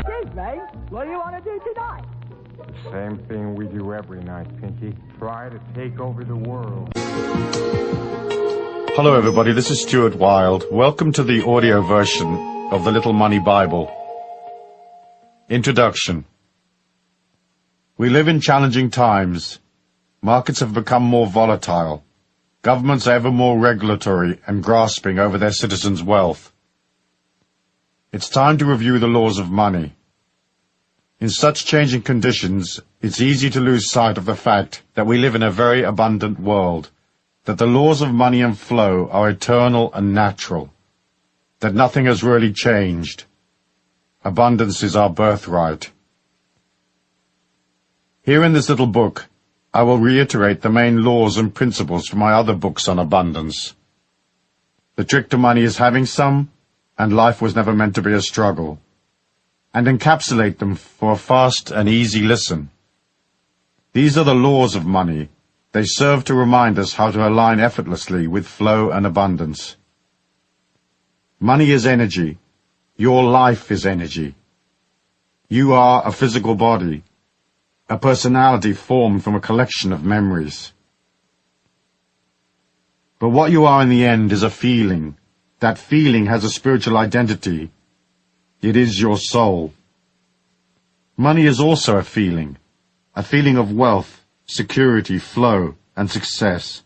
Excuse me, what do you want to do tonight? Same thing we do every night, Pinky. Try to take over the world. Hello everybody, this is Stuart Wilde. Welcome to the audio version of the Little Money Bible. Introduction. We live in challenging times. Markets have become more volatile. Governments are ever more regulatory and grasping over their citizens' wealth. It's time to review the laws of money. In such changing conditions, it's easy to lose sight of the fact that we live in a very abundant world, that the laws of money and flow are eternal and natural, that nothing has really changed. Abundance is our birthright. Here in this little book, I will reiterate the main laws and principles from my other books on abundance. The trick to money is having some, and life was never meant to be a struggle, and encapsulate them for a fast and easy listen. These are the laws of money. They serve to remind us how to align effortlessly with flow and abundance. Money is energy. Your life is energy. You are a physical body, a personality formed from a collection of memories. But what you are in the end is a feeling. That feeling has a spiritual identity. It is your soul. Money is also a feeling of wealth, security, flow, and success.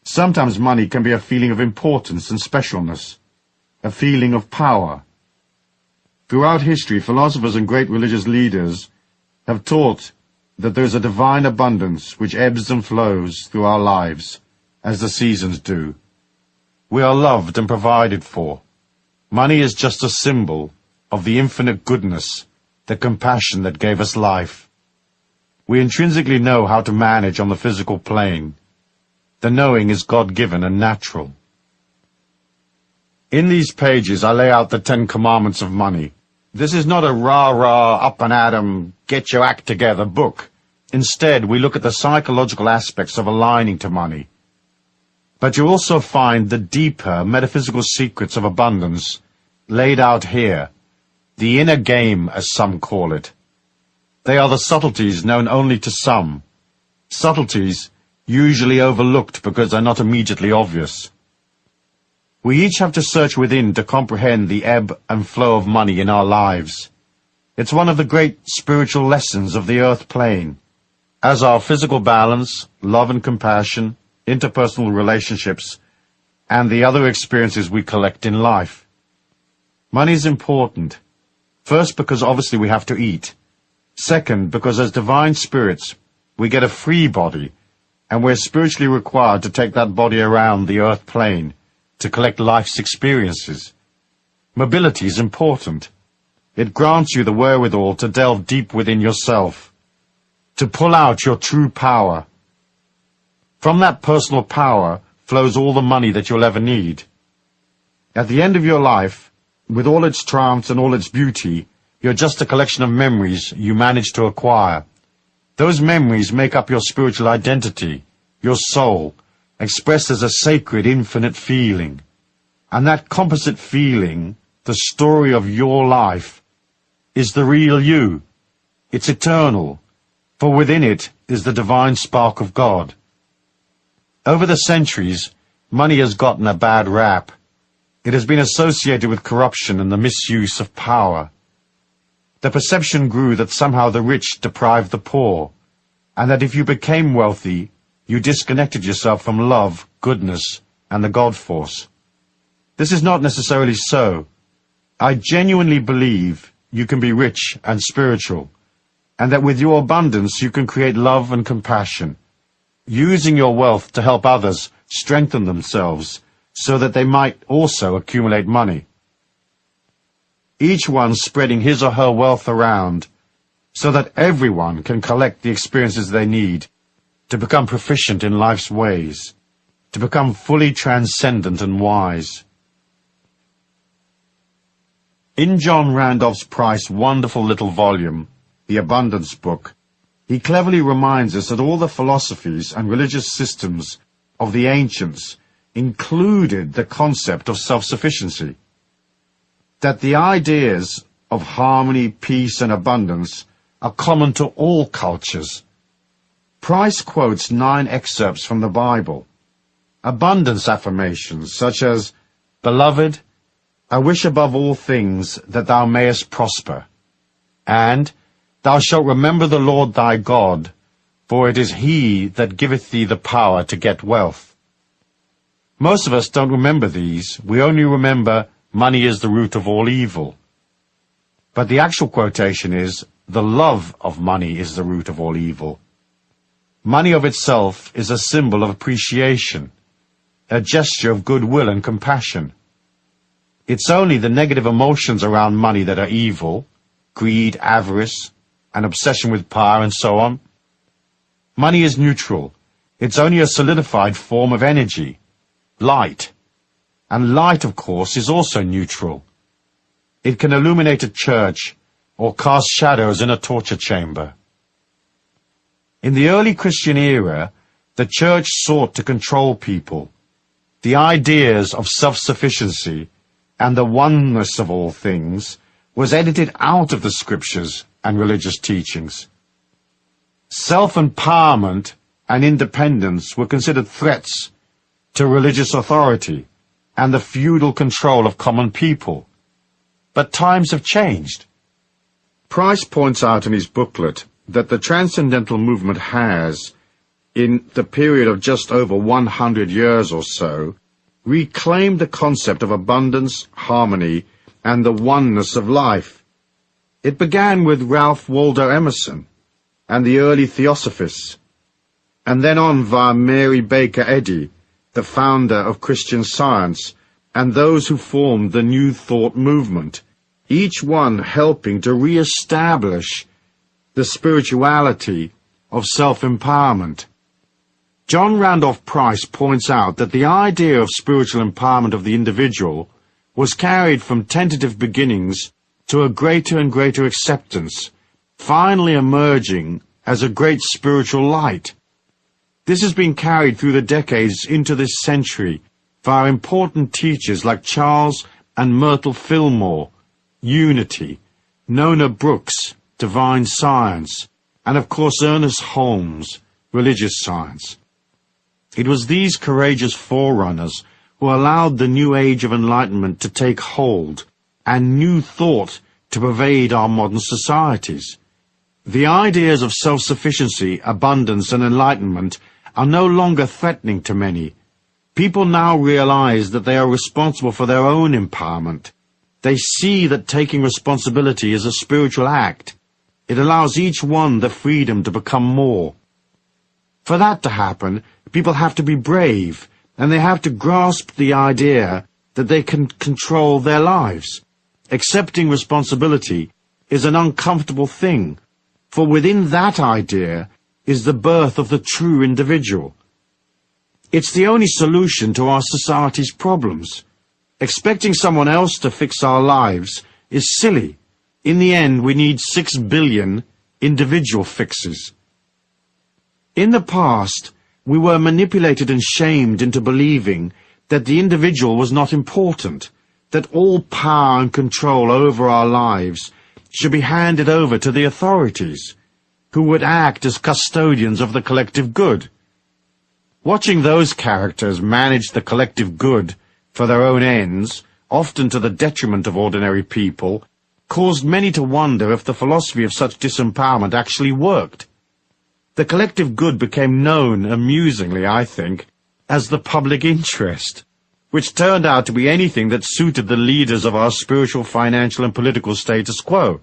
Sometimes money can be a feeling of importance and specialness, a feeling of power. Throughout history, philosophers and great religious leaders have taught that there is a divine abundance which ebbs and flows through our lives, as the seasons do. We are loved and provided for. Money is just a symbol of the infinite goodness, the compassion that gave us life. We intrinsically know how to manage on the physical plane. The knowing is God-given and natural. In these pages, I lay out the 10 commandments of money. This is not a rah-rah, up-and-at-'em, get your act together book. Instead, we look at the psychological aspects of aligning to money. But you also find the deeper metaphysical secrets of abundance laid out here, the inner game, as some call it. They are the subtleties known only to some, subtleties usually overlooked because they're not immediately obvious. We each have to search within to comprehend the ebb and flow of money in our lives. It's one of the great spiritual lessons of the earth plane, as are physical balance, love and compassion, interpersonal relationships, and the other experiences we collect in life. Money is important. First, because obviously we have to eat. Second, because as divine spirits, we get a free body, and we're spiritually required to take that body around the earth plane to collect life's experiences. Mobility is important. It grants you the wherewithal to delve deep within yourself, to pull out your true power. From that personal power flows all the money that you'll ever need. At the end of your life, with all its triumphs and all its beauty, you're just a collection of memories you managed to acquire. Those memories make up your spiritual identity, your soul, expressed as a sacred, infinite feeling. And that composite feeling, the story of your life, is the real you. It's eternal, for within it is the divine spark of God. Over the centuries, money has gotten a bad rap. It has been associated with corruption and the misuse of power. The perception grew that somehow the rich deprived the poor, and that if you became wealthy, you disconnected yourself from love, goodness, and the God force. This is not necessarily so. I genuinely believe you can be rich and spiritual, and that with your abundance you can create love and compassion, using your wealth to help others strengthen themselves so that they might also accumulate money. Each one spreading his or her wealth around so that everyone can collect the experiences they need to become proficient in life's ways, to become fully transcendent and wise. In John Randolph Price's wonderful little volume, The Abundance Book, he cleverly reminds us that all the philosophies and religious systems of the ancients included the concept of self-sufficiency, that the ideas of harmony, peace, and abundance are common to all cultures. Price quotes 9 excerpts from the Bible. Abundance affirmations such as, "Beloved, I wish above all things that thou mayest prosper," and "Thou shalt remember the Lord thy God, for it is he that giveth thee the power to get wealth." Most of us don't remember these. We only remember, "Money is the root of all evil." But the actual quotation is, "The love of money is the root of all evil." Money of itself is a symbol of appreciation, a gesture of goodwill and compassion. It's only the negative emotions around money that are evil: greed, avarice, an obsession with power, and so on. Money is neutral. It's only a solidified form of energy, light. And light, of course, is also neutral. It can illuminate a church or cast shadows in a torture chamber. In the early Christian era, the church sought to control people. The ideas of self-sufficiency and the oneness of all things was edited out of the scriptures and religious teachings. Self-empowerment and independence were considered threats to religious authority and the feudal control of common people. But times have changed. Price points out in his booklet that the transcendental movement has, in the period of just over 100 years or so, reclaimed the concept of abundance, harmony, and the oneness of life. It began with Ralph Waldo Emerson and the early Theosophists, and then on via Mary Baker Eddy, the founder of Christian Science, and those who formed the New Thought movement, each one helping to re-establish the spirituality of self-empowerment. John Randolph Price points out that the idea of spiritual empowerment of the individual was carried from tentative beginnings to a greater and greater acceptance, finally emerging as a great spiritual light. This has been carried through the decades into this century via important teachers like Charles and Myrtle Fillmore, Unity, Nona Brooks, Divine Science, and of course Ernest Holmes, Religious Science. It was these courageous forerunners who allowed the new age of enlightenment to take hold and new thought to pervade our modern societies. The ideas of self-sufficiency, abundance, and enlightenment are no longer threatening to many. People now realize that they are responsible for their own empowerment. They see that taking responsibility is a spiritual act. It allows each one the freedom to become more. For that to happen, people have to be brave, and they have to grasp the idea that they can control their lives. Accepting responsibility is an uncomfortable thing, for within that idea is the birth of the true individual. It's the only solution to our society's problems. Expecting someone else to fix our lives is silly. In the end, we need 6 billion individual fixes. In the past, we were manipulated and shamed into believing that the individual was not important, that all power and control over our lives should be handed over to the authorities, who would act as custodians of the collective good. Watching those characters manage the collective good for their own ends, often to the detriment of ordinary people, caused many to wonder if the philosophy of such disempowerment actually worked. The collective good became known, amusingly, I think, as the public interest, which turned out to be anything that suited the leaders of our spiritual, financial, and political status quo.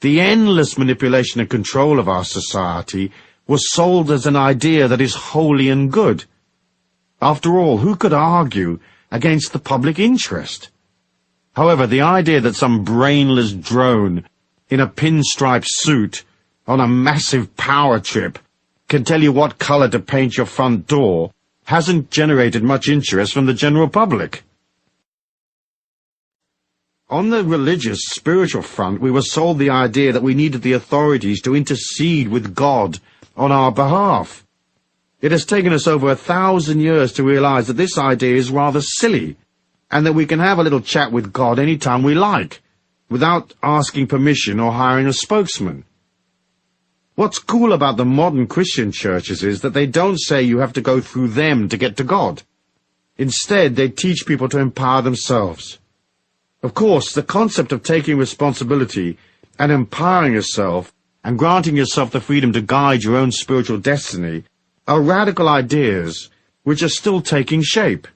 The endless manipulation and control of our society was sold as an idea that is holy and good. After all, who could argue against the public interest? However, the idea that some brainless drone in a pinstripe suit on a massive power trip can tell you what color to paint your front door hasn't generated much interest from the general public. On the religious, spiritual front, we were sold the idea that we needed the authorities to intercede with God on our behalf. It has taken us over 1,000 years to realize that this idea is rather silly, and that we can have a little chat with God any time we like, without asking permission or hiring a spokesman. What's cool about the modern Christian churches is that they don't say you have to go through them to get to God. Instead, they teach people to empower themselves. Of course, the concept of taking responsibility and empowering yourself and granting yourself the freedom to guide your own spiritual destiny are radical ideas which are still taking shape.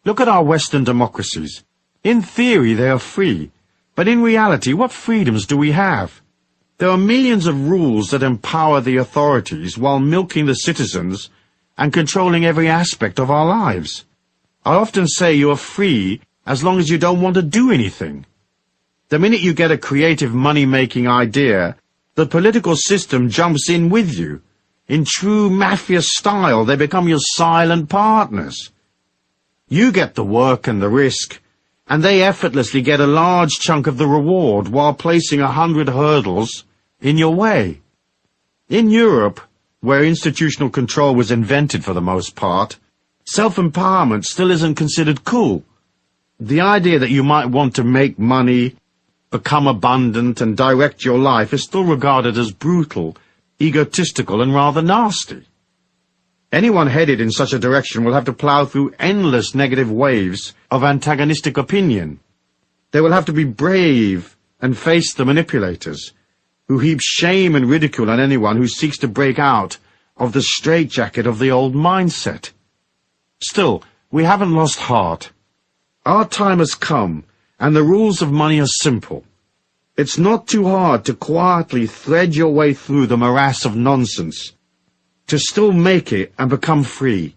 Look at our Western democracies. In theory, they are free, but in reality, what freedoms do we have? There are millions of rules that empower the authorities while milking the citizens and controlling every aspect of our lives. I often say you are free as long as you don't want to do anything. The minute you get a creative money-making idea, the political system jumps in with you. In true mafia style, they become your silent partners. You get the work and the risk, and they effortlessly get a large chunk of the reward while placing 100 hurdles in your way. In Europe, where institutional control was invented for the most part, self-empowerment still isn't considered cool. The idea that you might want to make money, become abundant, and direct your life is still regarded as brutal, egotistical, and rather nasty. Anyone headed in such a direction will have to plough through endless negative waves of antagonistic opinion. They will have to be brave and face the manipulators, who heap shame and ridicule on anyone who seeks to break out of the straitjacket of the old mindset. Still, we haven't lost heart. Our time has come, and the rules of money are simple. It's not too hard to quietly thread your way through the morass of nonsense, to still make it and become free.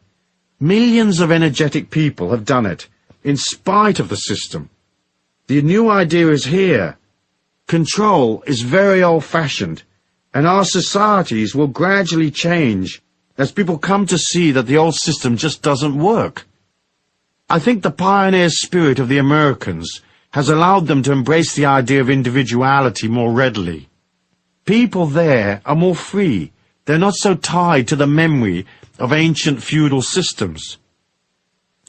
Millions of energetic people have done it, in spite of the system. The new idea is here. Control is very old-fashioned, and our societies will gradually change as people come to see that the old system just doesn't work. I think the pioneer spirit of the Americans has allowed them to embrace the idea of individuality more readily. People there are more free. They're not so tied to the memory of ancient feudal systems.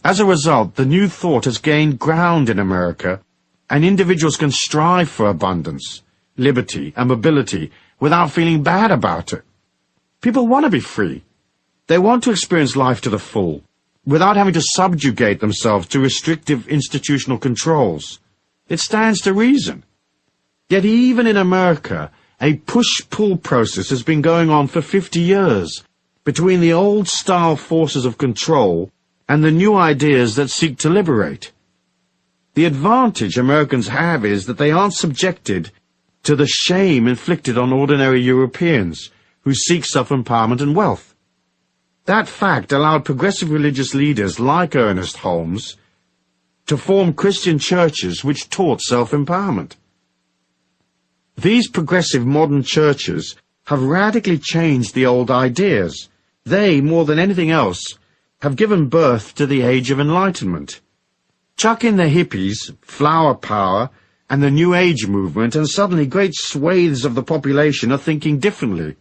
As a result, the new thought has gained ground in America, and individuals can strive for abundance, liberty, and mobility without feeling bad about it. People want to be free. They want to experience life to the full, without having to subjugate themselves to restrictive institutional controls. It stands to reason. Yet even in America, a push-pull process has been going on for 50 years between the old-style forces of control and the new ideas that seek to liberate. The advantage Americans have is that they aren't subjected to the shame inflicted on ordinary Europeans who seek self-empowerment and wealth. That fact allowed progressive religious leaders like Ernest Holmes to form Christian churches which taught self-empowerment. These progressive modern churches have radically changed the old ideas. They, more than anything else, have given birth to the Age of Enlightenment. Chuck in the hippies, flower power, and the New Age movement, and suddenly great swathes of the population are thinking differently.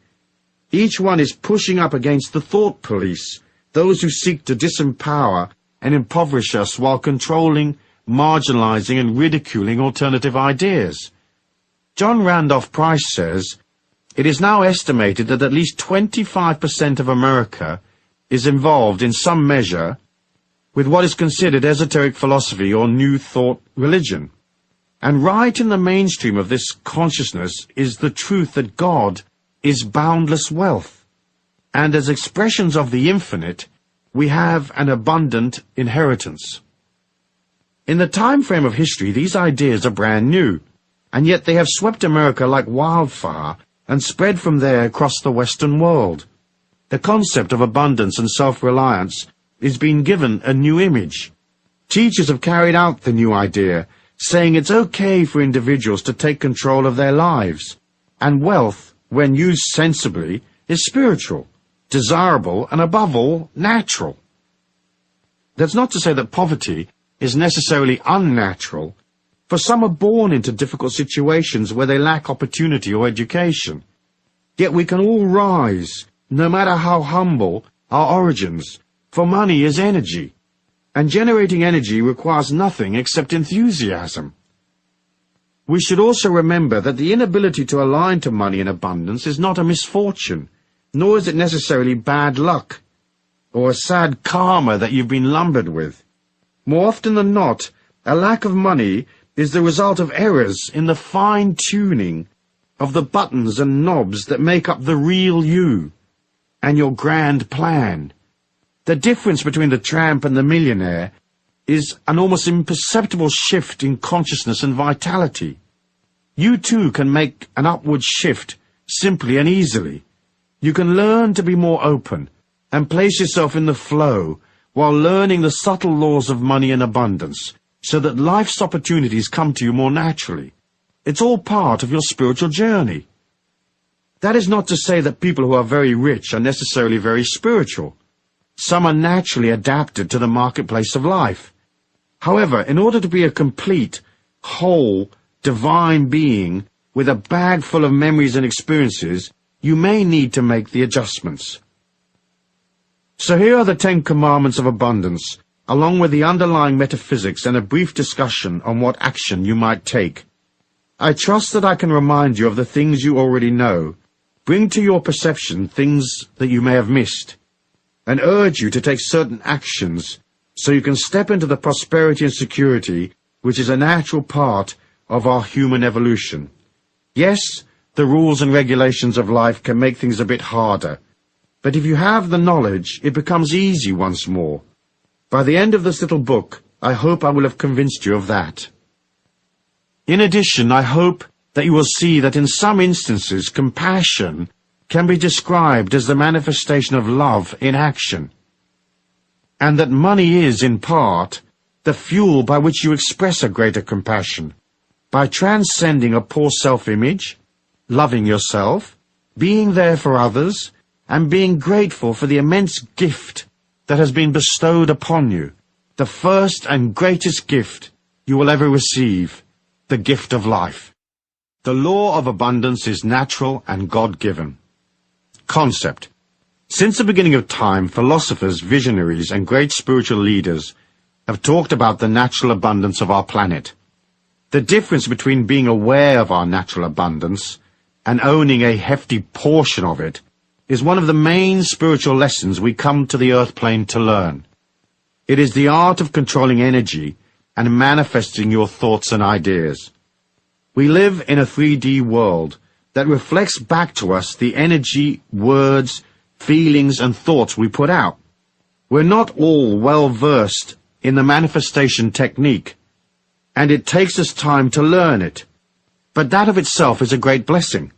Each one is pushing up against the thought police, those who seek to disempower and impoverish us while controlling, marginalizing, and ridiculing alternative ideas. John Randolph Price says, "It is now estimated that at least 25% of America is involved in some measure with what is considered esoteric philosophy or New Thought religion. And right in the mainstream of this consciousness is the truth that God is boundless wealth, and as expressions of the infinite, we have an abundant inheritance." In the time frame of history, these ideas are brand new, and yet they have swept America like wildfire and spread from there across the Western world. The concept of abundance and self-reliance is being given a new image. Teachers have carried out the new idea, saying it's okay for individuals to take control of their lives, and wealth, when used sensibly, is spiritual, desirable, and above all, natural. That's not to say that poverty is necessarily unnatural, for some are born into difficult situations where they lack opportunity or education. Yet we can all rise, no matter how humble our origins, for money is energy, and generating energy requires nothing except enthusiasm. We should also remember that the inability to align to money in abundance is not a misfortune, nor is it necessarily bad luck, or a sad karma that you've been lumbered with. More often than not, a lack of money is the result of errors in the fine-tuning of the buttons and knobs that make up the real you and your grand plan. The difference between the tramp and the millionaire is an almost imperceptible shift in consciousness and vitality. You too can make an upward shift simply and easily. You can learn to be more open and place yourself in the flow while learning the subtle laws of money and abundance so that life's opportunities come to you more naturally. It's all part of your spiritual journey. That is not to say that people who are very rich are necessarily very spiritual. Some are naturally adapted to the marketplace of life. However, in order to be a complete, whole, divine being with a bag full of memories and experiences, you may need to make the adjustments. So here are the 10 Commandments of Abundance, along with the underlying metaphysics and a brief discussion on what action you might take. I trust that I can remind you of the things you already know, bring to your perception things that you may have missed, and urge you to take certain actions so you can step into the prosperity and security which is a natural part of our human evolution. Yes, the rules and regulations of life can make things a bit harder, but if you have the knowledge, it becomes easy once more. By the end of this little book, I hope I will have convinced you of that. In addition, I hope that you will see that in some instances compassion can be described as the manifestation of love in action, and that money is, in part, the fuel by which you express a greater compassion, by transcending a poor self-image, loving yourself, being there for others, and being grateful for the immense gift that has been bestowed upon you, the first and greatest gift you will ever receive, the gift of life. The law of abundance is natural and God-given. Concept. Since the beginning of time, philosophers, visionaries, and great spiritual leaders have talked about the natural abundance of our planet. The difference between being aware of our natural abundance and owning a hefty portion of it is one of the main spiritual lessons we come to the earth plane to learn. It is the art of controlling energy and manifesting your thoughts and ideas. We live in a 3D world that reflects back to us the energy, words, feelings and thoughts we put out. We're not all well versed in the manifestation technique, and it takes us time to learn it. But that of itself is a great blessing.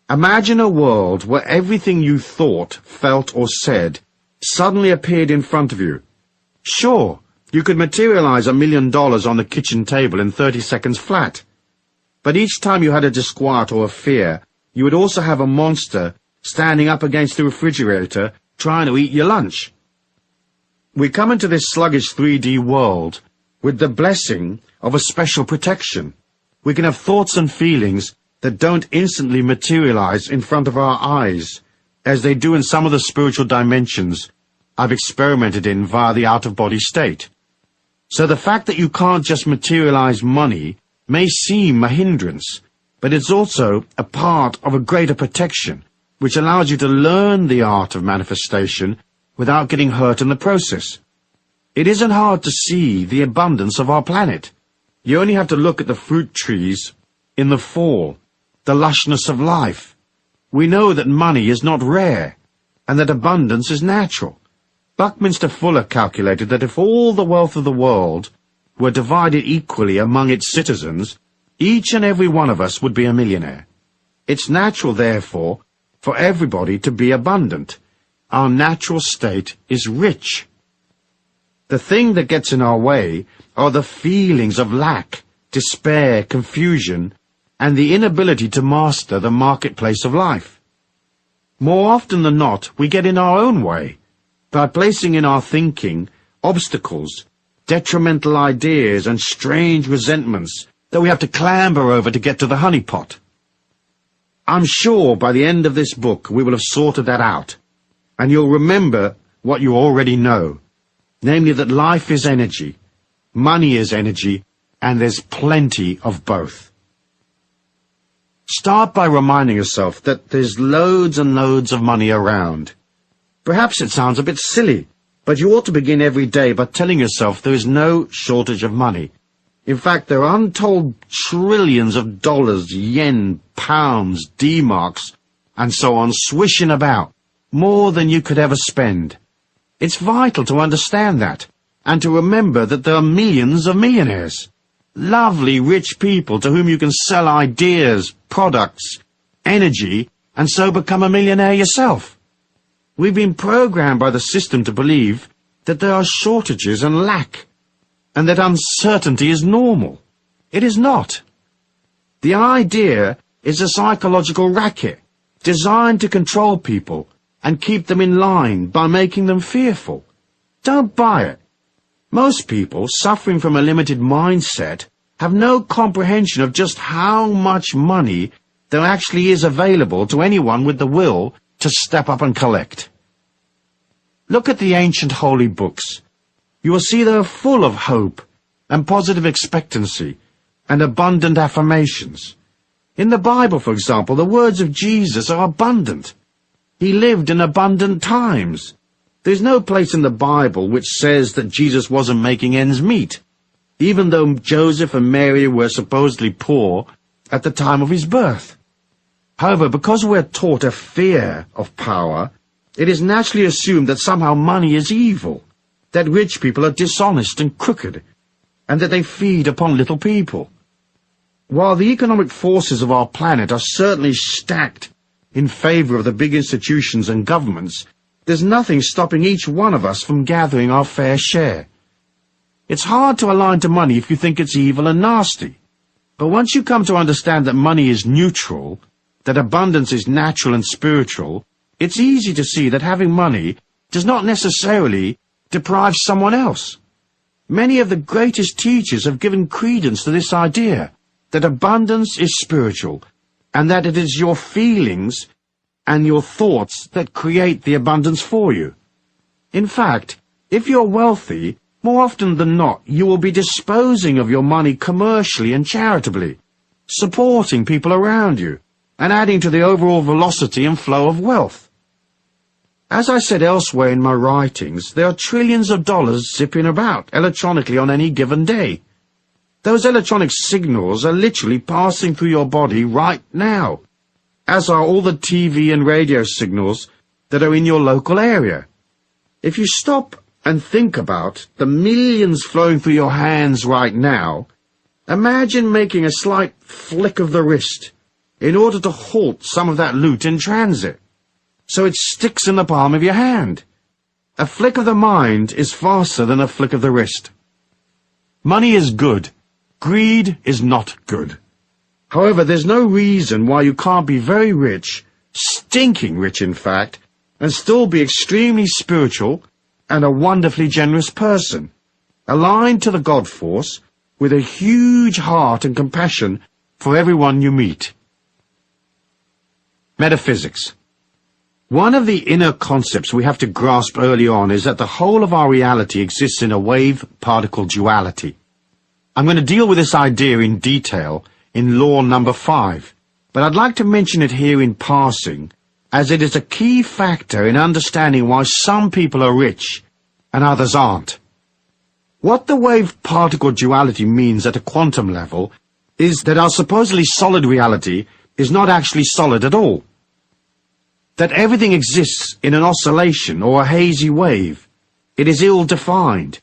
Imagine a world where everything you thought, felt or said suddenly appeared in front of you. Sure, you could materialize $1 million on the kitchen table in 30 seconds flat. But each time you had a disquiet or a fear, you would also have a monster standing up against the refrigerator trying to eat your lunch. We come into this sluggish 3D world with the blessing of a special protection. We can have thoughts and feelings that don't instantly materialize in front of our eyes, as they do in some of the spiritual dimensions I've experimented in via the out-of-body state. So the fact that you can't just materialize money may seem a hindrance, but it's also a part of a greater protection, which allows you to learn the art of manifestation without getting hurt in the process. It isn't hard to see the abundance of our planet. You only have to look at the fruit trees in the fall, the lushness of life. We know that money is not rare, and that abundance is natural. Buckminster Fuller calculated that if all the wealth of the world were divided equally among its citizens, each and every one of us would be a millionaire. It's natural, therefore, for everybody to be abundant. Our natural state is rich. The thing that gets in our way are the feelings of lack, despair, confusion, and the inability to master the marketplace of life. More often than not, we get in our own way by placing in our thinking obstacles, detrimental ideas, and strange resentments that we have to clamber over to get to the honeypot. I'm sure by the end of this book we will have sorted that out, and you'll remember what you already know, namely that life is energy, money is energy, and there's plenty of both. Start by reminding yourself that there's loads and loads of money around. Perhaps it sounds a bit silly, but you ought to begin every day by telling yourself there is no shortage of money. In fact, there are untold trillions of dollars, yen, pounds, D-marks, and so on swishing about, more than you could ever spend. It's vital to understand that, and to remember that there are millions of millionaires. Lovely, rich people to whom you can sell ideas, products, energy, and so become a millionaire yourself. We've been programmed by the system to believe that there are shortages and lack, and that uncertainty is normal. It is not. The idea is a psychological racket designed to control people and keep them in line by making them fearful. Don't buy it. Most people suffering from a limited mindset have no comprehension of just how much money there actually is available to anyone with the will to step up and collect. Look at the ancient holy books. You will see they are full of hope and positive expectancy and abundant affirmations. In the Bible, for example, the words of Jesus are abundant. He lived in abundant times. There's no place in the Bible which says that Jesus wasn't making ends meet, even though Joseph and Mary were supposedly poor at the time of his birth. However, because we're taught a fear of power, it is naturally assumed that somehow money is evil, that rich people are dishonest and crooked, and that they feed upon little people. While the economic forces of our planet are certainly stacked in favor of the big institutions and governments, there's nothing stopping each one of us from gathering our fair share. It's hard to align to money if you think it's evil and nasty. But once you come to understand that money is neutral, that abundance is natural and spiritual, it's easy to see that having money does not necessarily deprive someone else. Many of the greatest teachers have given credence to this idea, that abundance is spiritual, and that it is your feelings and your thoughts that create the abundance for you. In fact, if you're wealthy, more often than not, you will be disposing of your money commercially and charitably, supporting people around you, and adding to the overall velocity and flow of wealth. As I said elsewhere in my writings, there are trillions of dollars zipping about electronically on any given day. Those electronic signals are literally passing through your body right now, as are all the TV and radio signals that are in your local area. If you stop and think about the millions flowing through your hands right now, imagine making a slight flick of the wrist in order to halt some of that loot in transit, so it sticks in the palm of your hand. A flick of the mind is faster than a flick of the wrist. Money is good. Greed is not good. However, there's no reason why you can't be very rich, stinking rich in fact, and still be extremely spiritual and a wonderfully generous person, aligned to the God force, with a huge heart and compassion for everyone you meet. Metaphysics. One of the inner concepts we have to grasp early on is that the whole of our reality exists in a wave-particle duality. I'm going to deal with this idea in detail in law number 5, but I'd like to mention it here in passing, as it is a key factor in understanding why some people are rich and others aren't. What the wave-particle duality means at a quantum level is that our supposedly solid reality is not actually solid at all. That everything exists in an oscillation or a hazy wave. It is ill-defined.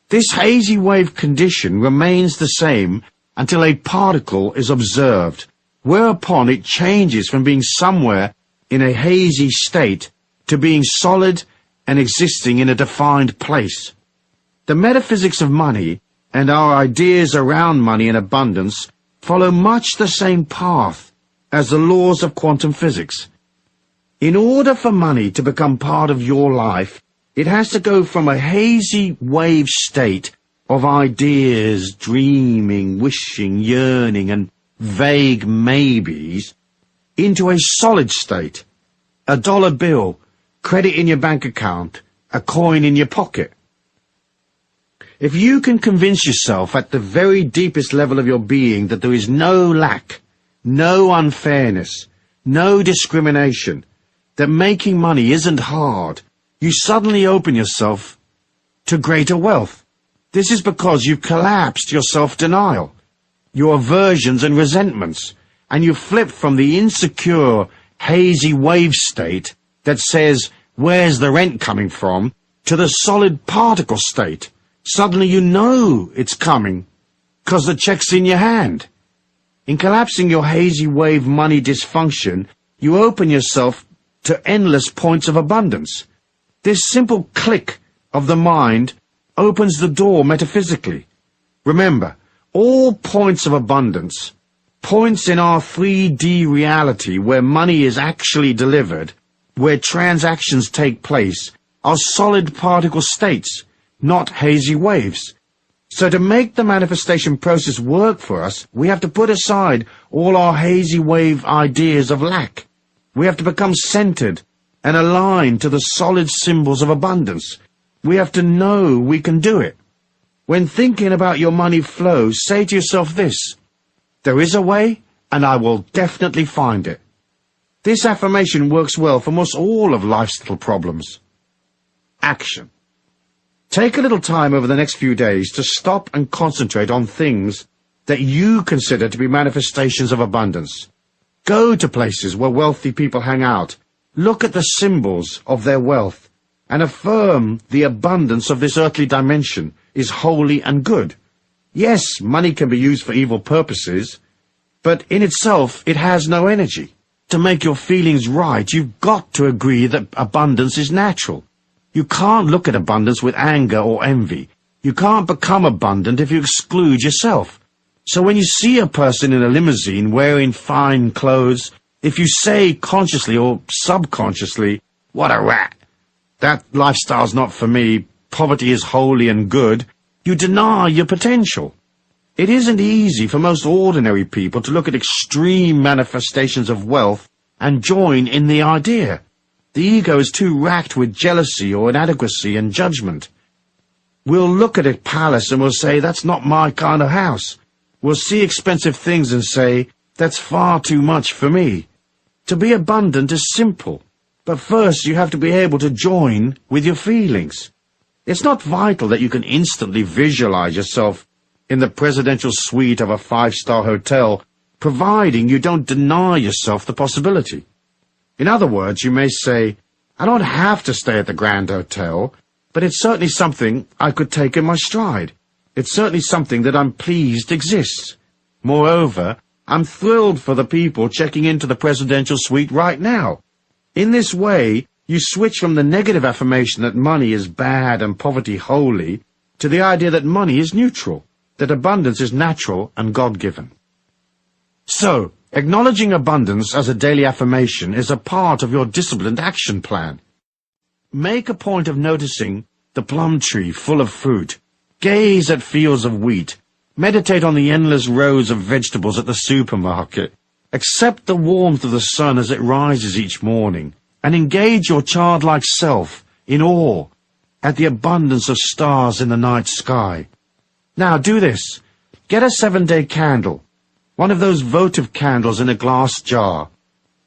This hazy wave condition remains the same until a particle is observed, whereupon it changes from being somewhere in a hazy state to being solid and existing in a defined place. The metaphysics of money and our ideas around money and abundance follow much the same path as the laws of quantum physics. In order for money to become part of your life, it has to go from a hazy wave state of ideas, dreaming, wishing, yearning, and vague maybes, into a solid state, a dollar bill, credit in your bank account, a coin in your pocket. If you can convince yourself at the very deepest level of your being that there is no lack, no unfairness, no discrimination, that making money isn't hard, you suddenly open yourself to greater wealth. This is because you've collapsed your self-denial, your aversions and resentments, and you've flipped from the insecure, hazy wave state that says, "Where's the rent coming from?" to the solid particle state. Suddenly you know it's coming, 'cause the check's in your hand. In collapsing your hazy wave money dysfunction, you open yourself to endless points of abundance. This simple click of the mind opens the door metaphysically. Remember, all points of abundance, points in our 3D reality where money is actually delivered, where transactions take place, are solid particle states, not hazy waves. So to make the manifestation process work for us, we have to put aside all our hazy wave ideas of lack. We have to become centered and aligned to the solid symbols of abundance. We have to know we can do it. When thinking about your money flow, say to yourself this: there is a way, and I will definitely find it. This affirmation works well for most all of life's little problems. Action. Take a little time over the next few days to stop and concentrate on things that you consider to be manifestations of abundance. Go to places where wealthy people hang out. Look at the symbols of their wealth and affirm the abundance of this earthly dimension is holy and good. Yes, money can be used for evil purposes, but in itself it has no energy. To make your feelings right, you've got to agree that abundance is natural. You can't look at abundance with anger or envy. You can't become abundant if you exclude yourself. So when you see a person in a limousine wearing fine clothes, if you say consciously or subconsciously, "What a rat! That lifestyle's not for me. Poverty is holy and good," you deny your potential. It isn't easy for most ordinary people to look at extreme manifestations of wealth and join in the idea. The ego is too racked with jealousy or inadequacy and judgment. We'll look at a palace and we'll say, "That's not my kind of house." We'll see expensive things and say, "That's far too much for me." To be abundant is simple, but first you have to be able to join with your feelings. It's not vital that you can instantly visualize yourself in the presidential suite of a 5-star hotel, providing you don't deny yourself the possibility. In other words, you may say, "I don't have to stay at the Grand Hotel, but it's certainly something I could take in my stride. It's certainly something that I'm pleased exists. Moreover, I'm thrilled for the people checking into the presidential suite right now." In this way, you switch from the negative affirmation that money is bad and poverty holy to the idea that money is neutral, that abundance is natural and God-given. So, acknowledging abundance as a daily affirmation is a part of your disciplined action plan. Make a point of noticing the plum tree full of fruit. Gaze at fields of wheat. Meditate on the endless rows of vegetables at the supermarket. Accept the warmth of the sun as it rises each morning, and engage your childlike self in awe at the abundance of stars in the night sky. Now do this. Get a 7-day candle, one of those votive candles in a glass jar,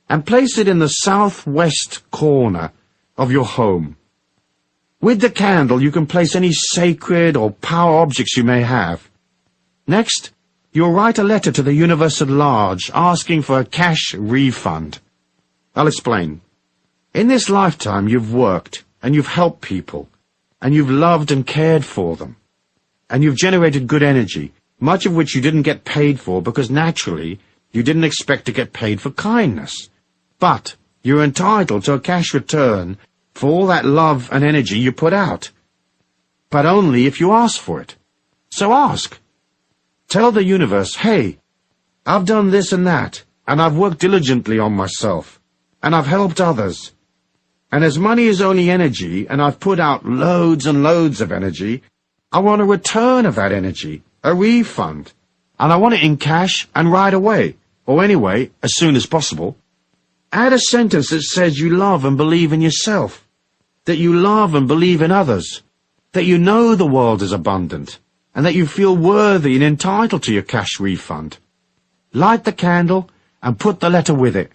and place it in the southwest corner of your home. With the candle, you can place any sacred or power objects you may have. Next, you'll write a letter to the universe at large asking for a cash refund. I'll explain. In this lifetime, you've worked, and you've helped people, and you've loved and cared for them, and you've generated good energy, much of which you didn't get paid for because naturally you didn't expect to get paid for kindness. But you're entitled to a cash return for all that love and energy you put out. But only if you ask for it. So ask. Tell the universe, "Hey, I've done this and that, and I've worked diligently on myself, and I've helped others. And as money is only energy, and I've put out loads and loads of energy, I want a return of that energy, a refund, and I want it in cash and right away, or anyway, as soon as possible." Add a sentence that says you love and believe in yourself, that you love and believe in others, that you know the world is abundant, and that you feel worthy and entitled to your cash refund. Light the candle and put the letter with it.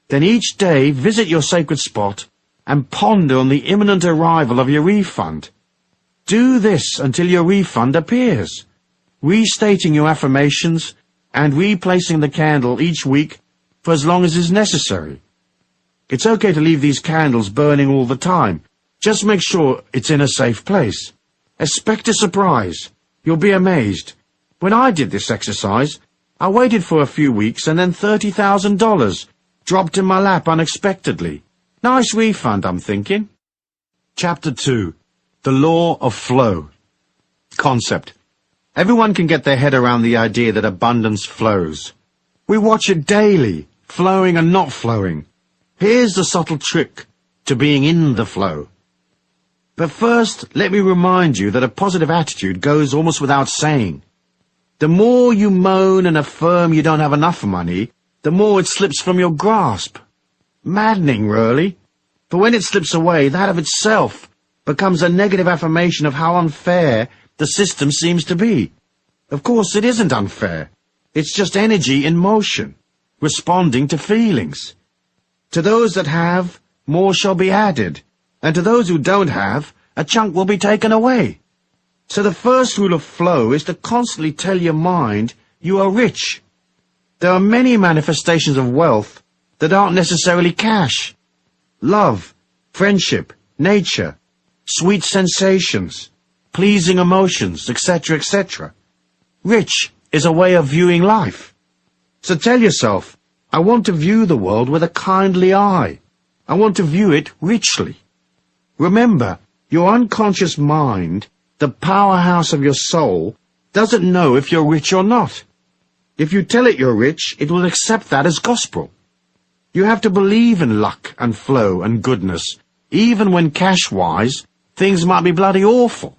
Then each day visit your sacred spot and ponder on the imminent arrival of your refund. Do this until your refund appears, restating your affirmations and replacing the candle each week for as long as is necessary. It's okay to leave these candles burning all the time. Just make sure it's in a safe place. Expect a surprise. You'll be amazed. When I did this exercise, I waited for a few weeks and then $30,000 dropped in my lap unexpectedly. Nice refund, I'm thinking. Chapter 2. The Law of Flow. Concept. Everyone can get their head around the idea that abundance flows. We watch it daily, flowing and not flowing. Here's the subtle trick to being in the flow. But first, let me remind you that a positive attitude goes almost without saying. The more you moan and affirm you don't have enough money, the more it slips from your grasp. Maddening, really. But when it slips away, that of itself becomes a negative affirmation of how unfair the system seems to be. Of course, it isn't unfair. It's just energy in motion, responding to feelings. To those that have, more shall be added, and to those who don't have, a chunk will be taken away. So the first rule of flow is to constantly tell your mind you are rich. There are many manifestations of wealth that aren't necessarily cash. Love, friendship, nature, sweet sensations, pleasing emotions, etc., etc. Rich is a way of viewing life. So tell yourself, I want to view the world with a kindly eye. I want to view it richly. Remember, your unconscious mind, the powerhouse of your soul, doesn't know if you're rich or not. If you tell it you're rich, it will accept that as gospel. You have to believe in luck and flow and goodness, even when cash-wise, things might be bloody awful.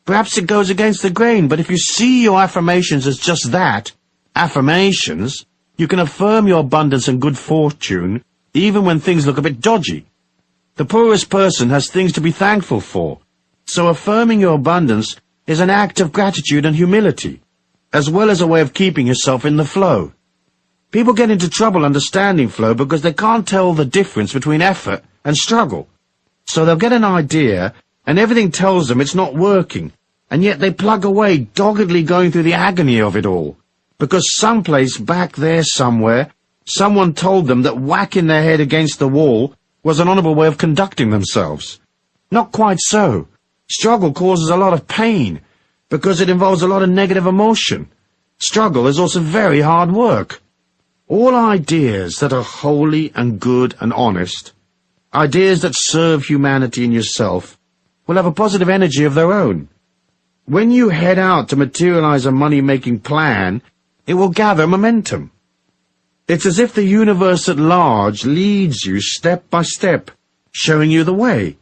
Perhaps it goes against the grain, but if you see your affirmations as just that, affirmations, you can affirm your abundance and good fortune even when things look a bit dodgy. The poorest person has things to be thankful for, so affirming your abundance is an act of gratitude and humility, as well as a way of keeping yourself in the flow. People get into trouble understanding flow because they can't tell the difference between effort and struggle. So they'll get an idea and everything tells them it's not working, and yet they plug away, doggedly going through the agony of it all, because someplace back there somewhere, someone told them that whacking their head against the wall was an honourable way of conducting themselves. Not quite so. Struggle causes a lot of pain, because it involves a lot of negative emotion. Struggle is also very hard work. All ideas that are holy and good and honest, ideas that serve humanity and yourself, will have a positive energy of their own. When you head out to materialize a money-making plan, it will gather momentum. It's as if the universe at large leads you step by step, showing you the way.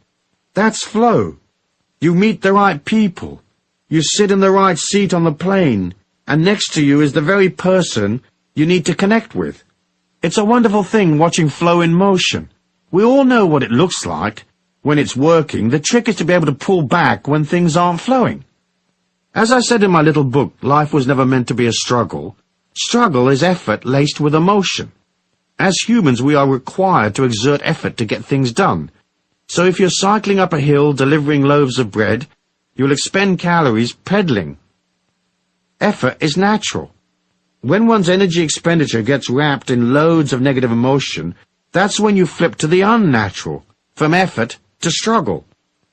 That's flow. You meet the right people. You sit in the right seat on the plane, and next to you is the very person you need to connect with. It's a wonderful thing watching flow in motion. We all know what it looks like when it's working. The trick is to be able to pull back when things aren't flowing. As I said in my little book, Life Was Never Meant to Be a Struggle, struggle is effort laced with emotion. As humans, we are required to exert effort to get things done. So if you're cycling up a hill delivering loaves of bread, you'll expend calories pedaling. Effort is natural. When one's energy expenditure gets wrapped in loads of negative emotion, that's when you flip to the unnatural, from effort to struggle.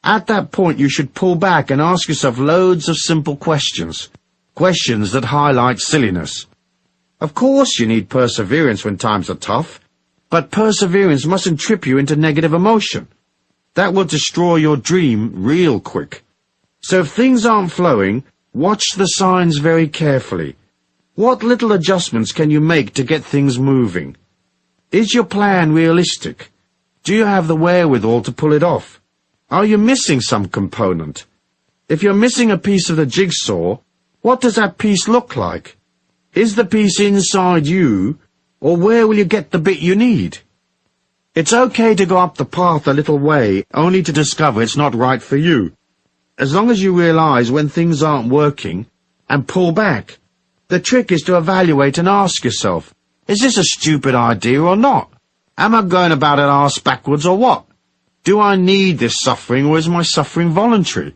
At that point, you should pull back and ask yourself loads of simple questions. Questions that highlight silliness. Of course you need perseverance when times are tough, but perseverance mustn't trip you into negative emotion. That will destroy your dream real quick. So if things aren't flowing, watch the signs very carefully. What little adjustments can you make to get things moving? Is your plan realistic? Do you have the wherewithal to pull it off? Are you missing some component? If you're missing a piece of the jigsaw, what does that piece look like? Is the piece inside you, or where will you get the bit you need? It's okay to go up the path a little way, only to discover it's not right for you, as long as you realize when things aren't working, and pull back. The trick is to evaluate and ask yourself, Is this a stupid idea or not? Am I going about it arse backwards or what? Do I need this suffering, or is my suffering voluntary?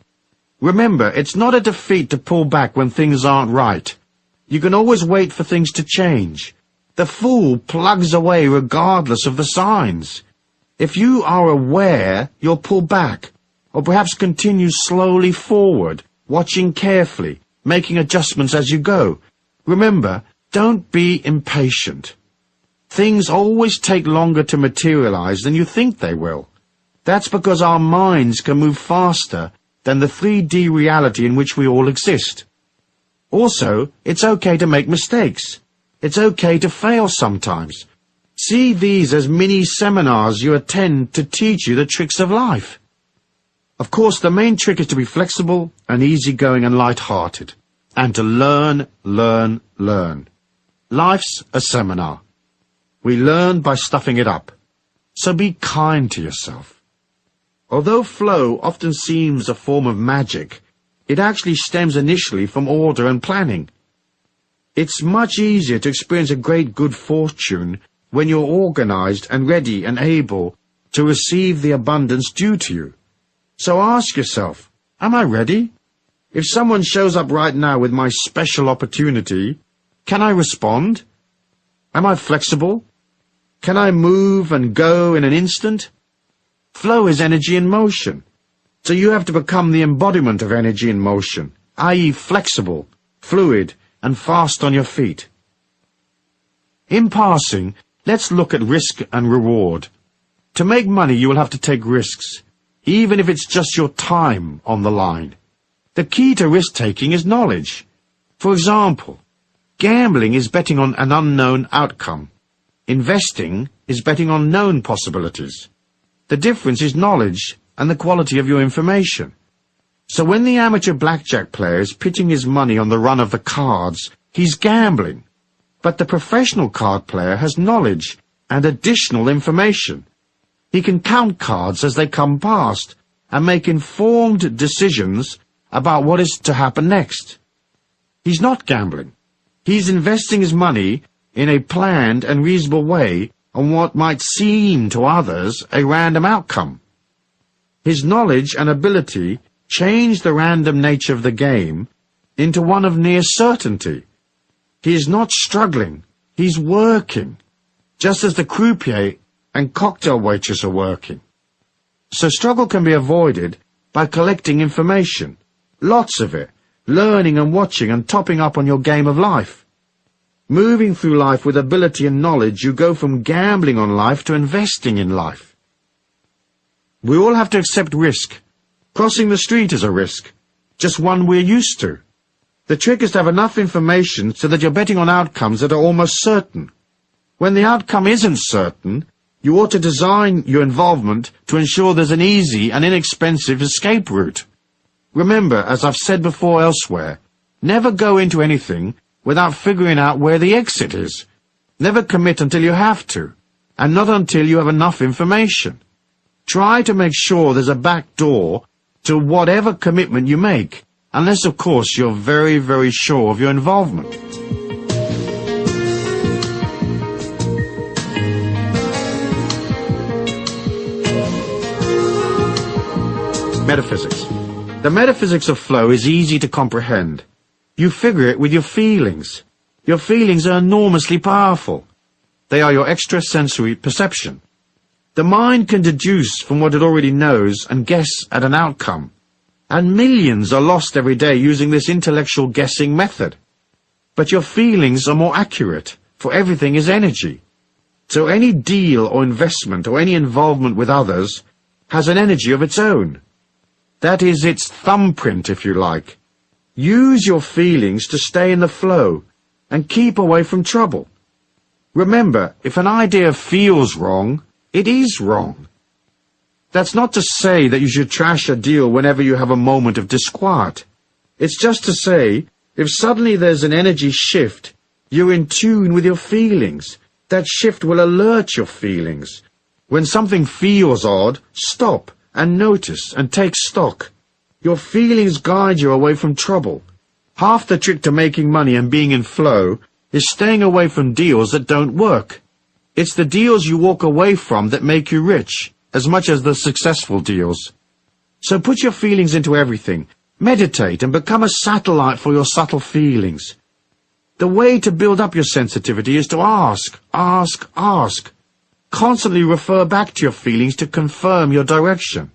Remember, it's not a defeat to pull back when things aren't right. You can always wait for things to change. The fool plugs away regardless of the signs. If you are aware, you'll pull back, or perhaps continue slowly forward, watching carefully, making adjustments as you go. Remember, don't be impatient. Things always take longer to materialize than you think they will. That's because our minds can move faster than the 3D reality in which we all exist. Also, it's okay to make mistakes. It's okay to fail sometimes. See these as mini-seminars you attend to teach you the tricks of life. Of course, the main trick is to be flexible and easygoing and light-hearted, and to learn, learn, learn. Life's a seminar. We learn by stuffing it up. So be kind to yourself. Although flow often seems a form of magic, it actually stems initially from order and planning. It's much easier to experience a great good fortune when you're organized and ready and able to receive the abundance due to you. So ask yourself, am I ready? If someone shows up right now with my special opportunity, can I respond? Am I flexible? Can I move and go in an instant? Flow is energy in motion. So you have to become the embodiment of energy in motion, i.e. flexible, fluid, and fast on your feet. In passing, let's look at risk and reward. To make money, you will have to take risks, even if it's just your time on the line. The key to risk-taking is knowledge. For example, gambling is betting on an unknown outcome. Investing is betting on known possibilities. The difference is knowledge and the quality of your information. So when the amateur blackjack player is pitching his money on the run of the cards, he's gambling. But the professional card player has knowledge and additional information. He can count cards as they come past and make informed decisions about what is to happen next. He's not gambling. He's investing his money in a planned and reasonable way on what might seem to others a random outcome. His knowledge and ability change the random nature of the game into one of near certainty. He is not struggling, he's working, just as the croupier and cocktail waitress are working. So struggle can be avoided by collecting information, lots of it, learning and watching and topping up on your game of life. Moving through life with ability and knowledge, you go from gambling on life to investing in life. We all have to accept risk. Crossing the street is a risk, just one we're used to. The trick is to have enough information so that you're betting on outcomes that are almost certain. When the outcome isn't certain, you ought to design your involvement to ensure there's an easy and inexpensive escape route. Remember, as I've said before elsewhere, never go into anything without figuring out where the exit is. Never commit until you have to, and not until you have enough information. Try to make sure there's a back door to whatever commitment you make, unless, of course, you're very, very sure of your involvement. Metaphysics. The metaphysics of flow is easy to comprehend. You figure it with your feelings. Your feelings are enormously powerful. They are your extrasensory perception. The mind can deduce from what it already knows and guess at an outcome. And millions are lost every day using this intellectual guessing method. But your feelings are more accurate, for everything is energy. So any deal or investment or any involvement with others has an energy of its own. That is its thumbprint, if you like. Use your feelings to stay in the flow and keep away from trouble. Remember, if an idea feels wrong, it is wrong. That's not to say that you should trash a deal whenever you have a moment of disquiet. It's just to say, if suddenly there's an energy shift, you're in tune with your feelings. That shift will alert your feelings. When something feels odd, stop and notice and take stock. Your feelings guide you away from trouble. Half the trick to making money and being in flow is staying away from deals that don't work. It's the deals you walk away from that make you rich, as much as the successful deals. So put your feelings into everything. Meditate and become a satellite for your subtle feelings. The way to build up your sensitivity is to ask. Constantly refer back to your feelings to confirm your direction.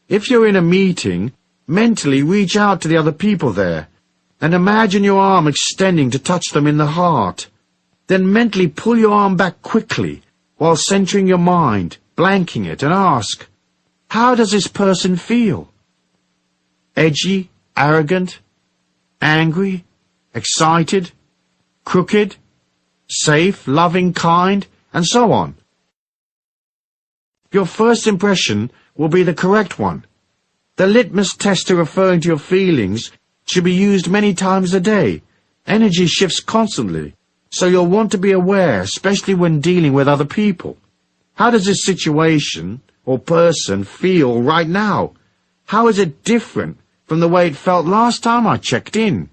If you're in a meeting, mentally reach out to the other people there, and imagine your arm extending to touch them in the heart. Then mentally pull your arm back quickly, while centering your mind, blanking it, and ask, how does this person feel? Edgy, arrogant, angry, excited, crooked, safe, loving, kind, and so on. Your first impression will be the correct one. The litmus test to referring to your feelings should be used many times a day. Energy shifts constantly, so you'll want to be aware, especially when dealing with other people. How does this situation or person feel right now? How is it different from the way it felt last time I checked in?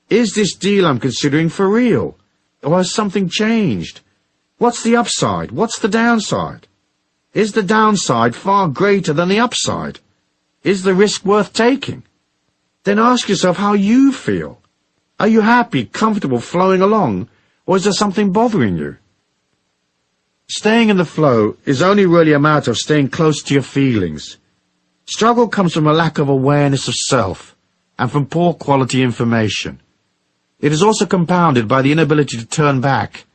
Is this deal I'm considering for real? Or has something changed? What's the upside? What's the downside? Is the downside far greater than the upside? Is the risk worth taking? Then ask yourself how you feel. Are you happy, comfortable, flowing along, or is there something bothering you? Staying in the flow is only really a matter of staying close to your feelings. Struggle comes from a lack of awareness of self and from poor quality information. It is also compounded by the inability to turn back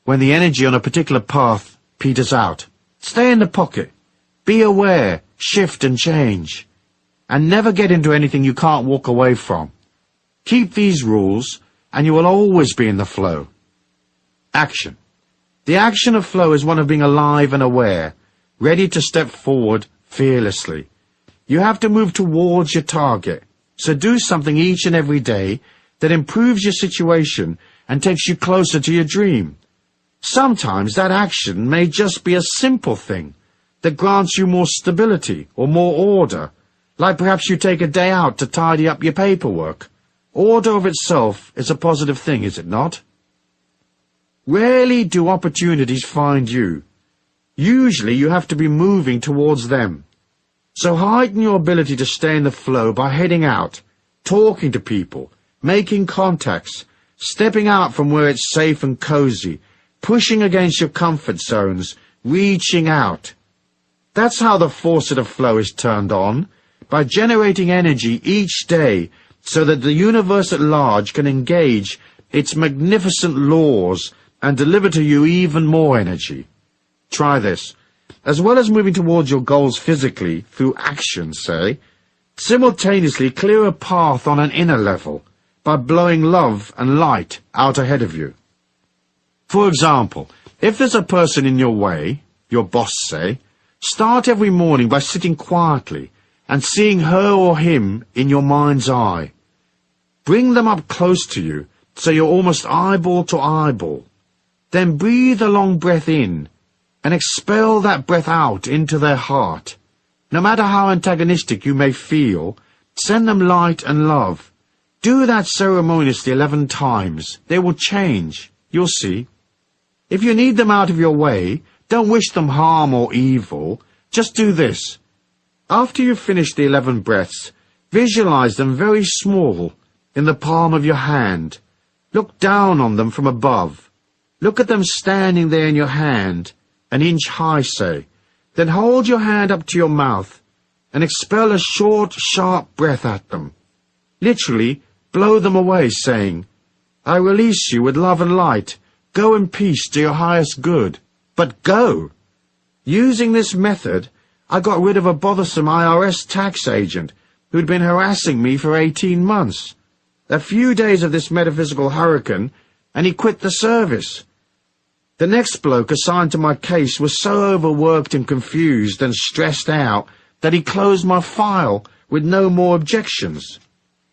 when the energy on a particular path peters out. Stay in the pocket. Be aware, shift and change. And never get into anything you can't walk away from. Keep these rules and you will always be in the flow. Action. The action of flow is one of being alive and aware, ready to step forward fearlessly. You have to move towards your target, so do something each and every day that improves your situation and takes you closer to your dream. Sometimes that action may just be a simple thing that grants you more stability or more order, like perhaps you take a day out to tidy up your paperwork. Order of itself is a positive thing, is it not? Rarely do opportunities find you. Usually you have to be moving towards them. So heighten your ability to stay in the flow by heading out, talking to people, making contacts, stepping out from where it's safe and cozy, pushing against your comfort zones, reaching out. That's how the faucet of flow is turned on, by generating energy each day so that the universe at large can engage its magnificent laws and deliver to you even more energy. Try this. As well as moving towards your goals physically, through action, say, simultaneously clear a path on an inner level by blowing love and light out ahead of you. For example, if there's a person in your way, your boss say, start every morning by sitting quietly and seeing her or him in your mind's eye. Bring them up close to you so you're almost eyeball to eyeball. Then breathe a long breath in and expel that breath out into their heart. No matter how antagonistic you may feel, send them light and love. Do that ceremoniously 11 times. They will change. You'll see. If you need them out of your way, don't wish them harm or evil. Just do this. After you've finished the 11 breaths, visualize them very small in the palm of your hand. Look down on them from above. Look at them standing there in your hand, an inch high, say. Then hold your hand up to your mouth and expel a short, sharp breath at them. Literally, blow them away, saying, I release you with love and light. Go in peace to your highest good. But go! Using this method, I got rid of a bothersome IRS tax agent who'd been harassing me for 18 months. A few days of this metaphysical hurricane, and he quit the service. The next bloke assigned to my case was so overworked and confused and stressed out that he closed my file with no more objections.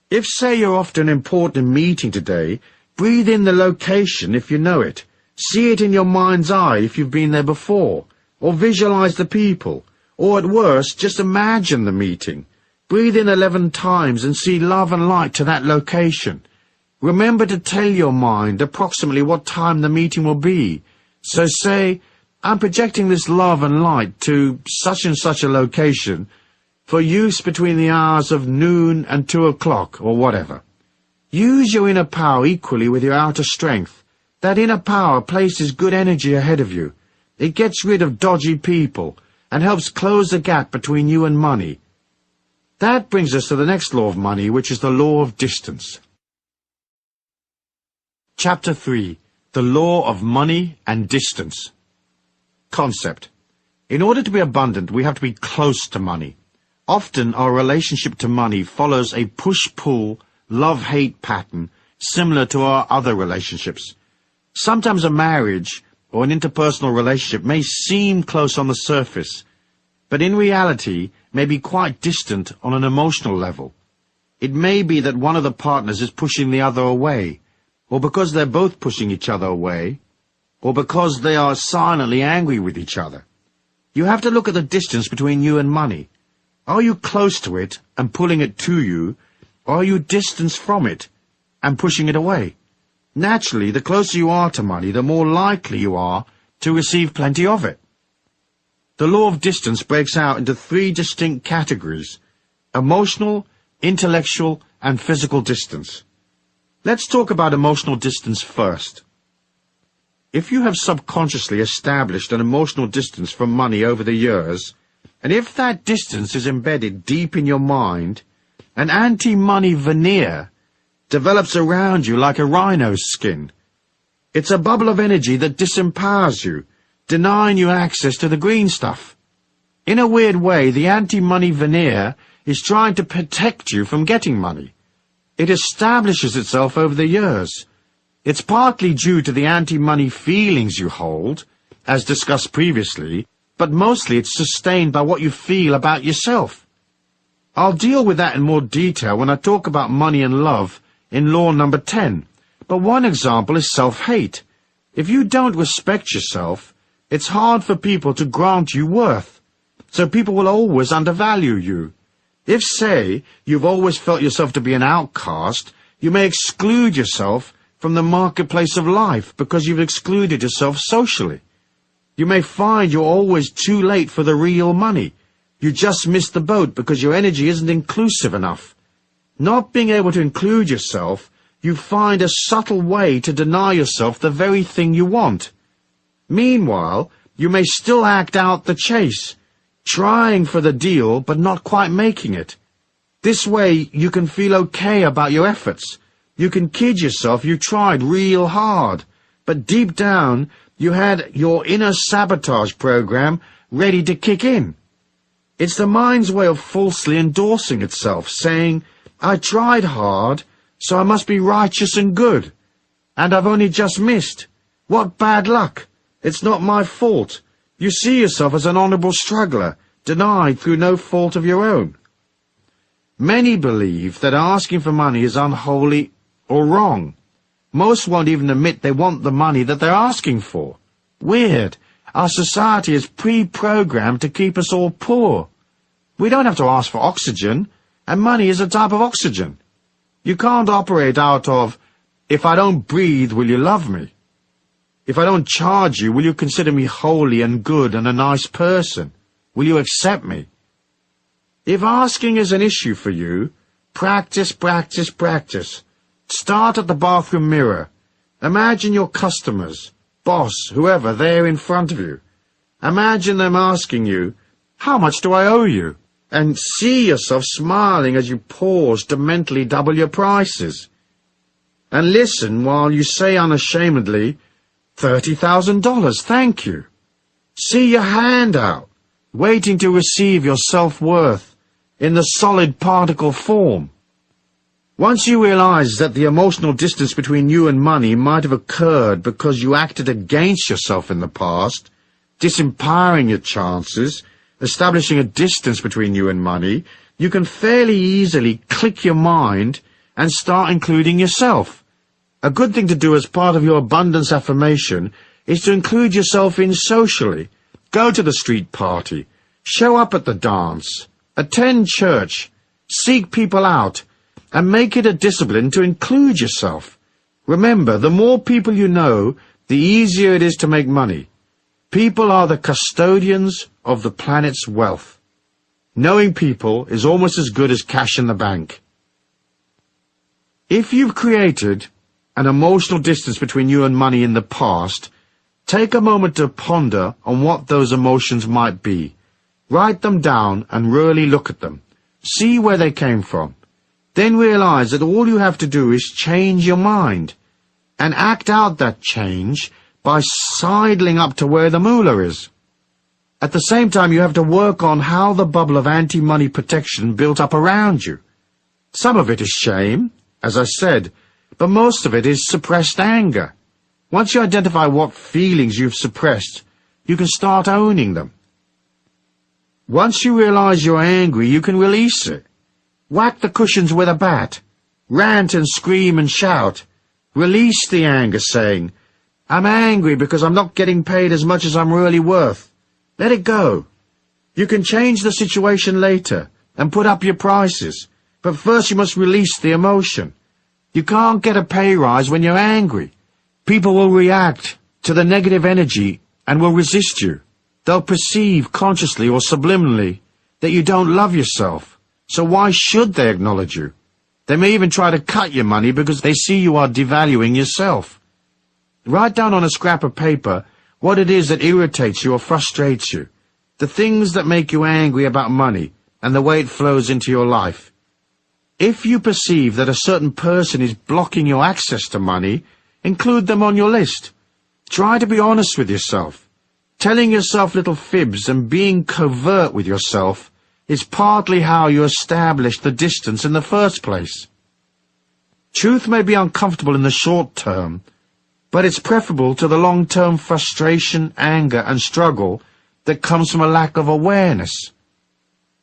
If, say, you're off to an important meeting today, breathe in the location if you know it. See it in your mind's eye if you've been there before, or visualize the people, or at worst, just imagine the meeting. Breathe in 11 times and see love and light to that location. Remember to tell your mind approximately what time the meeting will be. So say, I'm projecting this love and light to such and such a location for use between the hours of noon and 2 o'clock, or whatever. Use your inner power equally with your outer strength. That inner power places good energy ahead of you. It gets rid of dodgy people and helps close the gap between you and money. That brings us to the next law of money, which is the law of distance. Chapter 3. The Law of Money and Distance. Concept. In order to be abundant, we have to be close to money. Often our relationship to money follows a push-pull, love-hate pattern similar to our other relationships. Sometimes a marriage or an interpersonal relationship may seem close on the surface, but in reality may be quite distant on an emotional level. It may be that one of the partners is pushing the other away, or because they're both pushing each other away, or because they are silently angry with each other. You have to look at the distance between you and money. Are you close to it and pulling it to you, or are you distanced from it and pushing it away? Naturally, the closer you are to money, the more likely you are to receive plenty of it. The law of distance breaks out into 3 distinct categories: emotional, intellectual, and physical distance. Let's talk about emotional distance first. If you have subconsciously established an emotional distance from money over the years, and if that distance is embedded deep in your mind, an anti-money veneer develops around you like a rhino's skin. It's a bubble of energy that disempowers you, denying you access to the green stuff. In a weird way, the anti-money veneer is trying to protect you from getting money. It establishes itself over the years. It's partly due to the anti-money feelings you hold, as discussed previously, but mostly it's sustained by what you feel about yourself. I'll deal with that in more detail when I talk about money and love in law number 10, but one example is self-hate. If you don't respect yourself, it's hard for people to grant you worth, so people will always undervalue you. If, say, you've always felt yourself to be an outcast, you may exclude yourself from the marketplace of life because you've excluded yourself socially. You may find you're always too late for the real money. You just missed the boat because your energy isn't inclusive enough. Not being able to include yourself, you find a subtle way to deny yourself the very thing you want. Meanwhile, you may still act out the chase, trying for the deal but not quite making it. This way you can feel okay about your efforts. You can kid yourself you tried real hard, but deep down you had your inner sabotage program ready to kick in. It's the mind's way of falsely endorsing itself, saying, I tried hard, so I must be righteous and good. And I've only just missed. What bad luck. It's not my fault. You see yourself as an honourable struggler, denied through no fault of your own. Many believe that asking for money is unholy or wrong. Most won't even admit they want the money that they're asking for. Weird. Our society is pre-programmed to keep us all poor. We don't have to ask for oxygen, and money is a type of oxygen. You can't operate out of, if I don't breathe, will you love me? If I don't charge you, will you consider me holy and good and a nice person? Will you accept me? If asking is an issue for you, practice, practice, practice. Start at the bathroom mirror. Imagine your customers, boss, whoever, there in front of you. Imagine them asking you, how much do I owe you? And see yourself smiling as you pause to mentally double your prices. And listen while you say unashamedly, $30,000, thank you. See your hand out, waiting to receive your self-worth in the solid particle form. Once you realize that the emotional distance between you and money might have occurred because you acted against yourself in the past, disempowering your chances, establishing a distance between you and money, you can fairly easily click your mind and start including yourself. A good thing to do as part of your abundance affirmation is to include yourself in socially. Go to the street party, show up at the dance, attend church, seek people out, and make it a discipline to include yourself. Remember, the more people you know, the easier it is to make money. People are the custodians of the planet's wealth. Knowing people is almost as good as cash in the bank. If you've created an emotional distance between you and money in the past, take a moment to ponder on what those emotions might be. Write them down and really look at them. See where they came from. Then realize that all you have to do is change your mind and act out that change by sidling up to where the moolah is. At the same time, you have to work on how the bubble of anti-money protection built up around you. Some of it is shame, as I said, but most of it is suppressed anger. Once you identify what feelings you've suppressed, you can start owning them. Once you realize you're angry, you can release it. Whack the cushions with a bat. Rant and scream and shout. Release the anger, saying, I'm angry because I'm not getting paid as much as I'm really worth. Let it go. You can change the situation later and put up your prices, but first you must release the emotion. You can't get a pay rise when you're angry. People will react to the negative energy and will resist you. They'll perceive consciously or subliminally that you don't love yourself, so why should they acknowledge you? They may even try to cut your money because they see you are devaluing yourself. Write down on a scrap of paper what it is that irritates you or frustrates you, the things that make you angry about money and the way it flows into your life. If you perceive that a certain person is blocking your access to money, include them on your list. Try to be honest with yourself. Telling yourself little fibs and being covert with yourself is partly how you establish the distance in the first place. Truth may be uncomfortable in the short term, but it's preferable to the long-term frustration, anger, and struggle that comes from a lack of awareness,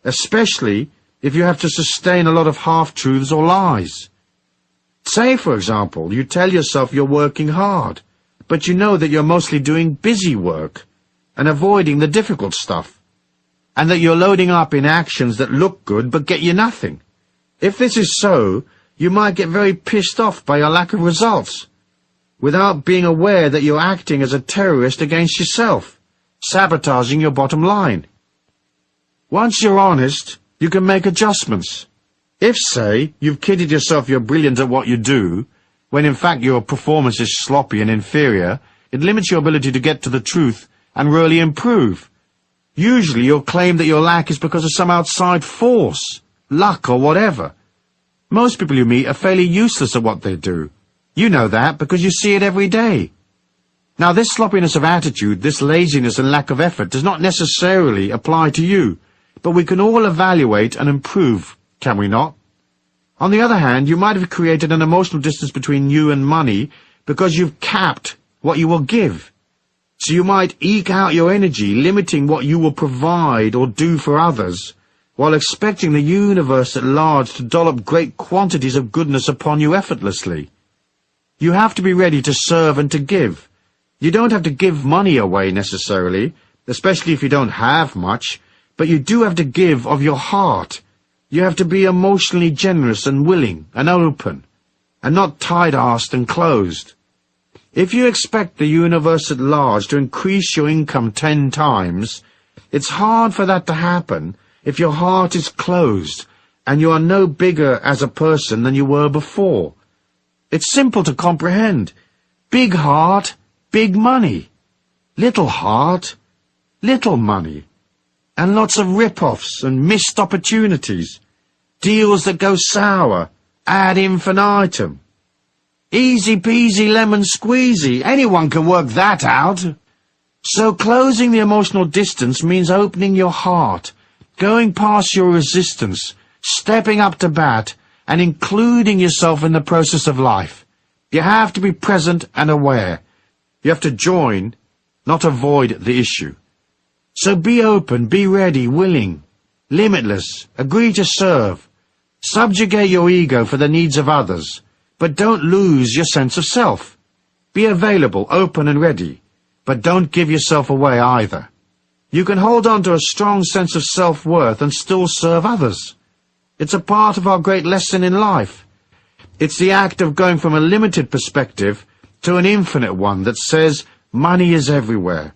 especially if you have to sustain a lot of half-truths or lies. Say, for example, you tell yourself you're working hard, but you know that you're mostly doing busy work and avoiding the difficult stuff, and that you're loading up in actions that look good but get you nothing. If this is so, you might get very pissed off by your lack of results, without being aware that you're acting as a terrorist against yourself, sabotaging your bottom line. Once you're honest, you can make adjustments. If, say, you've kidded yourself you're brilliant at what you do, when in fact your performance is sloppy and inferior, it limits your ability to get to the truth and really improve. Usually you'll claim that your lack is because of some outside force, luck or whatever. Most people you meet are fairly useless at what they do. You know that because you see it every day. Now, this sloppiness of attitude, this laziness and lack of effort does not necessarily apply to you, but we can all evaluate and improve, can we not? On the other hand, you might have created an emotional distance between you and money because you've capped what you will give. So you might eke out your energy, limiting what you will provide or do for others, while expecting the universe at large to dollop great quantities of goodness upon you effortlessly. You have to be ready to serve and to give. You don't have to give money away necessarily, especially if you don't have much, but you do have to give of your heart. You have to be emotionally generous and willing and open, and not tight-assed and closed. If you expect the universe at large to increase your income 10 times, it's hard for that to happen if your heart is closed and you are no bigger as a person than you were before. It's simple to comprehend. Big heart, big money. Little heart, little money. And lots of rip-offs and missed opportunities. Deals that go sour, ad infinitum. Easy peasy lemon squeezy. Anyone can work that out. So closing the emotional distance means opening your heart, going past your resistance, stepping up to bat, and including yourself in the process of life. You have to be present and aware. You have to join, not avoid the issue. So be open, be ready, willing, limitless, agree to serve. Subjugate your ego for the needs of others, but don't lose your sense of self. Be available, open and ready, but don't give yourself away either. You can hold on to a strong sense of self-worth and still serve others. It's a part of our great lesson in life. It's the act of going from a limited perspective to an infinite one that says money is everywhere.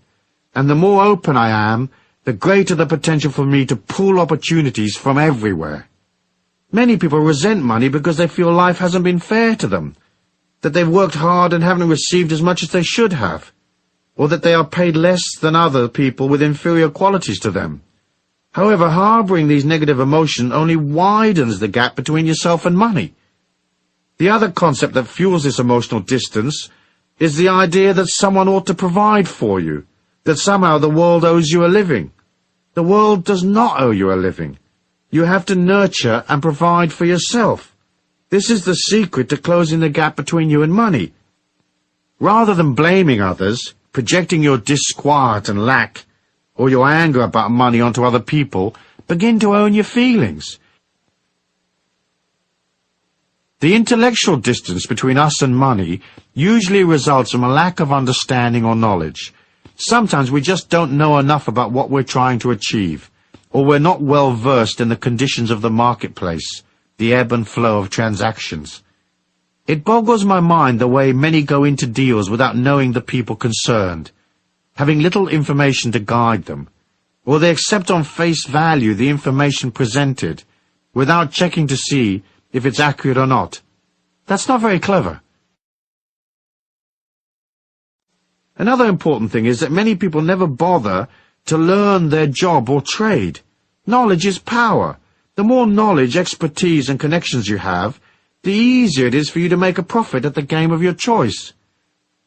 And the more open I am, the greater the potential for me to pull opportunities from everywhere. Many people resent money because they feel life hasn't been fair to them, that they've worked hard and haven't received as much as they should have, or that they are paid less than other people with inferior qualities to them. However, harboring these negative emotions only widens the gap between yourself and money. The other concept that fuels this emotional distance is the idea that someone ought to provide for you, that somehow the world owes you a living. The world does not owe you a living. You have to nurture and provide for yourself. This is the secret to closing the gap between you and money. Rather than blaming others, projecting your disquiet and lack, or your anger about money onto other people, begin to own your feelings. The intellectual distance between us and money usually results from a lack of understanding or knowledge. Sometimes we just don't know enough about what we're trying to achieve, or we're not well versed in the conditions of the marketplace, the ebb and flow of transactions. It boggles my mind the way many go into deals without knowing the people concerned, having little information to guide them, or they accept on face value the information presented without checking to see if it's accurate or not. That's not very clever. Another important thing is that many people never bother to learn their job or trade. Knowledge is power. The more knowledge, expertise, and connections you have, the easier it is for you to make a profit at the game of your choice.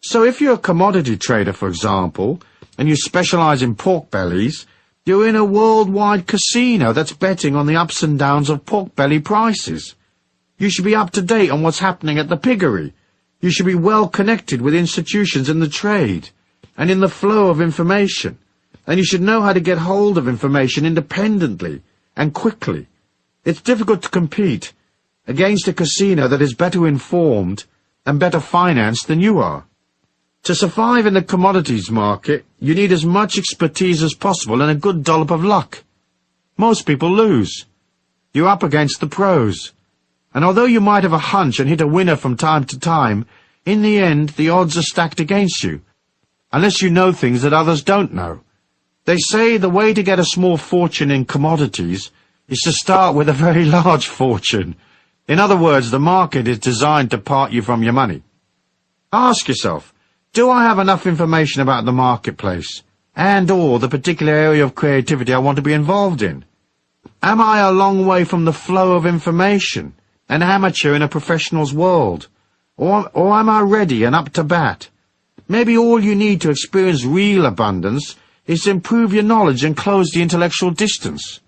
So if you're a commodity trader, for example, and you specialize in pork bellies, you're in a worldwide casino that's betting on the ups and downs of pork belly prices. You should be up to date on what's happening at the piggery. You should be well connected with institutions in the trade and in the flow of information. And you should know how to get hold of information independently and quickly. It's difficult to compete against a casino that is better informed and better financed than you are. To survive in the commodities market, you need as much expertise as possible and a good dollop of luck. Most people lose. You're up against the pros. And although you might have a hunch and hit a winner from time to time, in the end the odds are stacked against you, unless you know things that others don't know. They say the way to get a small fortune in commodities is to start with a very large fortune. In other words, the market is designed to part you from your money. Ask yourself, do I have enough information about the marketplace and/or the particular area of creativity I want to be involved in? Am I a long way from the flow of information, an amateur in a professional's world? Or am I ready and up to bat? Maybe all you need to experience real abundance is to improve your knowledge and close the intellectual distance.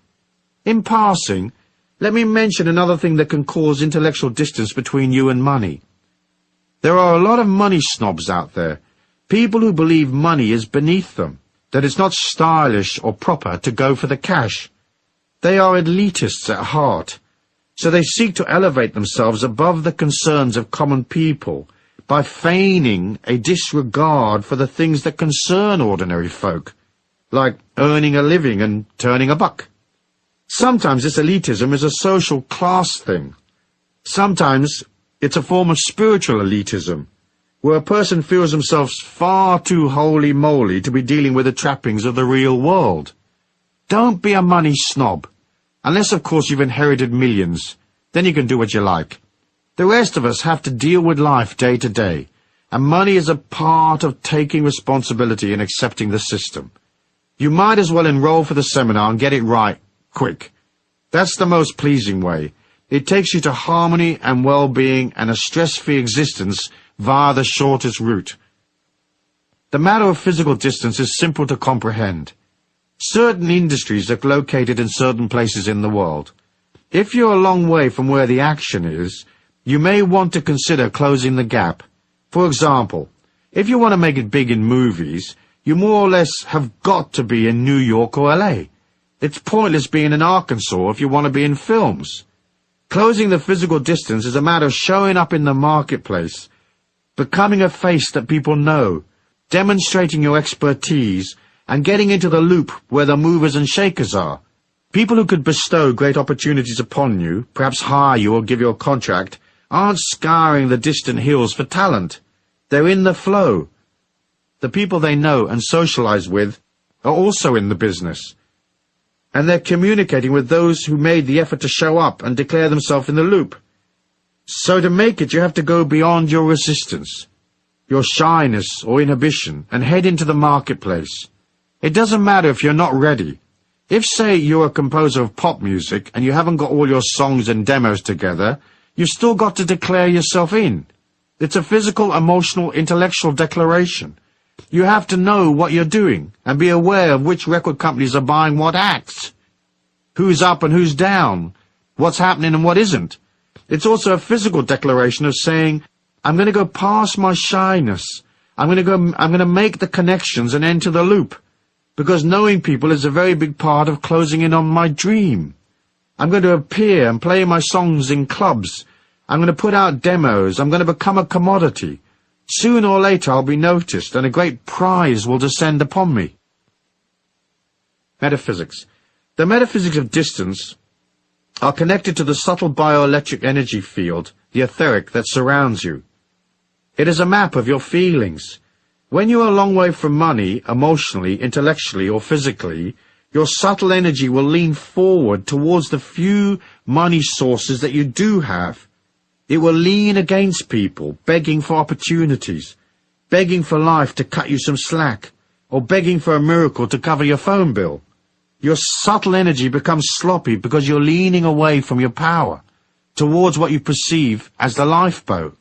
In passing, let me mention another thing that can cause intellectual distance between you and money. There are a lot of money snobs out there, people who believe money is beneath them, that it's not stylish or proper to go for the cash. They are elitists at heart, so they seek to elevate themselves above the concerns of common people by feigning a disregard for the things that concern ordinary folk, like earning a living and turning a buck. Sometimes this elitism is a social class thing. Sometimes it's a form of spiritual elitism, where a person feels themselves far too holy-moly to be dealing with the trappings of the real world. Don't be a money snob, unless of course you've inherited millions. Then you can do what you like. The rest of us have to deal with life day to day, and money is a part of taking responsibility and accepting the system. You might as well enroll for the seminar and get it right, quick. That's the most pleasing way. It takes you to harmony and well-being and a stress-free existence via the shortest route. The matter of physical distance is simple to comprehend. Certain industries are located in certain places in the world. If you're a long way from where the action is, you may want to consider closing the gap. For example, if you want to make it big in movies, you more or less have got to be in New York or LA. It's pointless being in Arkansas if you want to be in films. Closing the physical distance is a matter of showing up in the marketplace, becoming a face that people know, demonstrating your expertise, and getting into the loop where the movers and shakers are. People who could bestow great opportunities upon you, perhaps hire you or give you a contract, aren't scouring the distant hills for talent. They're in the flow. The people they know and socialize with are also in the business. And they're communicating with those who made the effort to show up and declare themselves in the loop. So to make it, you have to go beyond your resistance, your shyness or inhibition, and head into the marketplace. It doesn't matter if you're not ready. If, say, you're a composer of pop music and you haven't got all your songs and demos together, you've still got to declare yourself in. It's a physical, emotional, intellectual declaration. You have to know what you're doing and be aware of which record companies are buying what acts, who's up and who's down, what's happening and what isn't. It's also a physical declaration of saying, I'm going to go past my shyness. I'm going to make the connections and enter the loop, because knowing people is a very big part of closing in on my dream. I'm going to appear and play my songs in clubs. I'm going to put out demos. I'm going to become a commodity. Sooner or later I'll be noticed, and a great prize will descend upon me. Metaphysics. The metaphysics of distance are connected to the subtle bioelectric energy field, the etheric, that surrounds you. It is a map of your feelings. When you are a long way from money, emotionally, intellectually, or physically, your subtle energy will lean forward towards the few money sources that you do have. It will lean against people, begging for opportunities, begging for life to cut you some slack, or begging for a miracle to cover your phone bill. Your subtle energy becomes sloppy because you're leaning away from your power, towards what you perceive as the lifeboat.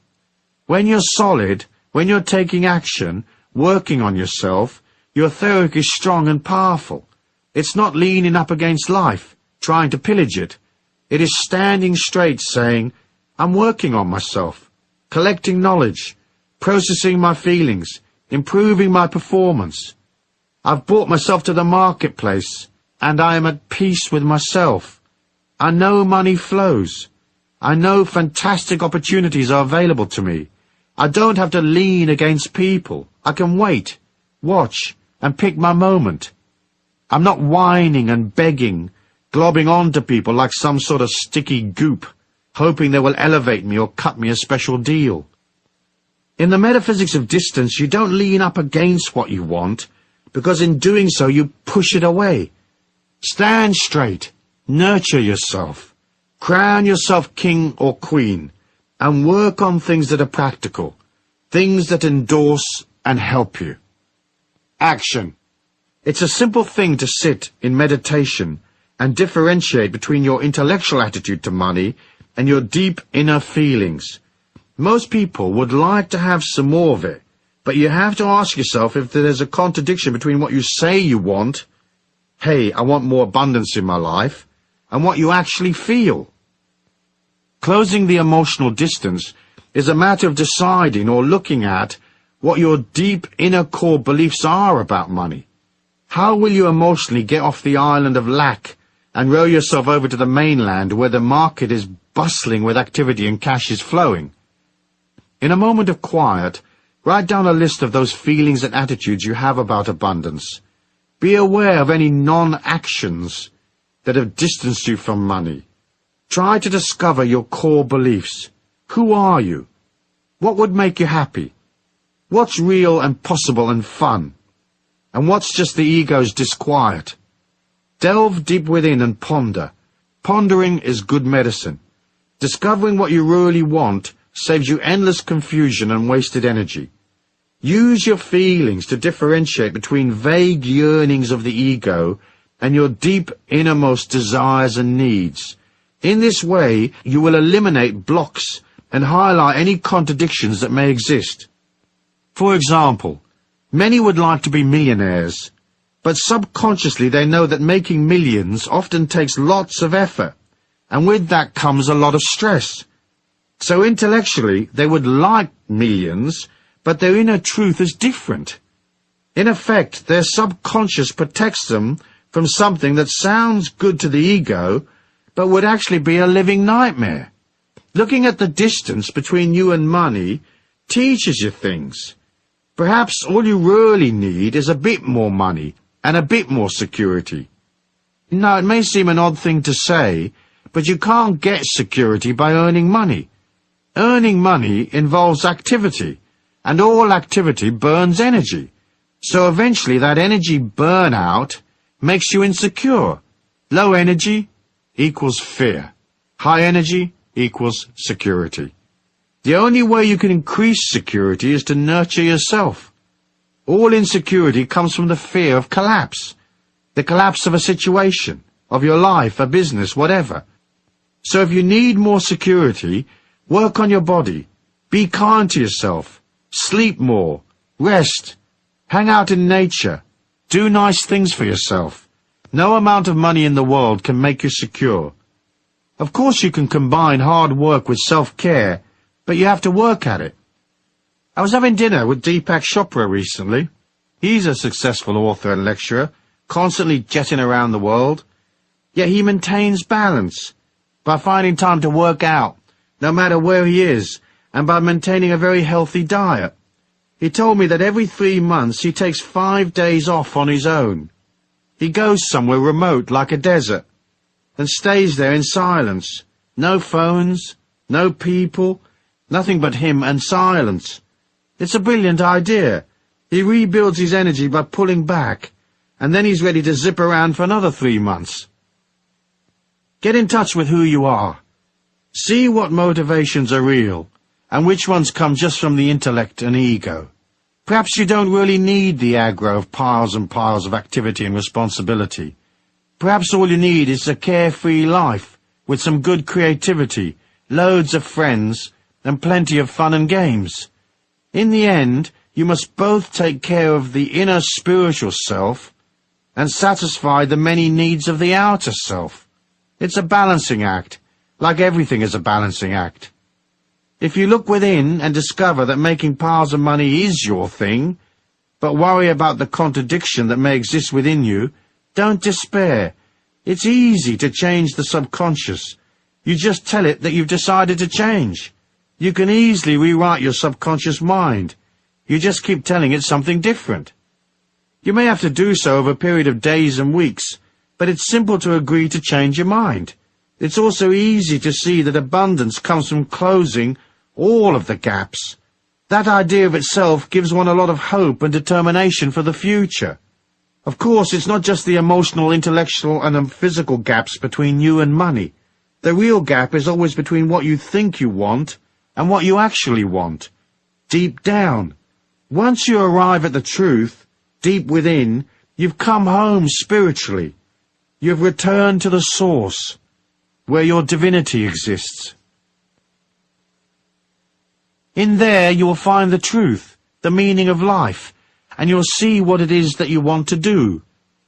When you're solid, when you're taking action, working on yourself, your etheric is strong and powerful. It's not leaning up against life, trying to pillage it. It is standing straight, saying, I'm working on myself, collecting knowledge, processing my feelings, improving my performance. I've brought myself to the marketplace, and I am at peace with myself. I know money flows. I know fantastic opportunities are available to me. I don't have to lean against people. I can wait, watch, and pick my moment. I'm not whining and begging, globbing onto people like some sort of sticky goop, hoping they will elevate me or cut me a special deal. In the metaphysics of distance, you don't lean up against what you want, because in doing so you push it away. Stand straight, nurture yourself, crown yourself king or queen, and work on things that are practical, things that endorse and help you. Action. It's a simple thing to sit in meditation and differentiate between your intellectual attitude to money and your deep inner feelings. Most people would like to have some more of it, but you have to ask yourself if there's a contradiction between what you say you want, hey, I want more abundance in my life, and what you actually feel. Closing the emotional distance is a matter of deciding or looking at what your deep inner core beliefs are about money. How will you emotionally get off the island of lack and row yourself over to the mainland where the market is bustling with activity and cash is flowing? In a moment of quiet, write down a list of those feelings and attitudes you have about abundance. Be aware of any non-actions that have distanced you from money. Try to discover your core beliefs. Who are you? What would make you happy? What's real and possible and fun? And what's just the ego's disquiet? Delve deep within and ponder. Pondering is good medicine. Discovering what you really want saves you endless confusion and wasted energy. Use your feelings to differentiate between vague yearnings of the ego and your deep innermost desires and needs. In this way, you will eliminate blocks and highlight any contradictions that may exist. For example, many would like to be millionaires, but subconsciously they know that making millions often takes lots of effort, and with that comes a lot of stress. So intellectually, they would like millions, but their inner truth is different. In effect, their subconscious protects them from something that sounds good to the ego, but would actually be a living nightmare. Looking at the distance between you and money teaches you things. Perhaps all you really need is a bit more money and a bit more security. Now, it may seem an odd thing to say, but you can't get security by earning money. Earning money involves activity, and all activity burns energy. So eventually that energy burnout makes you insecure. Low energy equals fear. High energy equals security. The only way you can increase security is to nurture yourself. All insecurity comes from the fear of collapse. The collapse of a situation, of your life, a business, whatever. So if you need more security, work on your body. Be kind to yourself. Sleep more. Rest. Hang out in nature. Do nice things for yourself. No amount of money in the world can make you secure. Of course you can combine hard work with self-care, but you have to work at it. I was having dinner with Deepak Chopra recently. He's a successful author and lecturer, constantly jetting around the world. Yet he maintains balance by finding time to work out, no matter where he is, and by maintaining a very healthy diet. He told me that every 3 months he takes 5 days off on his own. He goes somewhere remote like a desert and stays there in silence. No phones, no people, nothing but him and silence. It's a brilliant idea. He rebuilds his energy by pulling back, and then he's ready to zip around for another 3 months. Get in touch with who you are. See what motivations are real, and which ones come just from the intellect and ego. Perhaps you don't really need the aggro of piles and piles of activity and responsibility. Perhaps all you need is a carefree life, with some good creativity, loads of friends, and plenty of fun and games. In the end, you must both take care of the inner spiritual self and satisfy the many needs of the outer self. It's a balancing act, like everything is a balancing act. If you look within and discover that making piles of money is your thing, but worry about the contradiction that may exist within you, don't despair. It's easy to change the subconscious. You just tell it that you've decided to change. You can easily rewrite your subconscious mind. You just keep telling it something different. You may have to do so over a period of days and weeks, but it's simple to agree to change your mind. It's also easy to see that abundance comes from closing all of the gaps. That idea of itself gives one a lot of hope and determination for the future. Of course, it's not just the emotional, intellectual, and physical gaps between you and money. The real gap is always between what you think you want and what you actually want. Deep down. Once you arrive at the truth, deep within, you've come home spiritually. You've returned to the source, where your divinity exists. In there you will find the truth, the meaning of life, and you'll see what it is that you want to do,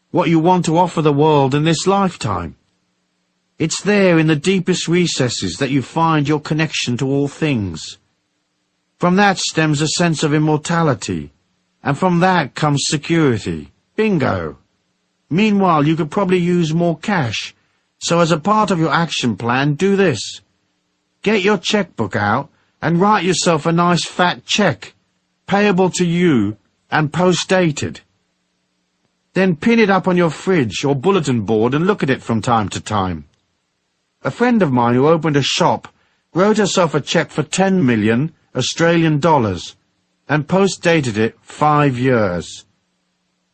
what you want to offer the world in this lifetime. It's there in the deepest recesses that you find your connection to all things. From that stems a sense of immortality, and from that comes security. Bingo! Meanwhile, you could probably use more cash, so as a part of your action plan, do this. Get your checkbook out and write yourself a nice fat check, payable to you and post-dated. Then pin it up on your fridge or bulletin board and look at it from time to time. A friend of mine who opened a shop wrote herself a check for 10 million Australian dollars and post-dated it 5 years.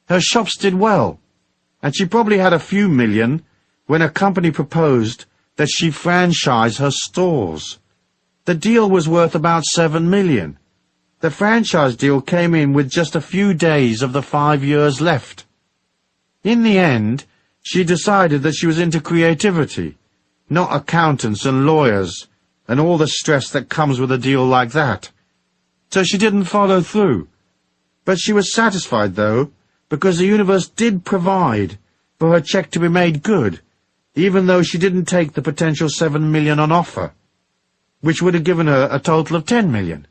Her shops did well, and she probably had a few million when a company proposed that she franchise her stores. The deal was worth about 7 million. The franchise deal came in with just a few days of the 5 years left. In the end, she decided that she was into creativity, not accountants and lawyers, and all the stress that comes with a deal like that. So she didn't follow through. But she was satisfied, though, because the universe did provide for her check to be made good, even though she didn't take the potential 7 million on offer, which would have given her a total of 10 million.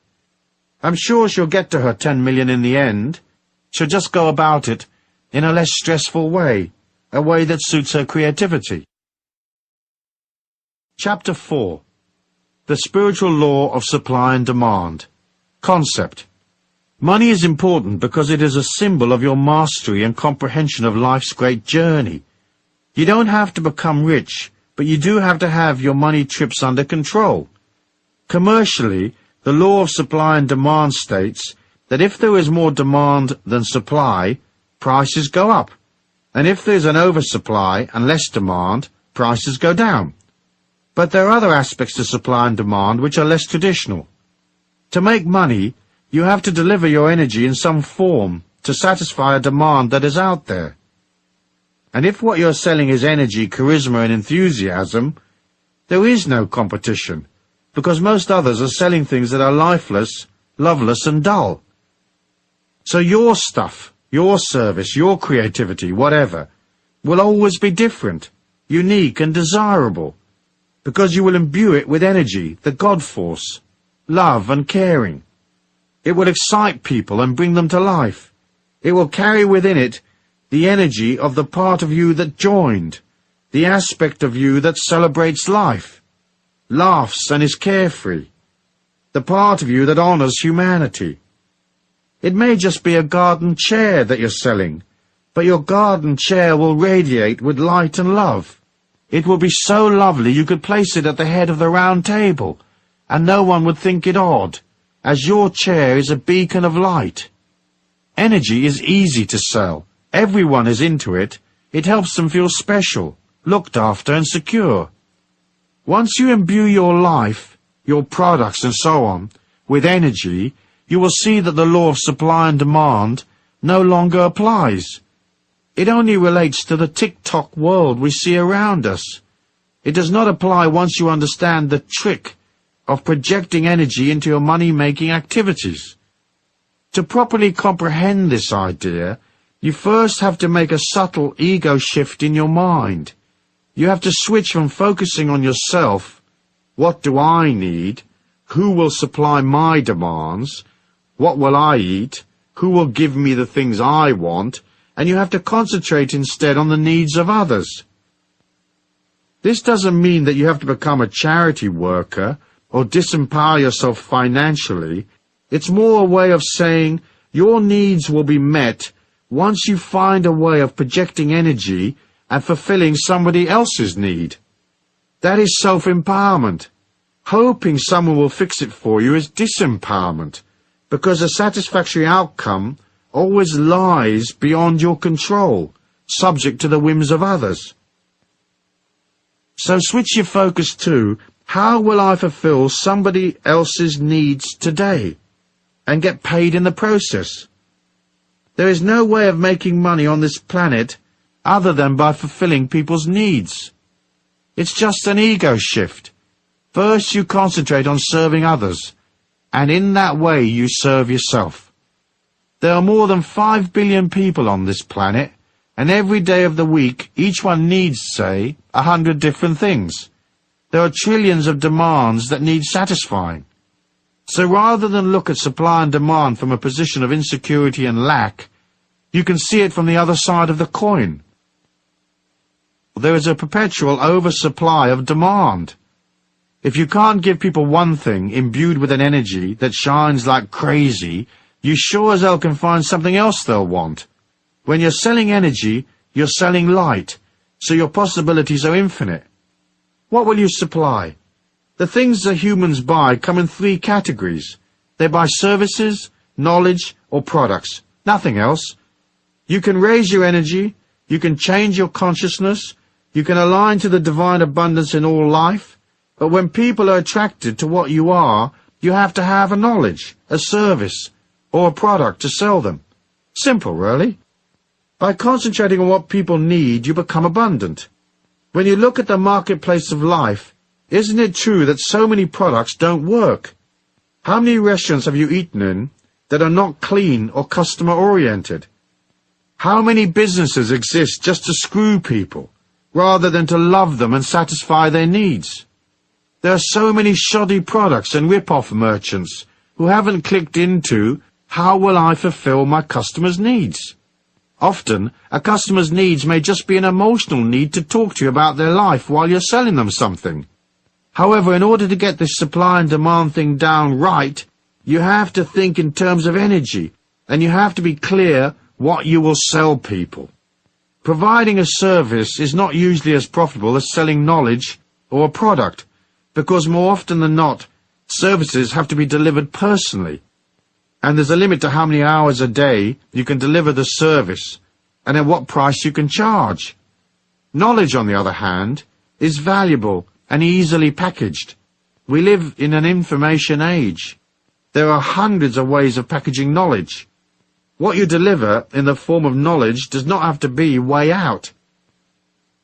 I'm sure she'll get to her 10 million in the end. She'll just go about it in a less stressful way, a way that suits her creativity. Chapter 4. The Spiritual Law of Supply and Demand. Concept. Money is important because it is a symbol of your mastery and comprehension of life's great journey. You don't have to become rich, but you do have to have your money trips under control. Commercially, the law of supply and demand states that if there is more demand than supply, prices go up. And if there's an oversupply and less demand, prices go down. But there are other aspects to supply and demand which are less traditional. To make money, you have to deliver your energy in some form to satisfy a demand that is out there. And if what you're selling is energy, charisma, and enthusiasm, there is no competition, because most others are selling things that are lifeless, loveless, and dull. So your stuff, your service, your creativity, whatever, will always be different, unique, and desirable, because you will imbue it with energy, the God force, love, and caring. It will excite people and bring them to life. It will carry within it the energy of the part of you that joined, the aspect of you that celebrates life, laughs and is carefree, the part of you that honors humanity. It may just be a garden chair that you're selling, but your garden chair will radiate with light and love. It will be so lovely you could place it at the head of the round table, and no one would think it odd, as your chair is a beacon of light. Energy is easy to sell. Everyone is into it. It helps them feel special, looked after, and secure. Once you imbue your life, your products, and so on, with energy, you will see that the law of supply and demand no longer applies. It only relates to the tick-tock world we see around us. It does not apply once you understand the trick of projecting energy into your money-making activities. To properly comprehend this idea, you first have to make a subtle ego shift in your mind. You have to switch from focusing on yourself, what do I need, who will supply my demands, what will I eat, who will give me the things I want, and you have to concentrate instead on the needs of others. This doesn't mean that you have to become a charity worker or disempower yourself financially. It's more a way of saying your needs will be met once you find a way of projecting energy and fulfilling somebody else's need. That is self-empowerment. Hoping someone will fix it for you is disempowerment, because a satisfactory outcome always lies beyond your control, subject to the whims of others. So switch your focus to, how will I fulfill somebody else's needs today, and get paid in the process? There is no way of making money on this planet other than by fulfilling people's needs. It's just an ego shift. First you concentrate on serving others, and in that way you serve yourself. There are more than 5 billion people on this planet, and every day of the week each one needs, say, 100 different things. There are trillions of demands that need satisfying. So rather than look at supply and demand from a position of insecurity and lack, you can see it from the other side of the coin. There is a perpetual oversupply of demand. If you can't give people one thing imbued with an energy that shines like crazy, you sure as hell can find something else they'll want. When you're selling energy, you're selling light, so your possibilities are infinite. What will you supply? The things that humans buy come in 3 categories. They buy services, knowledge, or products. Nothing else. You can raise your energy, you can change your consciousness, you can align to the divine abundance in all life, but when people are attracted to what you are, you have to have a knowledge, a service, or a product to sell them. Simple, really. By concentrating on what people need, you become abundant. When you look at the marketplace of life, isn't it true that so many products don't work? How many restaurants have you eaten in that are not clean or customer-oriented? How many businesses exist just to screw people, rather than to love them and satisfy their needs? There are so many shoddy products and rip-off merchants who haven't clicked into, how will I fulfill my customers' needs? Often, a customer's needs may just be an emotional need to talk to you about their life while you're selling them something. However, in order to get this supply and demand thing down right, you have to think in terms of energy, and you have to be clear what you will sell people. Providing a service is not usually as profitable as selling knowledge or a product, because more often than not, services have to be delivered personally, and there's a limit to how many hours a day you can deliver the service and at what price you can charge. Knowledge, on the other hand, is valuable and easily packaged. We live in an information age. There are hundreds of ways of packaging knowledge. What you deliver in the form of knowledge does not have to be way out.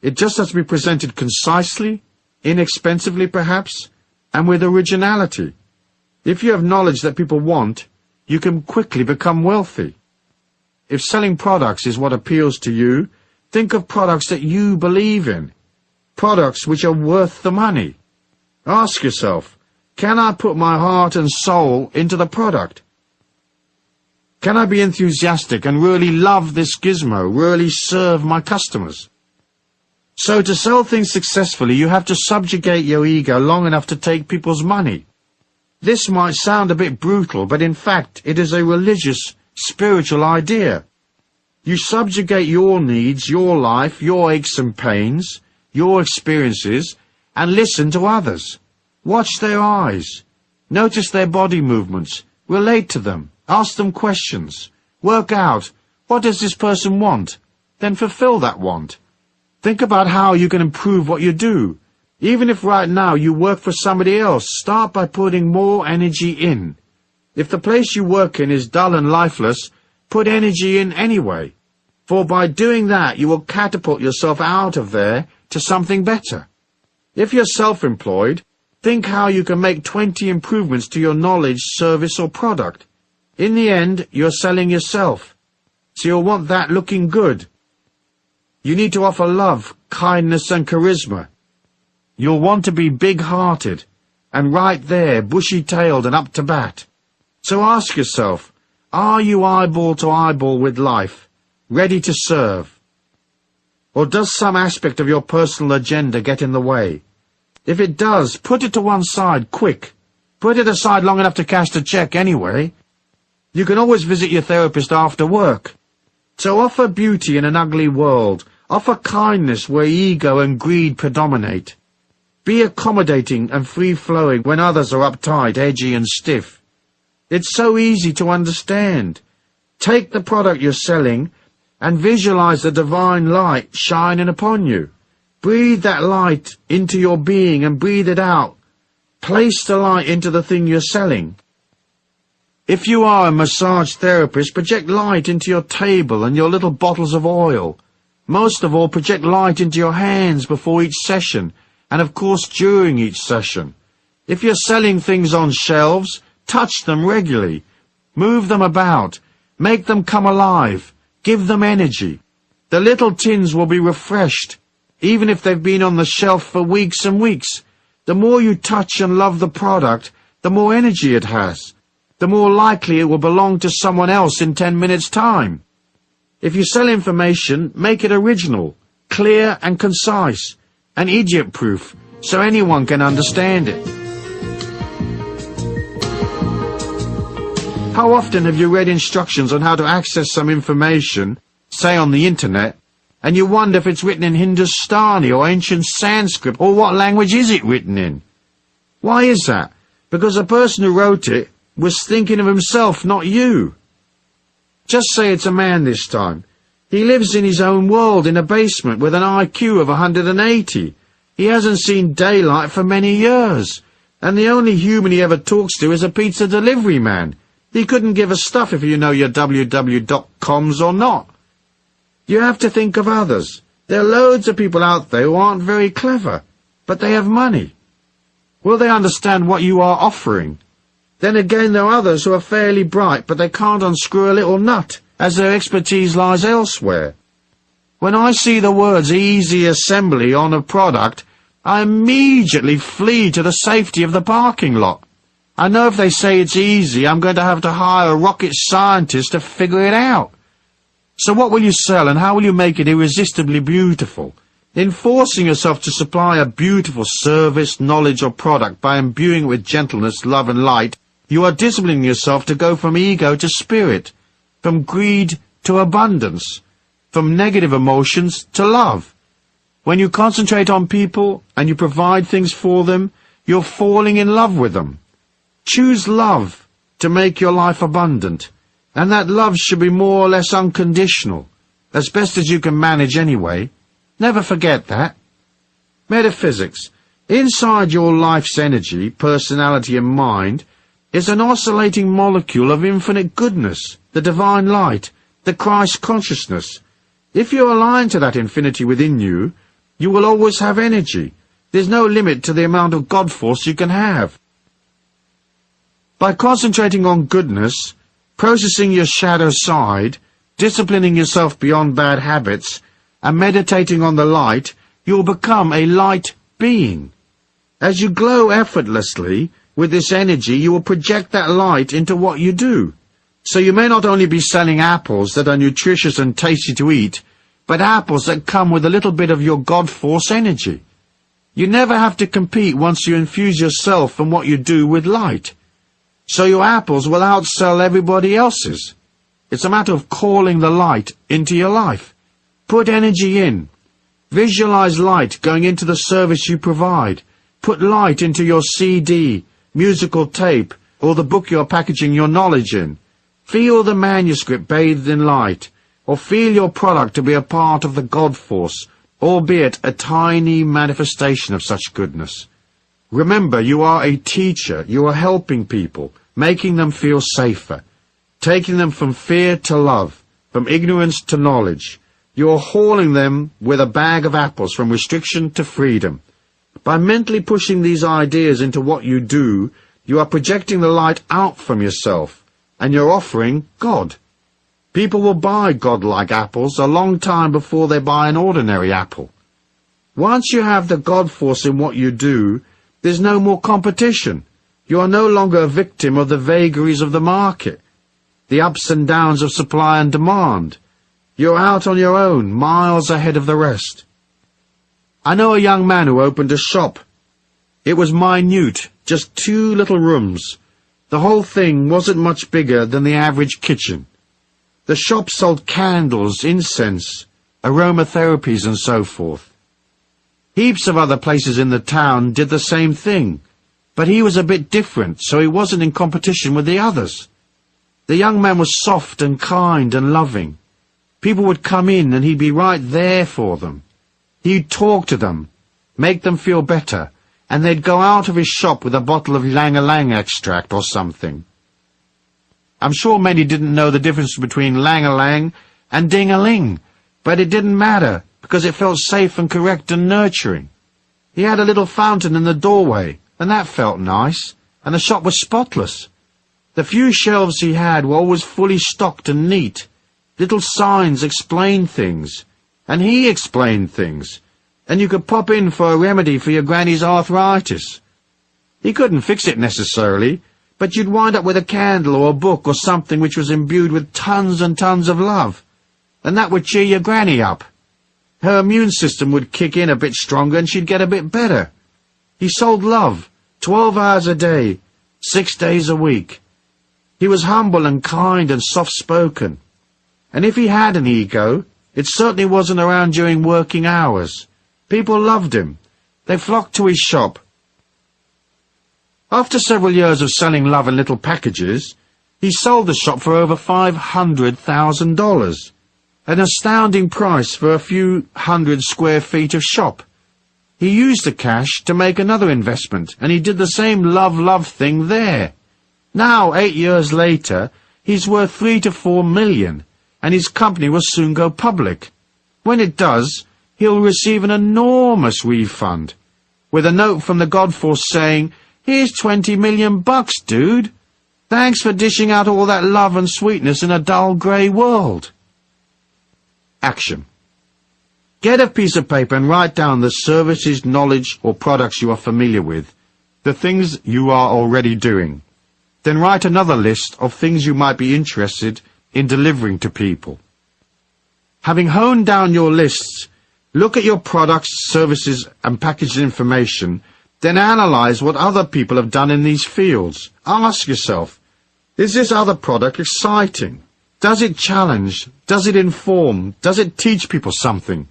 It just has to be presented concisely, inexpensively perhaps, and with originality. If you have knowledge that people want, you can quickly become wealthy. If selling products is what appeals to you, think of products that you believe in, products which are worth the money. Ask yourself, can I put my heart and soul into the product? Can I be enthusiastic and really love this gizmo, really serve my customers? So to sell things successfully, you have to subjugate your ego long enough to take people's money. This might sound a bit brutal, but in fact it is a religious, spiritual idea. You subjugate your needs, your life, your aches and pains, your experiences, and listen to others. Watch their eyes. Notice their body movements. Relate to them. Ask them questions. Work out, what does this person want? Then fulfill that want. Think about how you can improve what you do. Even if right now you work for somebody else, start by putting more energy in. If the place you work in is dull and lifeless, put energy in anyway. For by doing that, you will catapult yourself out of there to something better. If you're self-employed, think how you can make 20 improvements to your knowledge, service or product. In the end, you're selling yourself, so you'll want that looking good. You need to offer love, kindness and charisma. You'll want to be big-hearted, and right there, bushy-tailed and up to bat. So ask yourself, are you eyeball to eyeball with life, ready to serve? Or does some aspect of your personal agenda get in the way? If it does, put it to one side, quick. Put it aside long enough to cash the check anyway. You can always visit your therapist after work. So offer beauty in an ugly world. Offer kindness where ego and greed predominate. Be accommodating and free-flowing when others are uptight, edgy and stiff. It's so easy to understand. Take the product you're selling and visualize the divine light shining upon you. Breathe that light into your being and breathe it out. Place the light into the thing you're selling. If you are a massage therapist, project light into your table and your little bottles of oil. Most of all, project light into your hands before each session, and of course during each session. If you're selling things on shelves, touch them regularly. Move them about. Make them come alive. Give them energy. The little tins will be refreshed, even if they've been on the shelf for weeks and weeks. The more you touch and love the product, the more energy it has. The more likely it will belong to someone else in 10 minutes' time. If you sell information, make it original, clear and concise, and idiot-proof, so anyone can understand it. How often have you read instructions on how to access some information, say on the internet, and you wonder if it's written in Hindustani or ancient Sanskrit, or what language is it written in? Why is that? Because the person who wrote it was thinking of himself, not you. Just say it's a man this time. He lives in his own world in a basement with an IQ of 180. He hasn't seen daylight for many years, and the only human he ever talks to is a pizza delivery man. He couldn't give a stuff if you know your www.coms or not. You have to think of others. There are loads of people out there who aren't very clever, but they have money. Will they understand what you are offering? Then again, there are others who are fairly bright, but they can't unscrew a little nut, as their expertise lies elsewhere. When I see the words easy assembly on a product, I immediately flee to the safety of the parking lot. I know if they say it's easy, I'm going to have to hire a rocket scientist to figure it out. So what will you sell, and how will you make it irresistibly beautiful? In forcing yourself to supply a beautiful service, knowledge or product by imbuing it with gentleness, love and light, you are disciplining yourself to go from ego to spirit, from greed to abundance. from negative emotions to love. When you concentrate on people and you provide things for them, you're falling in love with them. Choose love to make your life abundant, and that love should be more or less unconditional, as best as you can manage anyway. Never forget that. Metaphysics. Inside your life's energy, personality and mind is an oscillating molecule of infinite goodness, the divine light, the Christ consciousness. If you align to that infinity within you, you will always have energy. There's no limit to the amount of God force you can have. By concentrating on goodness, processing your shadow side, disciplining yourself beyond bad habits, and meditating on the light, you'll become a light being. As you glow effortlessly with this energy, you will project that light into what you do. So you may not only be selling apples that are nutritious and tasty to eat, but apples that come with a little bit of your God force energy. You never have to compete once you infuse yourself and what you do with light. So your apples will outsell everybody else's. It's a matter of calling the light into your life. Put energy in. Visualize light going into the service you provide. Put light into your CD, musical tape, or the book you're packaging your knowledge in. Feel the manuscript bathed in light, or feel your product to be a part of the God force, albeit a tiny manifestation of such goodness. Remember, you are a teacher. You are helping people, making them feel safer, taking them from fear to love, from ignorance to knowledge. You are hauling them with a bag of apples from restriction to freedom. By mentally pushing these ideas into what you do, you are projecting the light out from yourself, and you're offering God. People will buy God-like apples a long time before they buy an ordinary apple. Once you have the God force in what you do, there's no more competition. You are no longer a victim of the vagaries of the market, the ups and downs of supply and demand. You're out on your own, miles ahead of the rest. I know a young man who opened a shop. It was minute, just 2 little rooms. The whole thing wasn't much bigger than the average kitchen. The shop sold candles, incense, aromatherapies and so forth. Heaps of other places in the town did the same thing, but he was a bit different, so he wasn't in competition with the others. The young man was soft and kind and loving. People would come in and he'd be right there for them. He'd talk to them, make them feel better, and they'd go out of his shop with a bottle of lang-a-lang extract or something. I'm sure many didn't know the difference between lang-a-lang and ding-a-ling, but it didn't matter, because it felt safe and correct and nurturing. He had a little fountain in the doorway, and that felt nice, and the shop was spotless. The few shelves he had were always fully stocked and neat. Little signs explained things, and he explained things, and you could pop in for a remedy for your granny's arthritis. He couldn't fix it necessarily, but you'd wind up with a candle or a book or something which was imbued with tons and tons of love, and that would cheer your granny up. Her immune system would kick in a bit stronger and she'd get a bit better. He sold love, 12 hours a day, 6 days a week. He was humble and kind and soft-spoken. And if he had an ego, it certainly wasn't around during working hours. People loved him. They flocked to his shop. After several years of selling love in little packages, he sold the shop for over $500,000. An astounding price for a few hundred square feet of shop. He used the cash to make another investment, and he did the same love thing there. Now, 8 years later, he's worth 3 to 4 million, and his company will soon go public. When it does, he'll receive an enormous refund, with a note from the Godforce saying, "Here's 20 million bucks, dude. Thanks for dishing out all that love and sweetness in a dull grey world." Action. Get a piece of paper and write down the services, knowledge, or products you are familiar with, the things you are already doing. Then write another list of things you might be interested in delivering to people. Having honed down your lists, look at your products, services, and packaged information, then analyze what other people have done in these fields. Ask yourself, is this other product exciting? Does it challenge? Does it inform? Does it teach people something?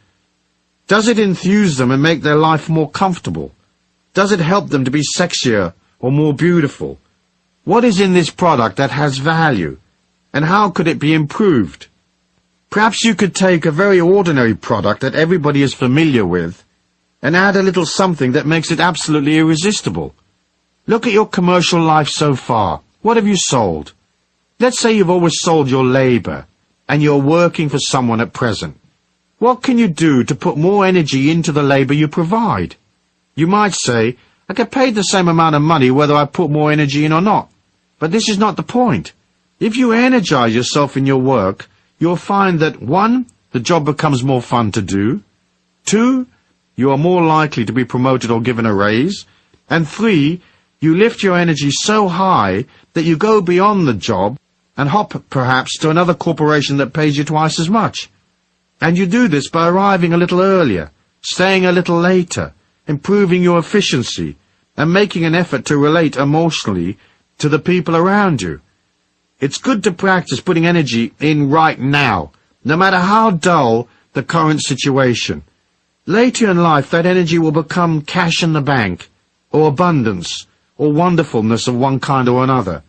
Does it enthuse them and make their life more comfortable? Does it help them to be sexier or more beautiful? What is in this product that has value? And how could it be improved? Perhaps you could take a very ordinary product that everybody is familiar with and add a little something that makes it absolutely irresistible. Look at your commercial life so far. What have you sold? Let's say you've always sold your labor and you're working for someone at present. What can you do to put more energy into the labor you provide? You might say, I get paid the same amount of money whether I put more energy in or not. But this is not the point. If you energize yourself in your work, you'll find that 1, the job becomes more fun to do, 2, you are more likely to be promoted or given a raise, and 3, you lift your energy so high that you go beyond the job and hop perhaps to another corporation that pays you twice as much. And you do this by arriving a little earlier, staying a little later, improving your efficiency, and making an effort to relate emotionally to the people around you. It's good to practice putting energy in right now, no matter how dull the current situation. Later in life, that energy will become cash in the bank, or abundance, or wonderfulness of one kind or another.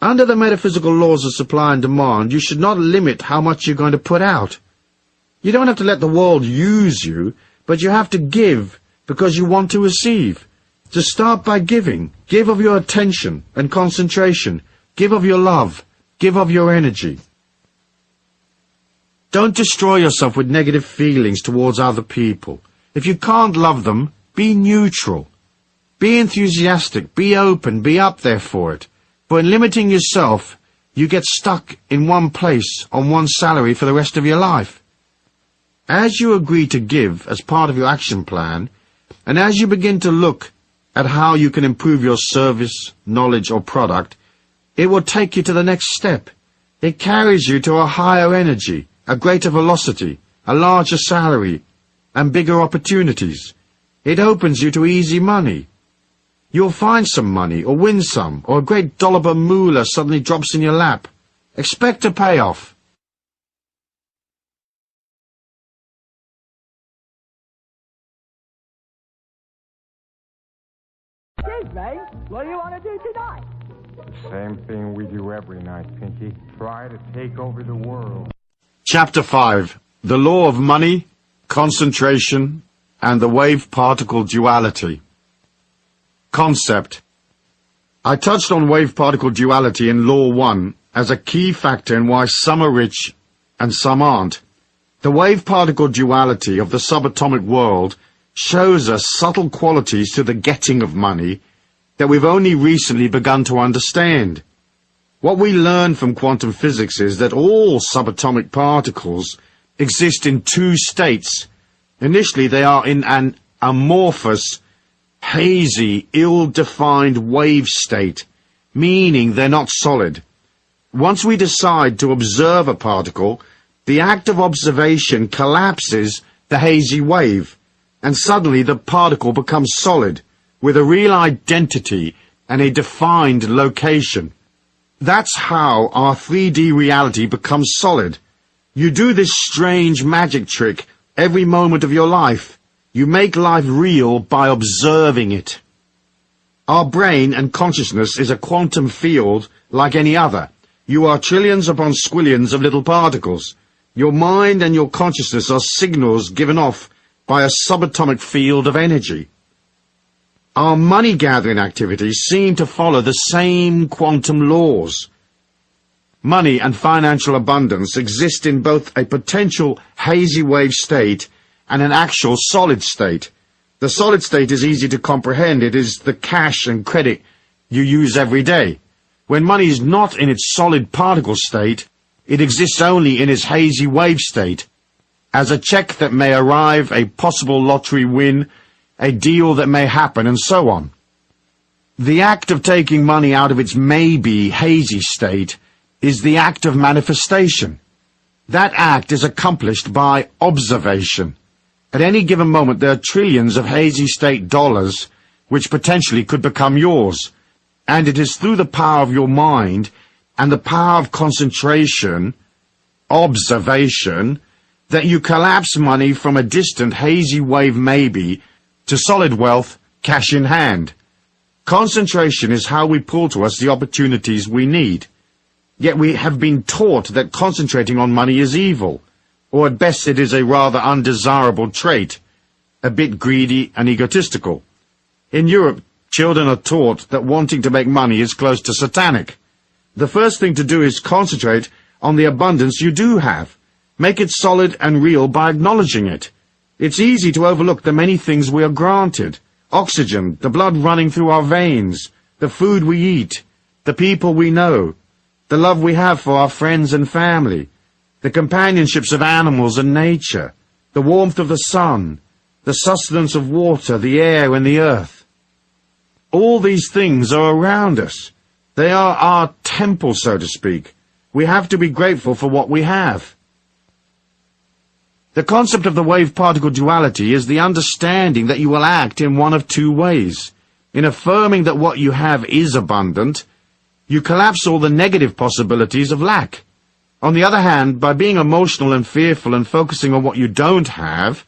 Under the metaphysical laws of supply and demand, you should not limit how much you're going to put out. You don't have to let the world use you, but you have to give because you want to receive. To start by giving, give of your attention and concentration, give of your love, give of your energy. Don't destroy yourself with negative feelings towards other people. If you can't love them, be neutral. Be enthusiastic, be open, be up there for it. But in limiting yourself, you get stuck in one place on one salary for the rest of your life. As you agree to give as part of your action plan, and as you begin to look at how you can improve your service, knowledge, or product, it will take you to the next step. It carries you to a higher energy, a greater velocity, a larger salary, and bigger opportunities. It opens you to easy money. You'll find some money, or win some, or a great dollop of moolah suddenly drops in your lap. Expect a payoff. Excuse me, what do you want to do tonight? The same thing we do every night, Pinky. Try to take over the world. Chapter 5. The Law of Money, Concentration, and the Wave-Particle Duality. Concept. I touched on wave-particle duality in Law 1 as a key factor in why some are rich and some aren't. The wave-particle duality of the subatomic world shows us subtle qualities to the getting of money that we've only recently begun to understand. What we learn from quantum physics is that all subatomic particles exist in 2 states. Initially, they are in an amorphous, hazy, ill-defined wave state, meaning they're not solid. Once we decide to observe a particle, the act of observation collapses the hazy wave, and suddenly the particle becomes solid, with a real identity and a defined location. That's how our 3D reality becomes solid. You do this strange magic trick every moment of your life. You make life real by observing it. Our brain and consciousness is a quantum field like any other. You are trillions upon squillions of little particles. Your mind and your consciousness are signals given off by a subatomic field of energy. Our money-gathering activities seem to follow the same quantum laws. Money and financial abundance exist in both a potential hazy wave state and an actual solid state. The solid state is easy to comprehend. It is the cash and credit you use every day. When money is not in its solid particle state, it exists only in its hazy wave state, as a check that may arrive, a possible lottery win, a deal that may happen, and so on. The act of taking money out of its maybe hazy state is the act of manifestation. That act is accomplished by observation. At any given moment there are trillions of hazy state dollars which potentially could become yours, and it is through the power of your mind and the power of concentration, observation, that you collapse money from a distant hazy wave maybe to solid wealth, cash in hand. Concentration is how we pull to us the opportunities we need. Yet we have been taught that concentrating on money is evil, or at best it is a rather undesirable trait, a bit greedy and egotistical. In Europe, children are taught that wanting to make money is close to satanic. The first thing to do is concentrate on the abundance you do have. Make it solid and real by acknowledging it. It's easy to overlook the many things we are granted. Oxygen, the blood running through our veins, the food we eat, the people we know, the love we have for our friends and family, the companionships of animals and nature, the warmth of the sun, the sustenance of water, the air and the earth. All these things are around us. They are our temple, so to speak. We have to be grateful for what we have. The concept of the wave-particle duality is the understanding that you will act in one of two ways. In affirming that what you have is abundant, you collapse all the negative possibilities of lack. On the other hand, by being emotional and fearful and focusing on what you don't have,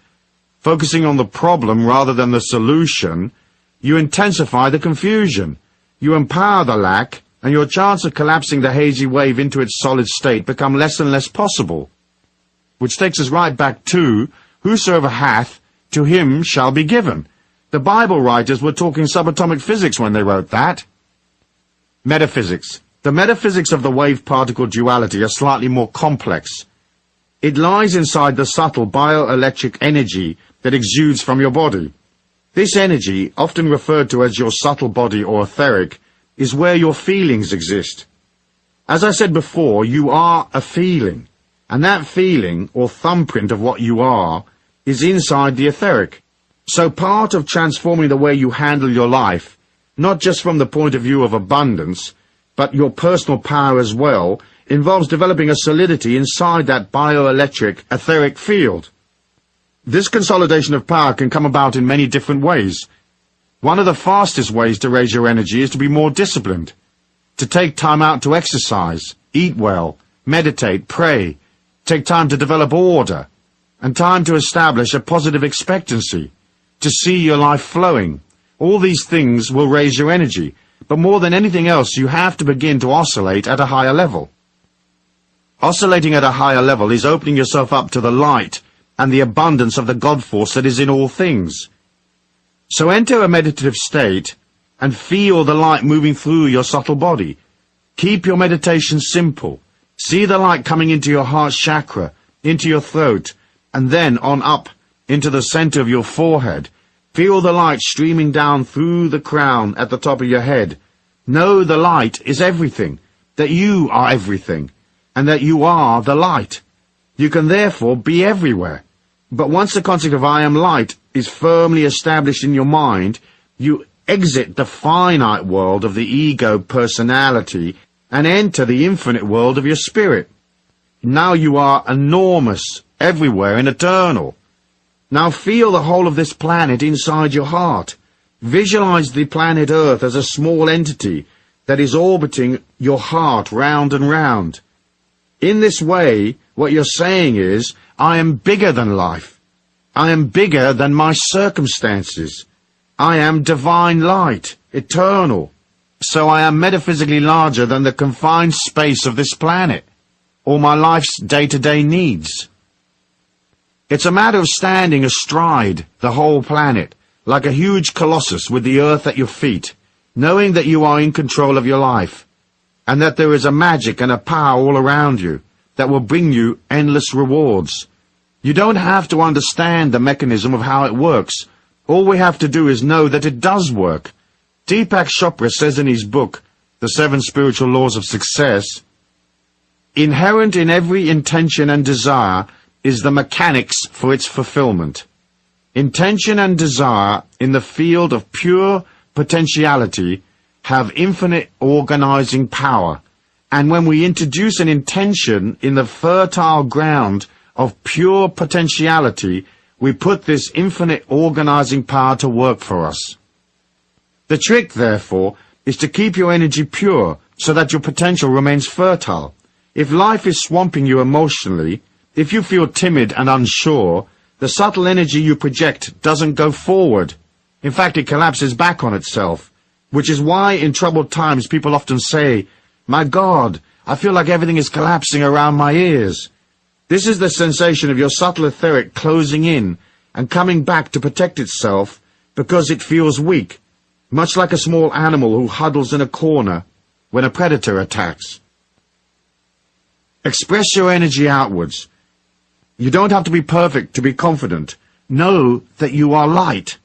focusing on the problem rather than the solution, you intensify the confusion. You empower the lack, and your chance of collapsing the hazy wave into its solid state become less and less possible. Which takes us right back to, whosoever hath, to him shall be given. The Bible writers were talking subatomic physics when they wrote that. Metaphysics. The metaphysics of the wave-particle duality are slightly more complex. It lies inside the subtle bioelectric energy that exudes from your body. This energy, often referred to as your subtle body or etheric, is where your feelings exist. As I said before, you are a feeling. And that feeling, or thumbprint of what you are, is inside the etheric. So part of transforming the way you handle your life, not just from the point of view of abundance, but your personal power as well, involves developing a solidity inside that bioelectric etheric field. This consolidation of power can come about in many different ways. One of the fastest ways to raise your energy is to be more disciplined, to take time out to exercise, eat well, meditate, pray, take time to develop order, and time to establish a positive expectancy, to see your life flowing. All these things will raise your energy, but more than anything else, you have to begin to oscillate at a higher level. Oscillating at a higher level is opening yourself up to the light and the abundance of the God force that is in all things. So enter a meditative state and feel the light moving through your subtle body. Keep your meditation simple. See the light coming into your heart chakra, into your throat, and then on up into the center of your forehead. Feel the light streaming down through the crown at the top of your head. Know the light is everything, that you are everything, and that you are the light. You can therefore be everywhere. But once the concept of I am light is firmly established in your mind, you exit the finite world of the ego personality and enter the infinite world of your spirit. Now you are enormous, everywhere and eternal. Now feel the whole of this planet inside your heart. Visualize the planet Earth as a small entity that is orbiting your heart round and round. In this way, what you're saying is, I am bigger than life. I am bigger than my circumstances. I am divine light, eternal. So I am metaphysically larger than the confined space of this planet, or my life's day-to-day needs. It's a matter of standing astride the whole planet, like a huge colossus with the earth at your feet, knowing that you are in control of your life, and that there is a magic and a power all around you that will bring you endless rewards. You don't have to understand the mechanism of how it works. All we have to do is know that it does work. Deepak Chopra says in his book, The 7 Spiritual Laws of Success, inherent in every intention and desire is the mechanics for its fulfillment. Intention and desire in the field of pure potentiality have infinite organizing power, and when we introduce an intention in the fertile ground of pure potentiality, we put this infinite organizing power to work for us. The trick, therefore, is to keep your energy pure, so that your potential remains fertile. If life is swamping you emotionally, if you feel timid and unsure, the subtle energy you project doesn't go forward. In fact, it collapses back on itself, which is why in troubled times people often say, "My God, I feel like everything is collapsing around my ears." This is the sensation of your subtle etheric closing in and coming back to protect itself because it feels weak, much like a small animal who huddles in a corner when a predator attacks. Express your energy outwards. You don't have to be perfect to be confident. Know that you are light,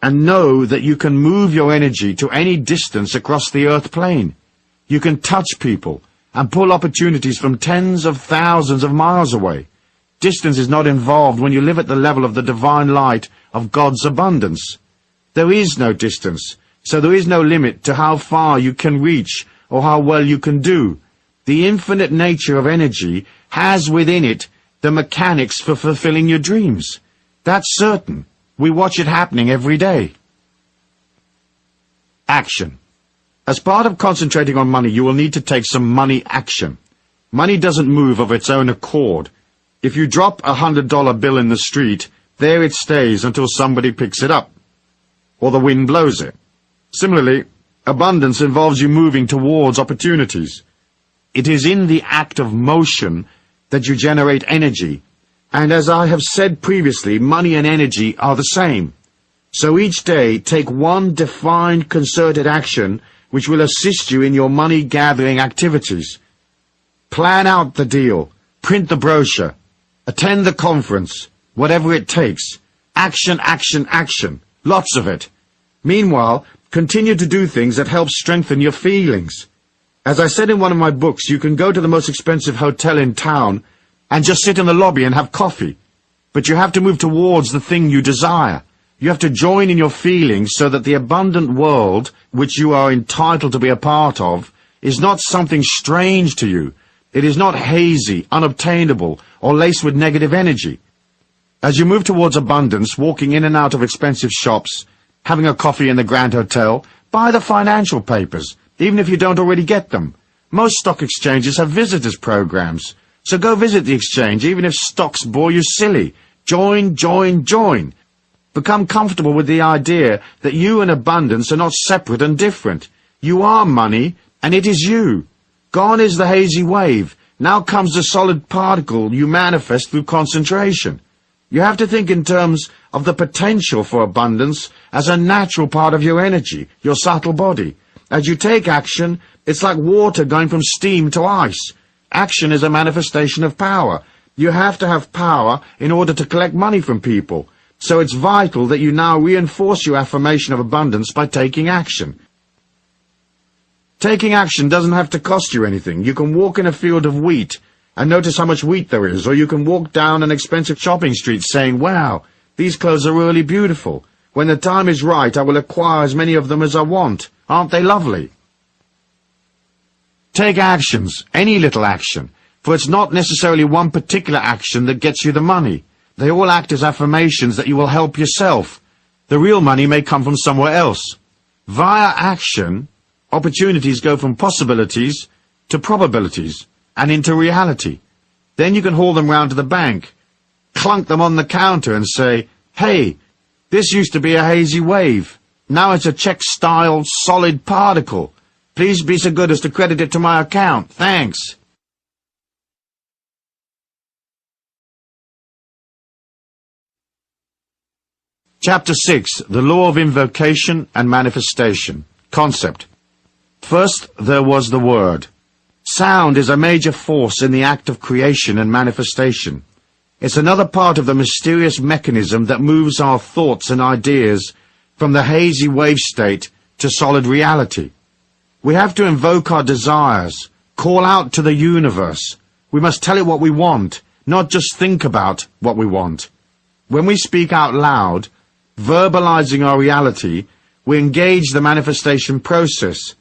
and know that you can move your energy to any distance across the earth plane. You can touch people and pull opportunities from tens of thousands of miles away. Distance is not involved when you live at the level of the divine light of God's abundance. There is no distance, so there is no limit to how far you can reach or how well you can do. The infinite nature of energy has within it the mechanics for fulfilling your dreams. That's certain. We watch it happening every day. Action. As part of concentrating on money, you will need to take some money action. Money doesn't move of its own accord. If you drop a $100 bill in the street, there it stays until somebody picks it up, or the wind blows it. Similarly, abundance involves you moving towards opportunities. It is in the act of motion that you generate energy, and as I have said previously, money and energy are the same. So each day, take one defined, concerted action which will assist you in your money-gathering activities. Plan out the deal, print the brochure, attend the conference, whatever it takes. Action, action, action. Lots of it. Meanwhile, continue to do things that help strengthen your feelings. As I said in one of my books, you can go to the most expensive hotel in town and just sit in the lobby and have coffee. But you have to move towards the thing you desire. You have to join in your feelings so that the abundant world, which you are entitled to be a part of, is not something strange to you. It is not hazy, unobtainable, or laced with negative energy. As you move towards abundance, walking in and out of expensive shops, having a coffee in the Grand Hotel, buy the financial papers, even if you don't already get them. Most stock exchanges have visitors programs, so go visit the exchange even if stocks bore you silly. Join, join, join. Become comfortable with the idea that you and abundance are not separate and different. You are money, and it is you. Gone is the hazy wave. Now comes the solid particle you manifest through concentration. You have to think in terms of the potential for abundance as a natural part of your energy, your subtle body. As you take action, it's like water going from steam to ice. Action is a manifestation of power. You have to have power in order to collect money from people. So it's vital that you now reinforce your affirmation of abundance by taking action. Taking action doesn't have to cost you anything. You can walk in a field of wheat and notice how much wheat there is, or you can walk down an expensive shopping street saying, "Wow, these clothes are really beautiful. When the time is right, I will acquire as many of them as I want. Aren't they lovely?" Take actions, any little action, for it's not necessarily one particular action that gets you the money. They all act as affirmations that you will help yourself. The real money may come from somewhere else. Via action, opportunities go from possibilities to probabilities and into reality. Then you can haul them round to the bank, clunk them on the counter and say, "Hey, this used to be a hazy wave. Now it's a check-style solid particle. Please be so good as to credit it to my account. Thanks." Chapter 6. The Law of Invocation and Manifestation. Concept. First, there was the Word. Sound is a major force in the act of creation and manifestation. It's another part of the mysterious mechanism that moves our thoughts and ideas from the hazy wave state to solid reality. We have to invoke our desires, call out to the universe. We must tell it what we want, not just think about what we want. When we speak out loud, verbalizing our reality, we engage the manifestation process.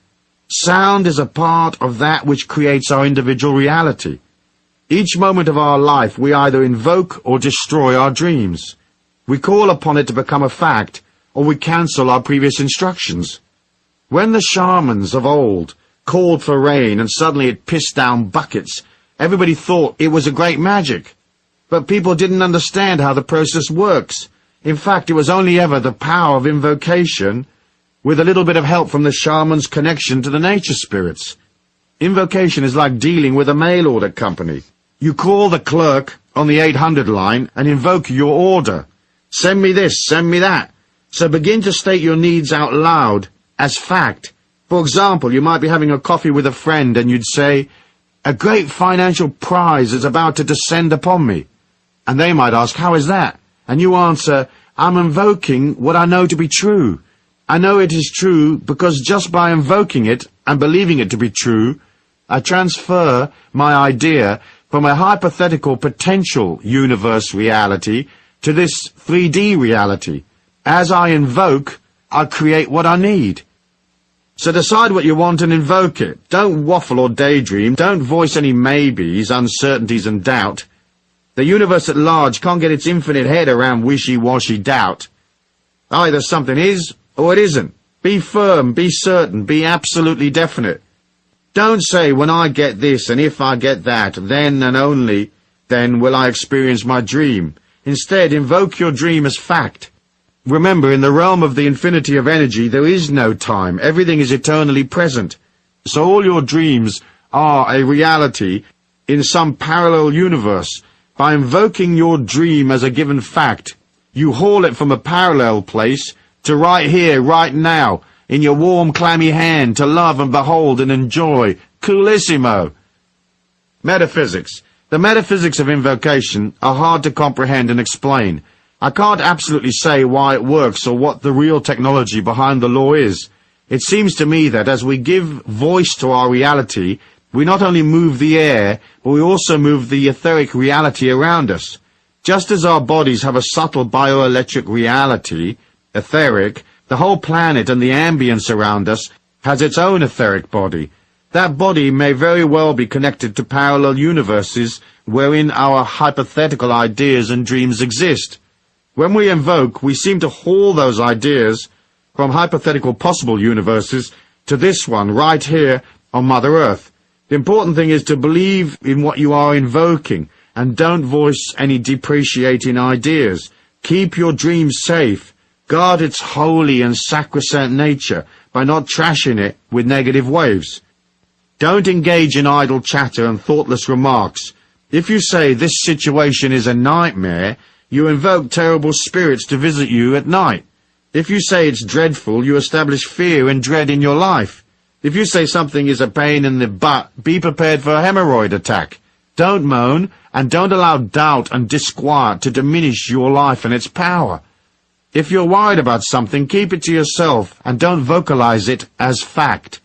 Sound is a part of that which creates our individual reality. Each moment of our life we either invoke or destroy our dreams. We call upon it to become a fact, or we cancel our previous instructions. When the shamans of old called for rain, and suddenly it pissed down buckets. Everybody thought it was a great magic. But people didn't understand how the process works. In fact, it was only ever the power of invocation, with a little bit of help from the shaman's connection to the nature spirits. Invocation is like dealing with a mail order company. You call the clerk on the 800 line and invoke your order. Send me this, send me that. So begin to state your needs out loud as fact. For example, you might be having a coffee with a friend and you'd say, "A great financial prize is about to descend upon me." And they might ask, "How is that?" And you answer, "I'm invoking what I know to be true. I know it is true because just by invoking it and believing it to be true, I transfer my idea from a hypothetical potential universe reality to this 3D reality. As I invoke, I create what I need." So decide what you want and invoke it. Don't waffle or daydream. Don't voice any maybes, uncertainties and doubt. The universe at large can't get its infinite head around wishy-washy doubt. Either something is or it isn't. Be firm, be certain, be absolutely definite. Don't say, "When I get this and if I get that, then and only then will I experience my dream." Instead, invoke your dream as fact. Remember, in the realm of the infinity of energy, there is no time. Everything is eternally present. So all your dreams are a reality in some parallel universe. By invoking your dream as a given fact, you haul it from a parallel place to right here, right now, in your warm, clammy hand, to love and behold and enjoy. Coolissimo! Metaphysics. The metaphysics of invocation are hard to comprehend and explain. I can't absolutely say why it works or what the real technology behind the law is. It seems to me that as we give voice to our reality, we not only move the air, but we also move the etheric reality around us. Just as our bodies have a subtle bioelectric reality, etheric, the whole planet and the ambience around us has its own etheric body. That body may very well be connected to parallel universes wherein our hypothetical ideas and dreams exist. When we invoke, we seem to haul those ideas from hypothetical possible universes to this one right here on Mother Earth. The important thing is to believe in what you are invoking and don't voice any depreciating ideas. Keep your dream safe. Guard its holy and sacrosanct nature by not trashing it with negative waves. Don't engage in idle chatter and thoughtless remarks. If you say this situation is a nightmare, you invoke terrible spirits to visit you at night. If you say it's dreadful, you establish fear and dread in your life. If you say something is a pain in the butt, be prepared for a hemorrhoid attack. Don't moan, and don't allow doubt and disquiet to diminish your life and its power. If you're worried about something, keep it to yourself, and don't vocalize it as fact,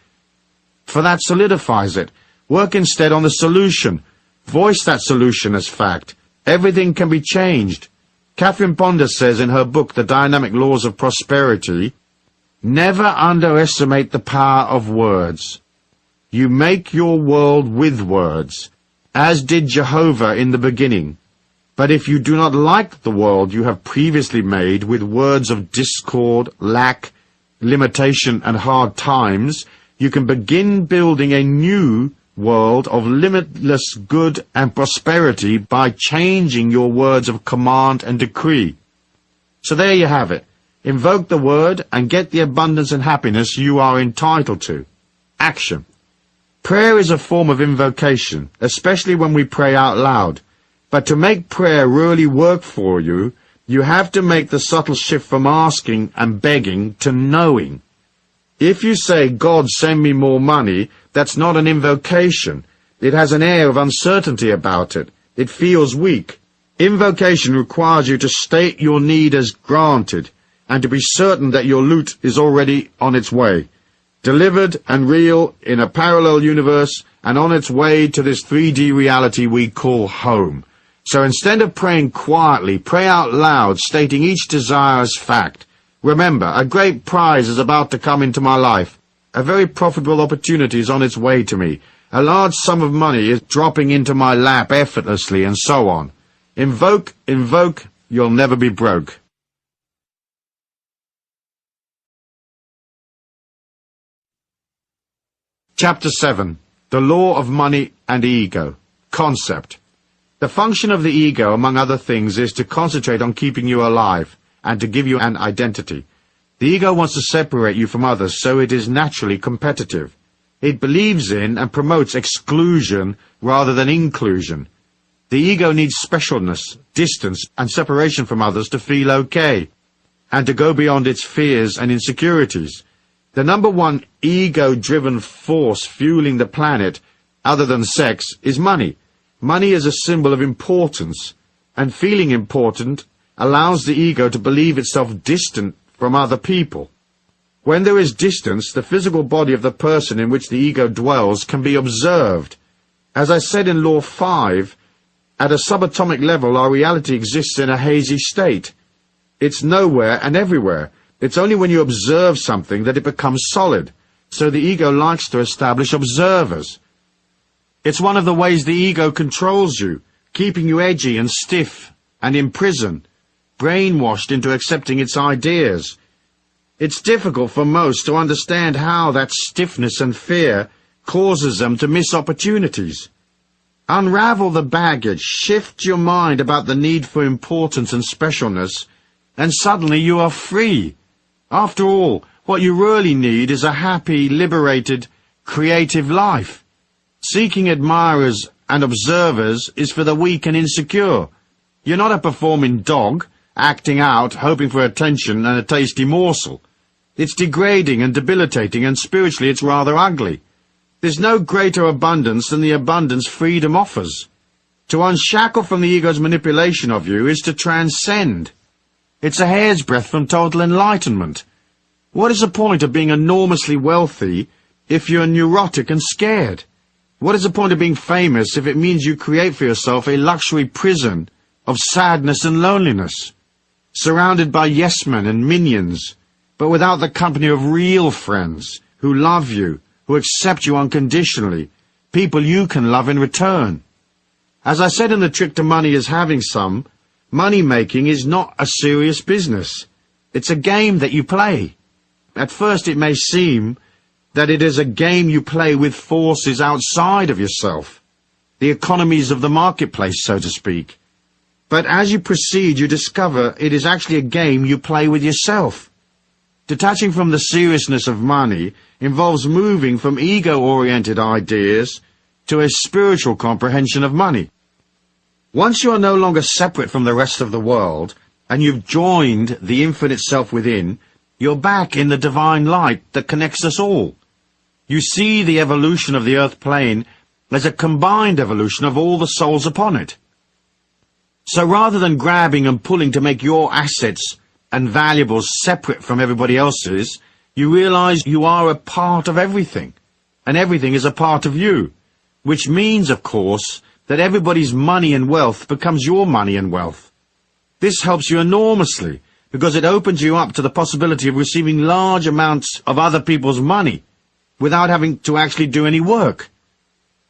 for that solidifies it. Work instead on the solution. Voice that solution as fact. Everything can be changed. Catherine Ponder says in her book, The Dynamic Laws of Prosperity, "Never underestimate the power of words. You make your world with words, as did Jehovah in the beginning. But if you do not like the world you have previously made with words of discord, lack, limitation, and hard times, you can begin building a new world of limitless good and prosperity by changing your words of command and decree." So there you have it. Invoke the word and get the abundance and happiness you are entitled to. Action. Prayer is a form of invocation, especially when we pray out loud. But to make prayer really work for you, you have to make the subtle shift from asking and begging to knowing. If you say, "God, send me more money," that's not an invocation. It has an air of uncertainty about it. It feels weak. Invocation requires you to state your need as granted, and to be certain that your loot is already on its way, delivered and real in a parallel universe, and on its way to this 3D reality we call home. So instead of praying quietly, pray out loud, stating each desire as fact. Remember, a great prize is about to come into my life. A very profitable opportunity is on its way to me. A large sum of money is dropping into my lap effortlessly, and so on. Invoke, invoke, you'll never be broke. Chapter 7. The Law of Money and Ego. Concept. The function of the ego, among other things, is to concentrate on keeping you alive and to give you an identity. The ego wants to separate you from others, so it is naturally competitive. It believes in and promotes exclusion rather than inclusion. The ego needs specialness, distance, and separation from others to feel okay, and to go beyond its fears and insecurities. The number one ego-driven force fueling the planet, other than sex, is money. Money is a symbol of importance, and feeling important allows the ego to believe itself distant from other people. When there is distance, the physical body of the person in which the ego dwells can be observed. As I said in Law 5, at a subatomic level our reality exists in a hazy state. It's nowhere and everywhere. It's only when you observe something that it becomes solid. So the ego likes to establish observers. It's one of the ways the ego controls you, keeping you edgy and stiff and in prison, brainwashed into accepting its ideas. It's difficult for most to understand how that stiffness and fear causes them to miss opportunities. Unravel the baggage, shift your mind about the need for importance and specialness, and suddenly you are free. After all, what you really need is a happy, liberated, creative life. Seeking admirers and observers is for the weak and insecure. You're not a performing dog, acting out, hoping for attention and a tasty morsel. It's degrading and debilitating, and spiritually it's rather ugly. There's no greater abundance than the abundance freedom offers. To unshackle from the ego's manipulation of you is to transcend. It's a hair's breadth from total enlightenment. What is the point of being enormously wealthy if you're neurotic and scared? What is the point of being famous if it means you create for yourself a luxury prison of sadness and loneliness, surrounded by yes-men and minions, but without the company of real friends who love you, who accept you unconditionally, people you can love in return? As I said in The Trick to Money is Having Some, money-making is not a serious business. It's a game that you play. At first it may seem that it is a game you play with forces outside of yourself, the economies of the marketplace, so to speak. But as you proceed, you discover it is actually a game you play with yourself. Detaching from the seriousness of money involves moving from ego-oriented ideas to a spiritual comprehension of money. Once you are no longer separate from the rest of the world, and you've joined the infinite self within, you're back in the divine light that connects us all. You see the evolution of the earth plane as a combined evolution of all the souls upon it. So rather than grabbing and pulling to make your assets and valuables separate from everybody else's, you realize you are a part of everything, and everything is a part of you, which means, of course, that everybody's money and wealth becomes your money and wealth. This helps you enormously, because it opens you up to the possibility of receiving large amounts of other people's money without having to actually do any work.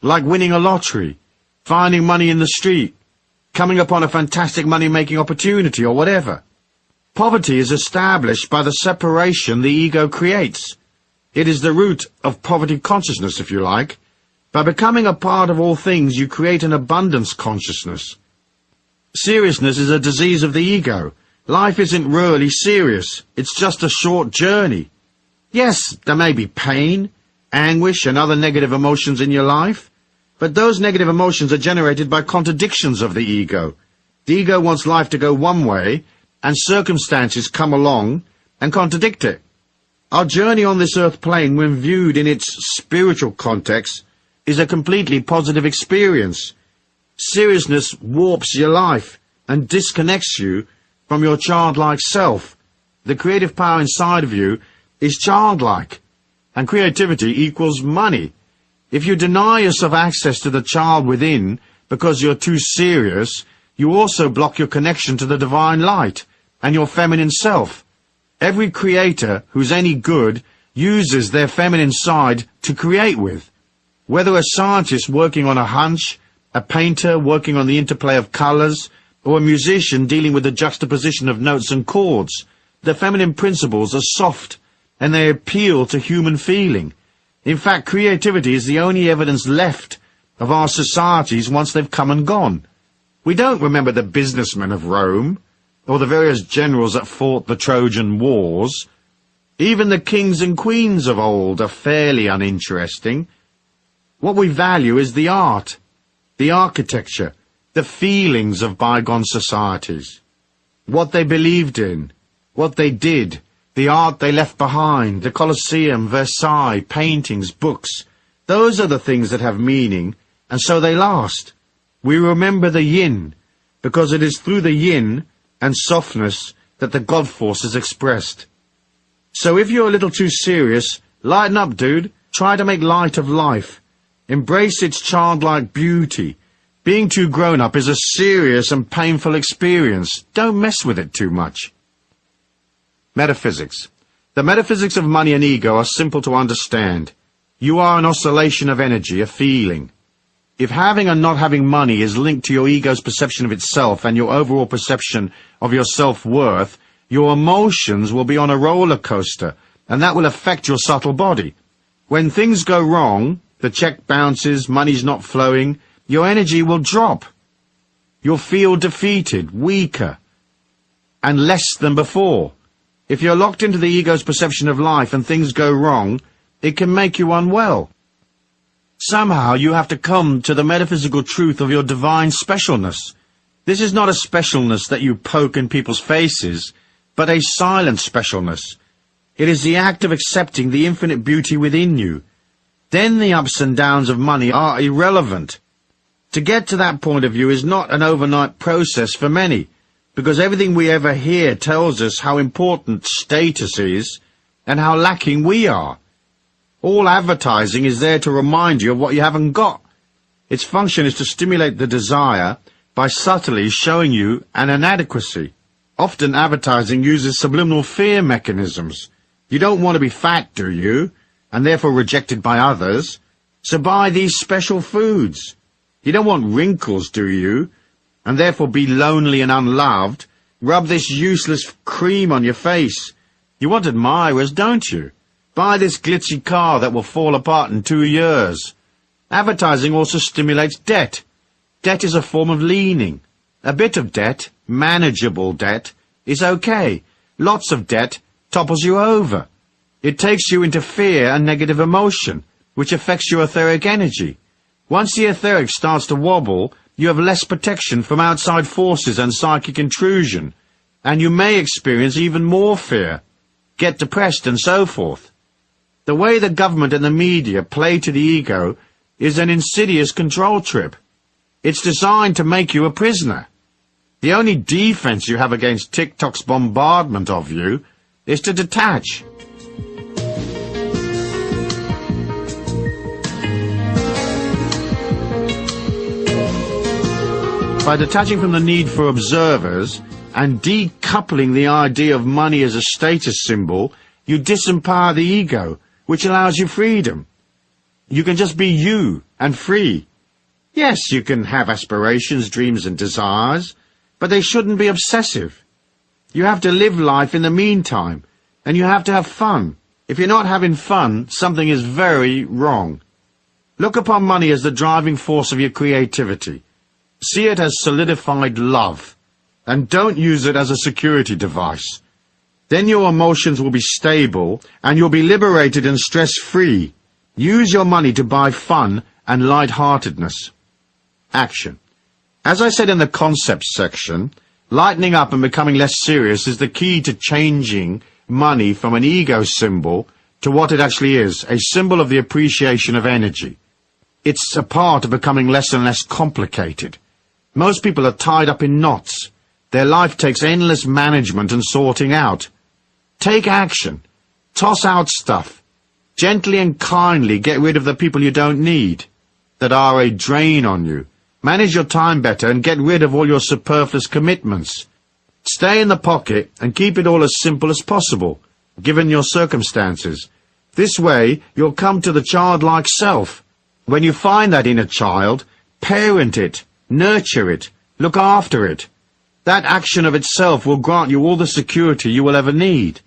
Like winning a lottery, finding money in the street, coming upon a fantastic money-making opportunity or whatever. Poverty is established by the separation the ego creates. It is the root of poverty consciousness, if you like. By becoming a part of all things, you create an abundance consciousness. Seriousness is a disease of the ego. Life isn't really serious. It's just a short journey. Yes, there may be pain, anguish, and other negative emotions in your life, but those negative emotions are generated by contradictions of the ego. The ego wants life to go one way, and circumstances come along and contradict it. Our journey on this earth plane, when viewed in its spiritual context, is a completely positive experience. Seriousness warps your life and disconnects you from your childlike self. The creative power inside of you is childlike, and creativity equals money. If you deny yourself access to the child within because you're too serious, you also block your connection to the divine light and your feminine self. Every creator who's any good uses their feminine side to create with. Whether a scientist working on a hunch, a painter working on the interplay of colors, or a musician dealing with the juxtaposition of notes and chords, the feminine principles are soft, and they appeal to human feeling. In fact, creativity is the only evidence left of our societies once they've come and gone. We don't remember the businessmen of Rome, or the various generals that fought the Trojan Wars. Even the kings and queens of old are fairly uninteresting. What we value is the art, the architecture, the feelings of bygone societies. What they believed in, what they did, the art they left behind, the Colosseum, Versailles, paintings, books. Those are the things that have meaning, and so they last. We remember the yin, because it is through the yin and softness that the God force is expressed. So if you're a little too serious, lighten up, dude. Try to make light of life. Embrace its childlike beauty. Being too grown up is a serious and painful experience. Don't mess with it too much. Metaphysics. The metaphysics of money and ego are simple to understand. You are an oscillation of energy, a feeling. If having and not having money is linked to your ego's perception of itself and your overall perception of your self-worth, your emotions will be on a roller coaster, and that will affect your subtle body. When things go wrong, the check bounces, money's not flowing, your energy will drop. You'll feel defeated, weaker, and less than before. If you're locked into the ego's perception of life and things go wrong, it can make you unwell. Somehow you have to come to the metaphysical truth of your divine specialness. This is not a specialness that you poke in people's faces, but a silent specialness. It is the act of accepting the infinite beauty within you. Then the ups and downs of money are irrelevant. To get to that point of view is not an overnight process for many, because everything we ever hear tells us how important status is and how lacking we are. All advertising is there to remind you of what you haven't got. Its function is to stimulate the desire by subtly showing you an inadequacy. Often advertising uses subliminal fear mechanisms. You don't want to be fat, do you? And therefore rejected by others. So buy these special foods. You don't want wrinkles, do you? And therefore be lonely and unloved. Rub this useless cream on your face. You want admirers, don't you? Buy this glitzy car that will fall apart in 2 years. Advertising also stimulates debt. Debt is a form of leaning. A bit of debt, manageable debt, is okay. Lots of debt topples you over. It takes you into fear and negative emotion, which affects your etheric energy. Once the etheric starts to wobble, you have less protection from outside forces and psychic intrusion, and you may experience even more fear, get depressed and so forth. The way the government and the media play to the ego is an insidious control trip. It's designed to make you a prisoner. The only defense you have against TikTok's bombardment of you is to detach. By detaching from the need for observers and decoupling the idea of money as a status symbol, you disempower the ego, which allows you freedom. You can just be you and free. Yes, you can have aspirations, dreams and desires, but they shouldn't be obsessive. You have to live life in the meantime, and you have to have fun. If you're not having fun, something is very wrong. Look upon money as the driving force of your creativity. See it as solidified love, and don't use it as a security device. Then your emotions will be stable, and you'll be liberated and stress-free. Use your money to buy fun and light-heartedness. Action. As I said in the concepts section, lightening up and becoming less serious is the key to changing money from an ego symbol to what it actually is, a symbol of the appreciation of energy. It's a part of becoming less and less complicated. Most people are tied up in knots. Their life takes endless management and sorting out. Take action. Toss out stuff. Gently and kindly get rid of the people you don't need, that are a drain on you. Manage your time better and get rid of all your superfluous commitments. Stay in the pocket and keep it all as simple as possible, given your circumstances. This way, you'll come to the childlike self. When you find that inner child, parent it, nurture it, look after it. That action of itself will grant you all the security you will ever need.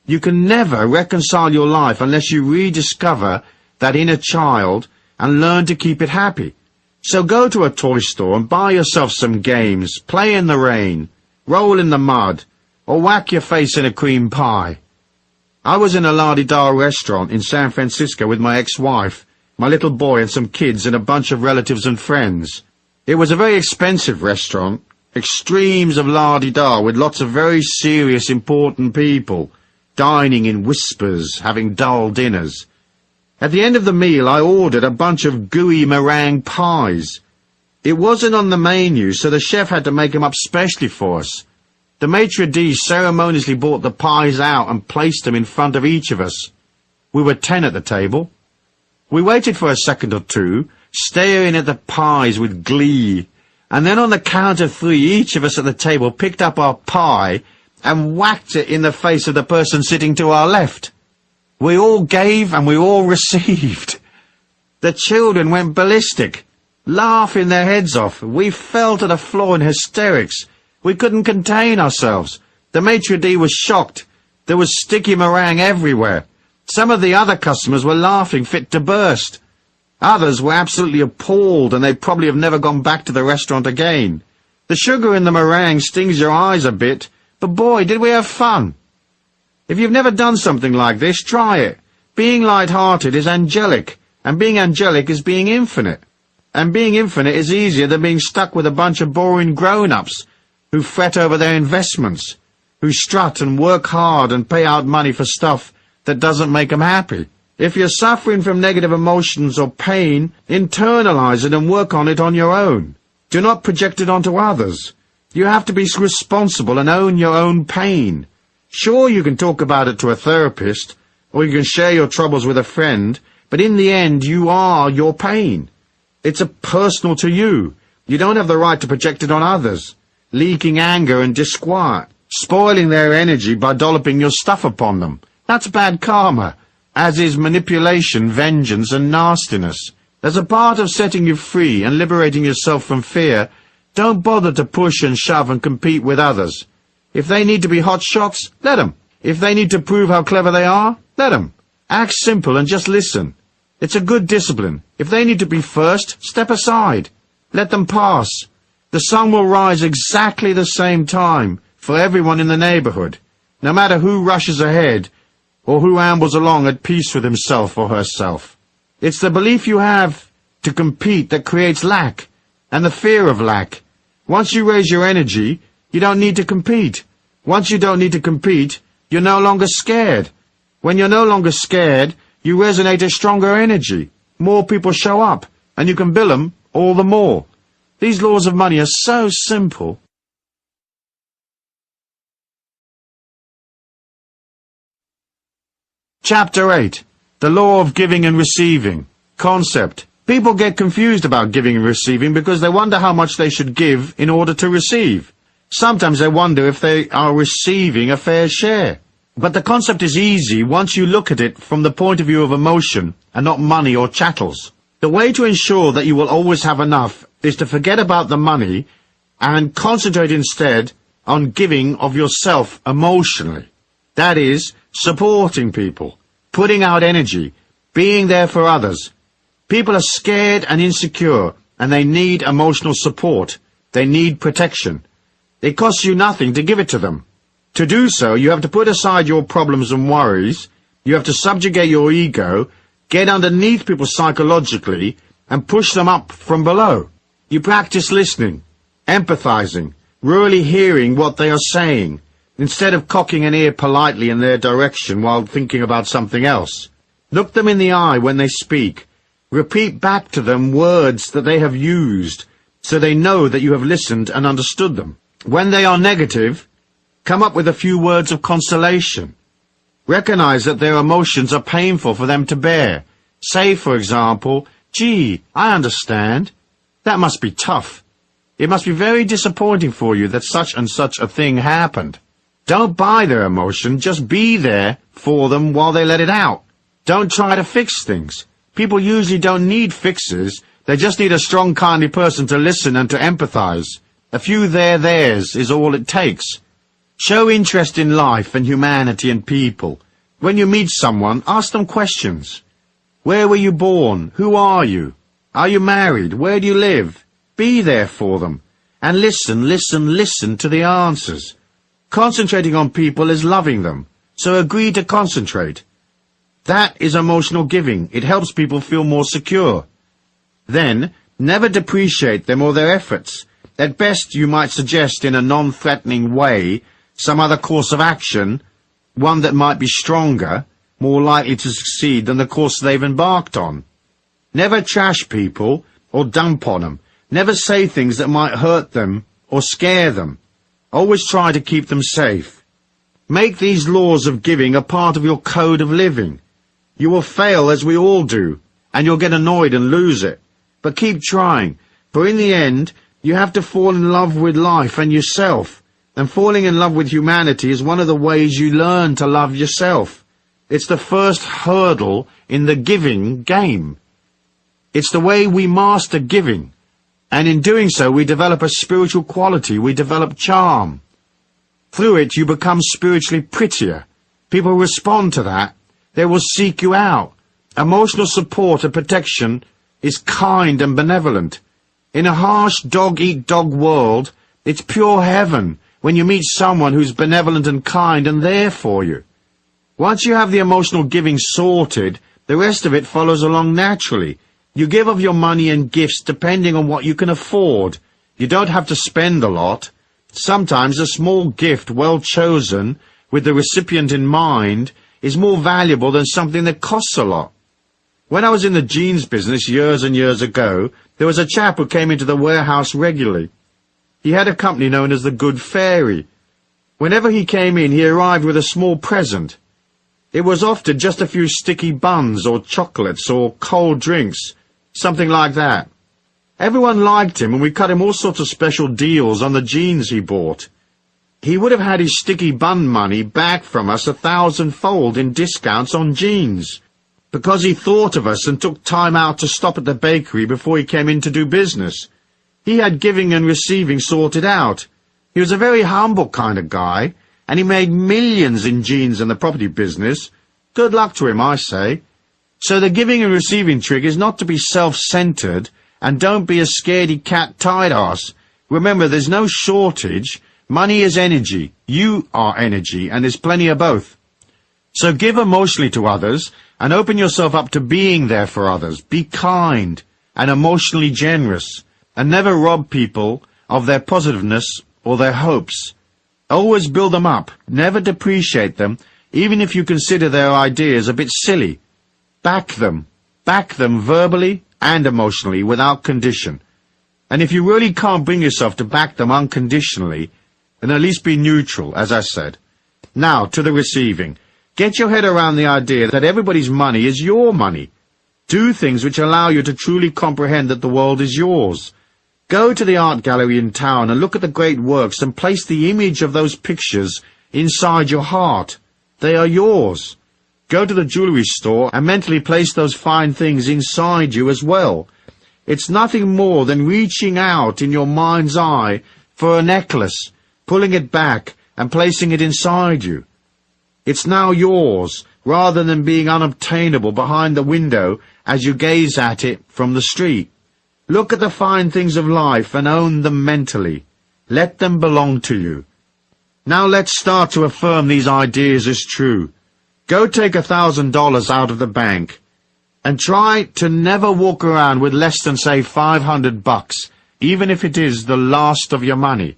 You can never reconcile your life unless you rediscover that inner child, and learn to keep it happy. So go to a toy store and buy yourself some games, play in the rain, roll in the mud, or whack your face in a cream pie. I was in a la-di-da restaurant in San Francisco with my ex-wife, my little boy and some kids and a bunch of relatives and friends. It was a very expensive restaurant, extremes of la-di-da with lots of very serious, important people, dining in whispers, having dull dinners. At the end of the meal, I ordered a bunch of gooey meringue pies. It wasn't on the menu, so the chef had to make them up specially for us. The maitre d' ceremoniously brought the pies out and placed them in front of each of us. We were 10 at the table. We waited for a second or two, staring at the pies with glee, and then on the count of 3, each of us at the table picked up our pie and whacked it in the face of the person sitting to our left. We all gave and we all received. The children went ballistic, laughing their heads off. We fell to the floor in hysterics. We couldn't contain ourselves. The maitre d' was shocked. There was sticky meringue everywhere. Some of the other customers were laughing fit to burst. Others were absolutely appalled, and they probably have never gone back to the restaurant again. The sugar in the meringue stings your eyes a bit, but boy, did we have fun. If you've never done something like this, try it. Being light-hearted is angelic, and being angelic is being infinite. And being infinite is easier than being stuck with a bunch of boring grown-ups who fret over their investments, who strut and work hard and pay out money for stuff that doesn't make them happy. If you're suffering from negative emotions or pain, internalize it and work on it on your own. Do not project it onto others. You have to be responsible and own your own pain. Sure, you can talk about it to a therapist, or you can share your troubles with a friend, but in the end, you are your pain. It's personal to you. You don't have the right to project it on others, leaking anger and disquiet, spoiling their energy by dolloping your stuff upon them. That's bad karma, as is manipulation, vengeance, and nastiness. As a part of setting you free and liberating yourself from fear, don't bother to push and shove and compete with others. If they need to be hot shots, let them. If they need to prove how clever they are, let them. Act simple and just listen. It's a good discipline. If they need to be first, step aside. Let them pass. The sun will rise exactly the same time for everyone in the neighborhood, no matter who rushes ahead or who ambles along at peace with himself or herself. It's the belief you have to compete that creates lack, and the fear of lack. Once you raise your energy, you don't need to compete. Once you don't need to compete, you're no longer scared. When you're no longer scared, you resonate a stronger energy. More people show up, and you can bill them all the more. These laws of money are so simple. Chapter 8. The Law of Giving and Receiving. Concept. People get confused about giving and receiving because they wonder how much they should give in order to receive. Sometimes they wonder if they are receiving a fair share. But the concept is easy once you look at it from the point of view of emotion and not money or chattels. The way to ensure that you will always have enough is to forget about the money and concentrate instead on giving of yourself emotionally. That is, supporting people, putting out energy, being there for others. People are scared and insecure, and they need emotional support. They need protection. It costs you nothing to give it to them. To do so, you have to put aside your problems and worries, you have to subjugate your ego, get underneath people psychologically, and push them up from below. You practice listening, empathizing, really hearing what they are saying, instead of cocking an ear politely in their direction while thinking about something else. Look them in the eye when they speak. Repeat back to them words that they have used, so they know that you have listened and understood them. When they are negative, come up with a few words of consolation. Recognize that their emotions are painful for them to bear. Say, for example, "Gee, I understand. That must be tough. It must be very disappointing for you that such and such a thing happened." Don't buy their emotion, just be there for them while they let it out. Don't try to fix things. People usually don't need fixes, they just need a strong, kindly person to listen and to empathize. A few theirs is all it takes. Show interest in life and humanity and people. When you meet someone, ask them questions. Where were you born? Who are you? Are you married? Where do you live? Be there for them. And listen to the answers. Concentrating on people is loving them, so agree to concentrate. That is emotional giving. It helps people feel more secure. Then, never depreciate them or their efforts. At best, you might suggest in a non-threatening way some other course of action, one that might be stronger, more likely to succeed than the course they've embarked on. Never trash people or dump on them. Never say things that might hurt them or scare them. Always try to keep them safe. Make these laws of giving a part of your code of living. You will fail, as we all do, and you'll get annoyed and lose it. But keep trying, for in the end, you have to fall in love with life and yourself. And falling in love with humanity is one of the ways you learn to love yourself. It's the first hurdle in the giving game. It's the way we master giving. And in doing so, we develop a spiritual quality, we develop charm. Through it, you become spiritually prettier. People respond to that. They will seek you out. Emotional support and protection is kind and benevolent. In a harsh dog-eat-dog world, it's pure heaven when you meet someone who's benevolent and kind and there for you. Once you have the emotional giving sorted, the rest of it follows along naturally. You give of your money and gifts depending on what you can afford. You don't have to spend a lot. Sometimes a small gift, well chosen, with the recipient in mind, is more valuable than something that costs a lot. When I was in the jeans business years and years ago, there was a chap who came into the warehouse regularly. He had a company known as the Good Fairy. Whenever he came in, he arrived with a small present. It was often just a few sticky buns or chocolates or cold drinks, something like that. Everyone liked him, and we cut him all sorts of special deals on the jeans he bought. He would have had his sticky bun money back from us 1,000-fold in discounts on jeans, because he thought of us and took time out to stop at the bakery before he came in to do business. He had giving and receiving sorted out. He was a very humble kind of guy, and he made millions in jeans and the property business. Good luck to him, I say. So the giving and receiving trick is not to be self-centered, and don't be a scaredy-cat tight-ass. Remember, there's no shortage. Money is energy. You are energy, and there's plenty of both. So give emotionally to others, and open yourself up to being there for others. Be kind and emotionally generous, and never rob people of their positiveness or their hopes. Always build them up. Never depreciate them, even if you consider their ideas a bit silly. Back them verbally and emotionally without condition. And if you really can't bring yourself to back them unconditionally, then at least be neutral, as I said. Now, to the receiving. Get your head around the idea that everybody's money is your money. Do things which allow you to truly comprehend that the world is yours. Go to the art gallery in town and look at the great works and place the image of those pictures inside your heart. They are yours. Go to the jewelry store and mentally place those fine things inside you as well. It's nothing more than reaching out in your mind's eye for a necklace, pulling it back and placing it inside you. It's now yours, rather than being unobtainable behind the window as you gaze at it from the street. Look at the fine things of life and own them mentally. Let them belong to you. Now let's start to affirm these ideas as true. Go take $1,000 out of the bank and try to never walk around with less than, say, $500, even if it is the last of your money.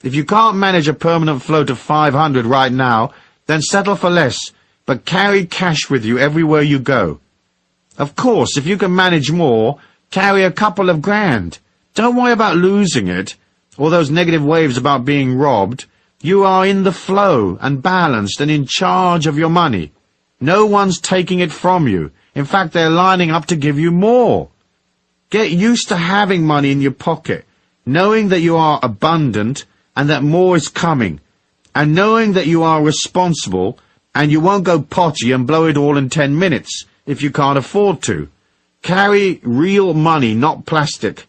If you can't manage a permanent float of $500 right now, then settle for less, but carry cash with you everywhere you go. Of course, if you can manage more, carry a couple of grand. Don't worry about losing it, or those negative waves about being robbed. You are in the flow and balanced and in charge of your money. No one's taking it from you. In fact, they're lining up to give you more. Get used to having money in your pocket, knowing that you are abundant and that more is coming, and knowing that you are responsible and you won't go potty and blow it all in 10 minutes if you can't afford to. Carry real money, not plastic.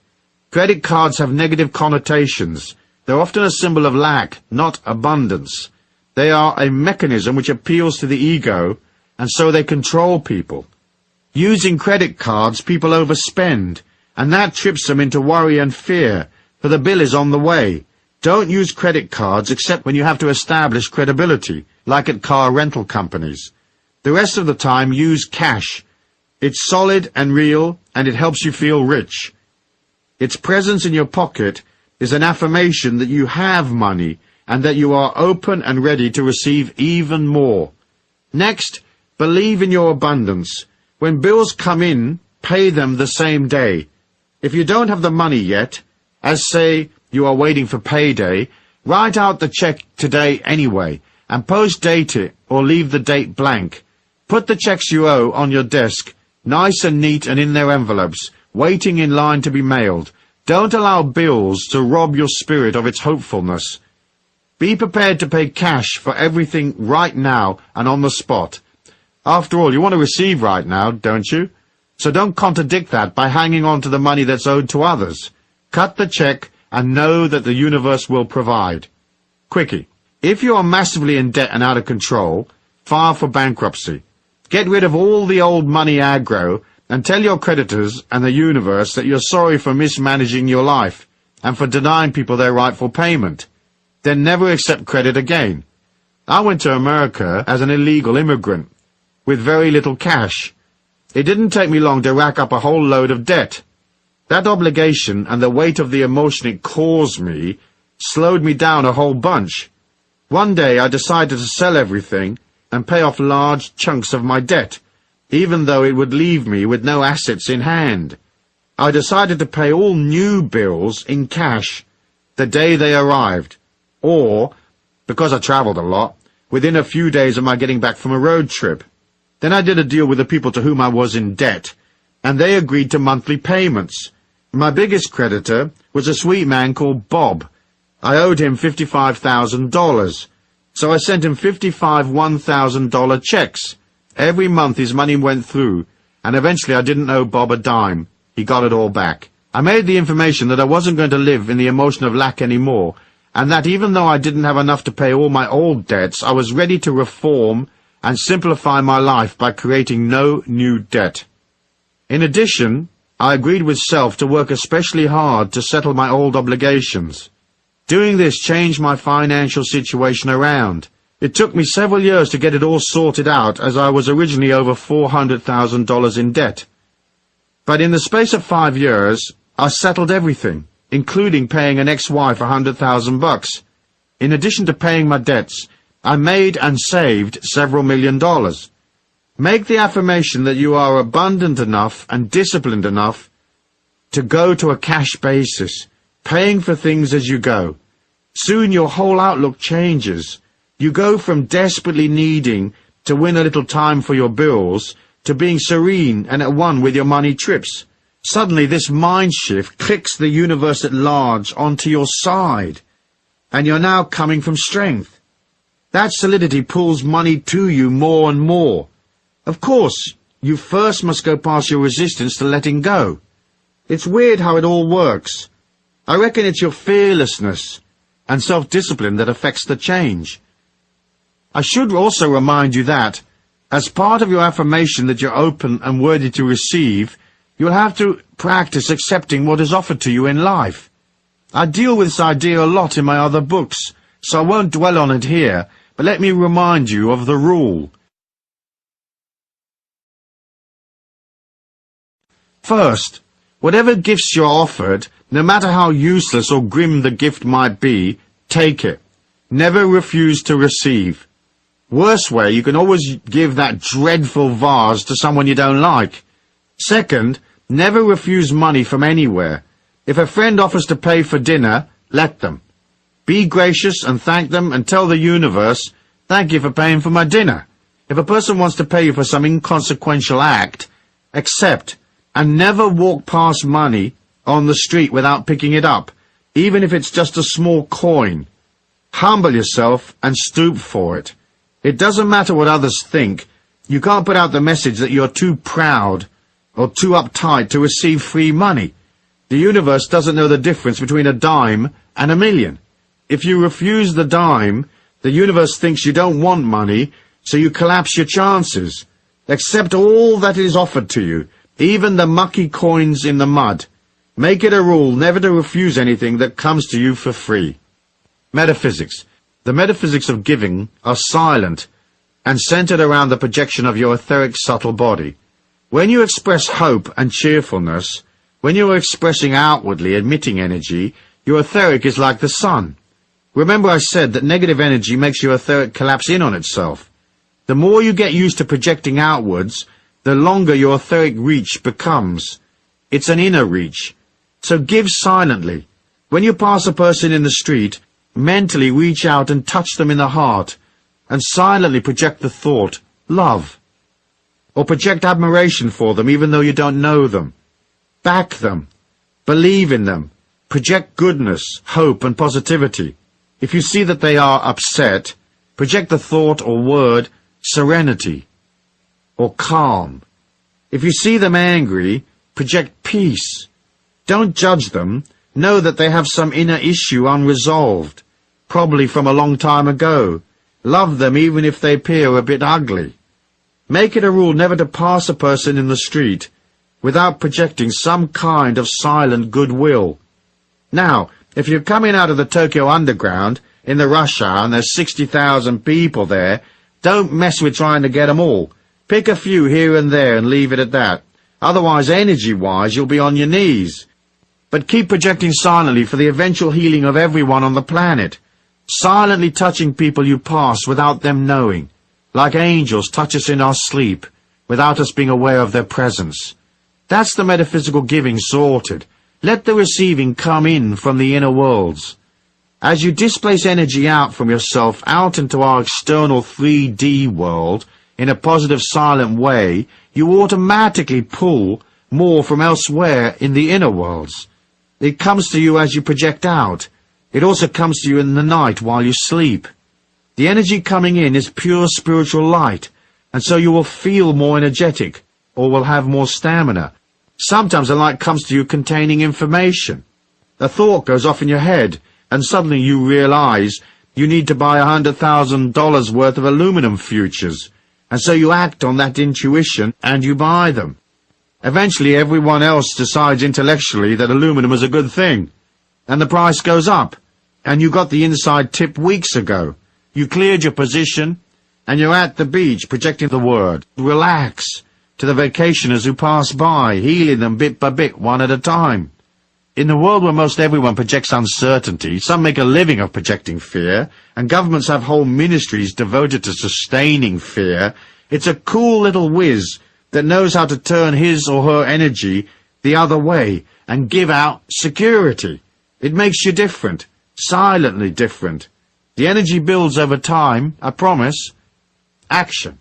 Credit cards have negative connotations. They're often a symbol of lack, not abundance. They are a mechanism which appeals to the ego, and so they control people. Using credit cards, people overspend, and that trips them into worry and fear, for the bill is on the way. Don't use credit cards except when you have to establish credibility, like at car rental companies. The rest of the time, use cash. It's solid and real, and it helps you feel rich. Its presence in your pocket is an affirmation that you have money, and that you are open and ready to receive even more. Next, believe in your abundance. When bills come in, pay them the same day. If you don't have the money yet, as say you are waiting for payday, write out the check today anyway, and post-date it or leave the date blank. Put the checks you owe on your desk, nice and neat and in their envelopes, waiting in line to be mailed. Don't allow bills to rob your spirit of its hopefulness. Be prepared to pay cash for everything right now and on the spot. After all, you want to receive right now, don't you? So don't contradict that by hanging on to the money that's owed to others. Cut the check and know that the universe will provide. Quickie. If you are massively in debt and out of control, file for bankruptcy. Get rid of all the old money aggro and tell your creditors and the universe that you're sorry for mismanaging your life and for denying people their rightful payment. Then never accept credit again. I went to America as an illegal immigrant, with very little cash. It didn't take me long to rack up a whole load of debt. That obligation and the weight of the emotion it caused me slowed me down a whole bunch. One day I decided to sell everything and pay off large chunks of my debt, even though it would leave me with no assets in hand. I decided to pay all new bills in cash the day they arrived, or, because I traveled a lot, within a few days of my getting back from a road trip. Then I did a deal with the people to whom I was in debt, and they agreed to monthly payments. My biggest creditor was a sweet man called Bob. I owed him $55,000, so I sent him 55 $1,000 checks. Every month his money went through, and eventually I didn't owe Bob a dime. He got it all back. I made the information that I wasn't going to live in the emotion of lack anymore, and that even though I didn't have enough to pay all my old debts, I was ready to reform and simplify my life by creating no new debt. In addition, I agreed with self to work especially hard to settle my old obligations. Doing this changed my financial situation around. It took me several years to get it all sorted out, as I was originally over $400,000 in debt. But in the space of 5 years, I settled everything, including paying an ex-wife $100,000. In addition to paying my debts, I made and saved several $1,000,000. Make the affirmation that you are abundant enough and disciplined enough to go to a cash basis, paying for things as you go. Soon your whole outlook changes. You go from desperately needing to win a little time for your bills to being serene and at one with your money trips. Suddenly this mind shift clicks the universe at large onto your side, and you're now coming from strength. That solidity pulls money to you more and more. Of course, you first must go past your resistance to letting go. It's weird how it all works. I reckon it's your fearlessness and self-discipline that affects the change. I should also remind you that, as part of your affirmation that you're open and worthy to receive, you'll have to practice accepting what is offered to you in life. I deal with this idea a lot in my other books, so I won't dwell on it here, but let me remind you of the rule. First, whatever gifts you're offered, no matter how useless or grim the gift might be, take it. Never refuse to receive. Worst way, you can always give that dreadful vase to someone you don't like. Second, never refuse money from anywhere. If a friend offers to pay for dinner, let them. Be gracious and thank them and tell the universe, thank you for paying for my dinner. If a person wants to pay you for some inconsequential act, accept, and never walk past money on the street without picking it up, even if it's just a small coin. Humble yourself and stoop for it. It doesn't matter what others think. You can't put out the message that you're too proud or too uptight to receive free money. The universe doesn't know the difference between a dime and a million. If you refuse the dime, the universe thinks you don't want money, so you collapse your chances. Accept all that is offered to you, even the mucky coins in the mud. Make it a rule never to refuse anything that comes to you for free. Metaphysics. The metaphysics of giving are silent and centered around the projection of your etheric subtle body. When you express hope and cheerfulness, when you are expressing outwardly emitting energy, your etheric is like the sun. Remember I said that negative energy makes your etheric collapse in on itself. The more you get used to projecting outwards, the longer your etheric reach becomes. It's an inner reach. So give silently. When you pass a person in the street, mentally reach out and touch them in the heart, and silently project the thought, love. Or project admiration for them even though you don't know them. Back them. Believe in them. Project goodness, hope and positivity. If you see that they are upset, project the thought or word, serenity or calm. If you see them angry, project peace. Don't judge them. Know that they have some inner issue unresolved, probably from a long time ago. Love them even if they appear a bit ugly. Make it a rule never to pass a person in the street without projecting some kind of silent goodwill. Now, if you're coming out of the Tokyo Underground in the rush hour and there's 60,000 people there, don't mess with trying to get them all. Pick a few here and there and leave it at that. Otherwise, energy-wise, you'll be on your knees. But keep projecting silently for the eventual healing of everyone on the planet. Silently touching people you pass without them knowing. Like angels touch us in our sleep, without us being aware of their presence. That's the metaphysical giving sorted. Let the receiving come in from the inner worlds. As you displace energy out from yourself out into our external 3D world, in a positive silent way, you automatically pull more from elsewhere in the inner worlds. It comes to you as you project out. It also comes to you in the night while you sleep. The energy coming in is pure spiritual light, and so you will feel more energetic, or will have more stamina. Sometimes the light comes to you containing information. A thought goes off in your head, and suddenly you realize you need to buy $100,000 worth of aluminum futures, and so you act on that intuition and you buy them. Eventually everyone else decides intellectually that aluminum is a good thing, and the price goes up, and you got the inside tip weeks ago. You cleared your position, and you're at the beach projecting the word, relax, to the vacationers who pass by, healing them bit by bit, one at a time. In the world where most everyone projects uncertainty, some make a living of projecting fear, and governments have whole ministries devoted to sustaining fear, it's a cool little whiz that knows how to turn his or her energy the other way and give out security. It makes you different, silently different. The energy builds over time, I promise. Action.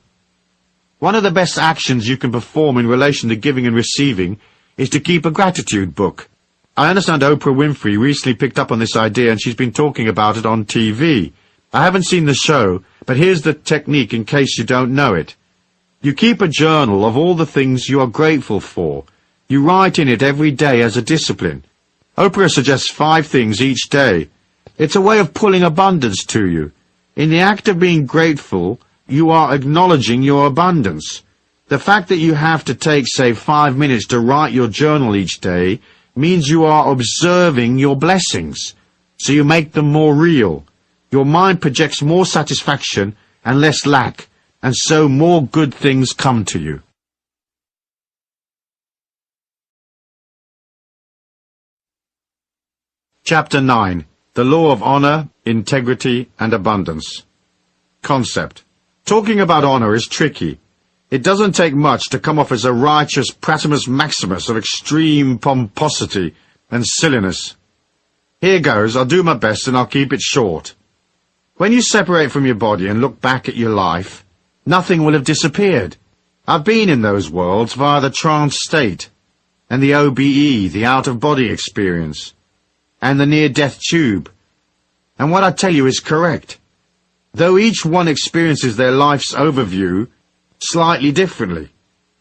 One of the best actions you can perform in relation to giving and receiving is to keep a gratitude book. I understand Oprah Winfrey recently picked up on this idea and she's been talking about it on TV. I haven't seen the show, but here's the technique in case you don't know it. You keep a journal of all the things you are grateful for. You write in it every day as a discipline. Oprah suggests 5 things each day. It's a way of pulling abundance to you. In the act of being grateful, you are acknowledging your abundance. The fact that you have to take, say, 5 minutes to write your journal each day means you are observing your blessings, so you make them more real. Your mind projects more satisfaction and less lack, and so more good things come to you. Chapter 9. The Law of Honor, Integrity and Abundance. Concept. Talking about honor is tricky. It doesn't take much to come off as a righteous Pratimus Maximus of extreme pomposity and silliness. Here goes, I'll do my best and I'll keep it short. When you separate from your body and look back at your life, nothing will have disappeared. I've been in those worlds via the trance state, and the OBE, the out-of-body experience, and the near-death tube. And what I tell you is correct. Though each one experiences their life's overview slightly differently.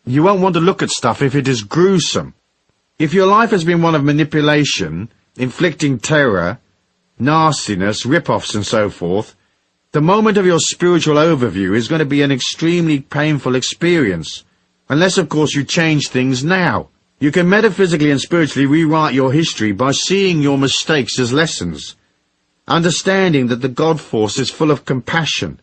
You won't want to look at stuff if it is gruesome. If your life has been one of manipulation, inflicting terror, nastiness, rip-offs and so forth, The moment of your spiritual overview is going to be an extremely painful experience, unless of course you change things now. You can metaphysically and spiritually rewrite your history by seeing your mistakes as lessons, understanding that the God force is full of compassion,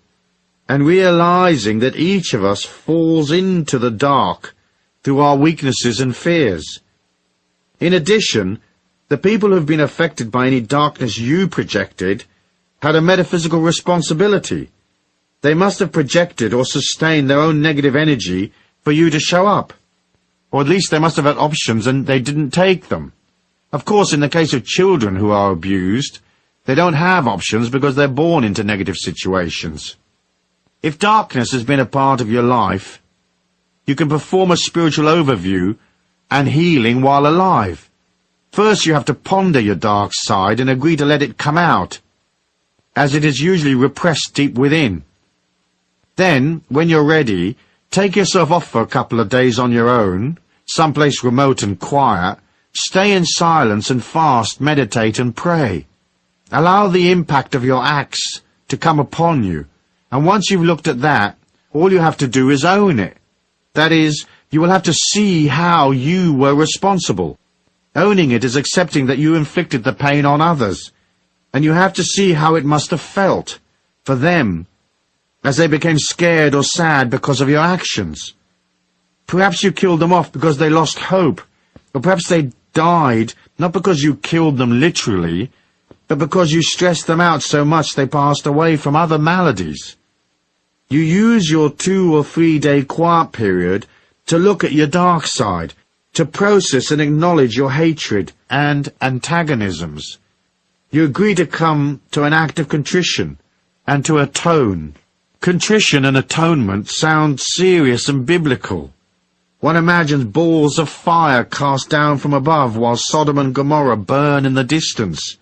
and realizing that each of us falls into the dark through our weaknesses and fears. In addition, the people who have been affected by any darkness you projected had a metaphysical responsibility. They must have projected or sustained their own negative energy for you to show up. Or at least they must have had options and they didn't take them. Of course, in the case of children who are abused, they don't have options because they're born into negative situations. If darkness has been a part of your life, you can perform a spiritual overview and healing while alive. First, you have to ponder your dark side and agree to let it come out, as it is usually repressed deep within. Then, when you're ready, take yourself off for a couple of days on your own, someplace remote and quiet, stay in silence and fast, meditate and pray. Allow the impact of your acts to come upon you, and once you've looked at that, all you have to do is own it. That is, you will have to see how you were responsible. Owning it is accepting that you inflicted the pain on others, and you have to see how it must have felt for them as they became scared or sad because of your actions. Perhaps you killed them off because they lost hope, or perhaps they died not because you killed them literally, but because you stressed them out so much they passed away from other maladies. You use your 2 or 3 day quiet period to look at your dark side, to process and acknowledge your hatred and antagonisms. You agree to come to an act of contrition and to atone. Contrition and atonement sound serious and biblical. One imagines balls of fire cast down from above while Sodom and Gomorrah burn in the distance.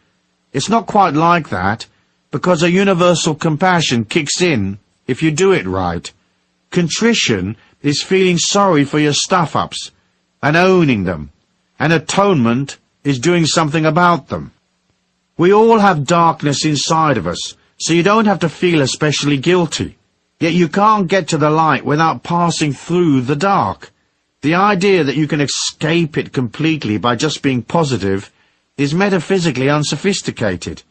It's not quite like that, because a universal compassion kicks in if you do it right. Contrition is feeling sorry for your stuff-ups and owning them, and atonement is doing something about them. We all have darkness inside of us, so you don't have to feel especially guilty. Yet you can't get to the light without passing through the dark. The idea that you can escape it completely by just being positive is metaphysically unsophisticated.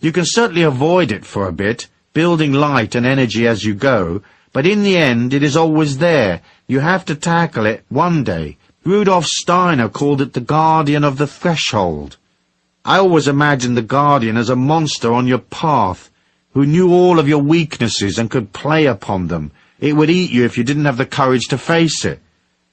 You can certainly avoid it for a bit, building light and energy as you go, but in the end it is always there. You have to tackle it one day. Rudolf Steiner called it the guardian of the threshold. I always imagined the guardian as a monster on your path, who knew all of your weaknesses and could play upon them. It would eat you if you didn't have the courage to face it.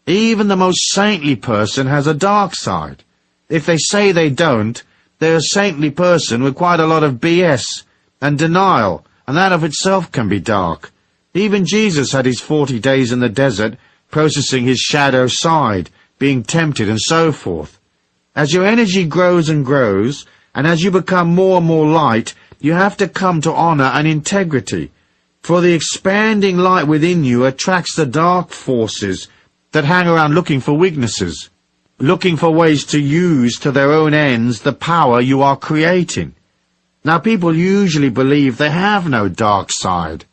Even the most saintly person has a dark side. If they say they don't, they're a saintly person with quite a lot of BS and denial, and that of itself can be dark. Even Jesus had his 40 days in the desert, processing his shadow side, being tempted and so forth. As your energy grows and grows, and as you become more and more light, you have to come to honor and integrity. For the expanding light within you attracts the dark forces that hang around looking for weaknesses, looking for ways to use to their own ends the power you are creating. Now, people usually believe they have no dark side,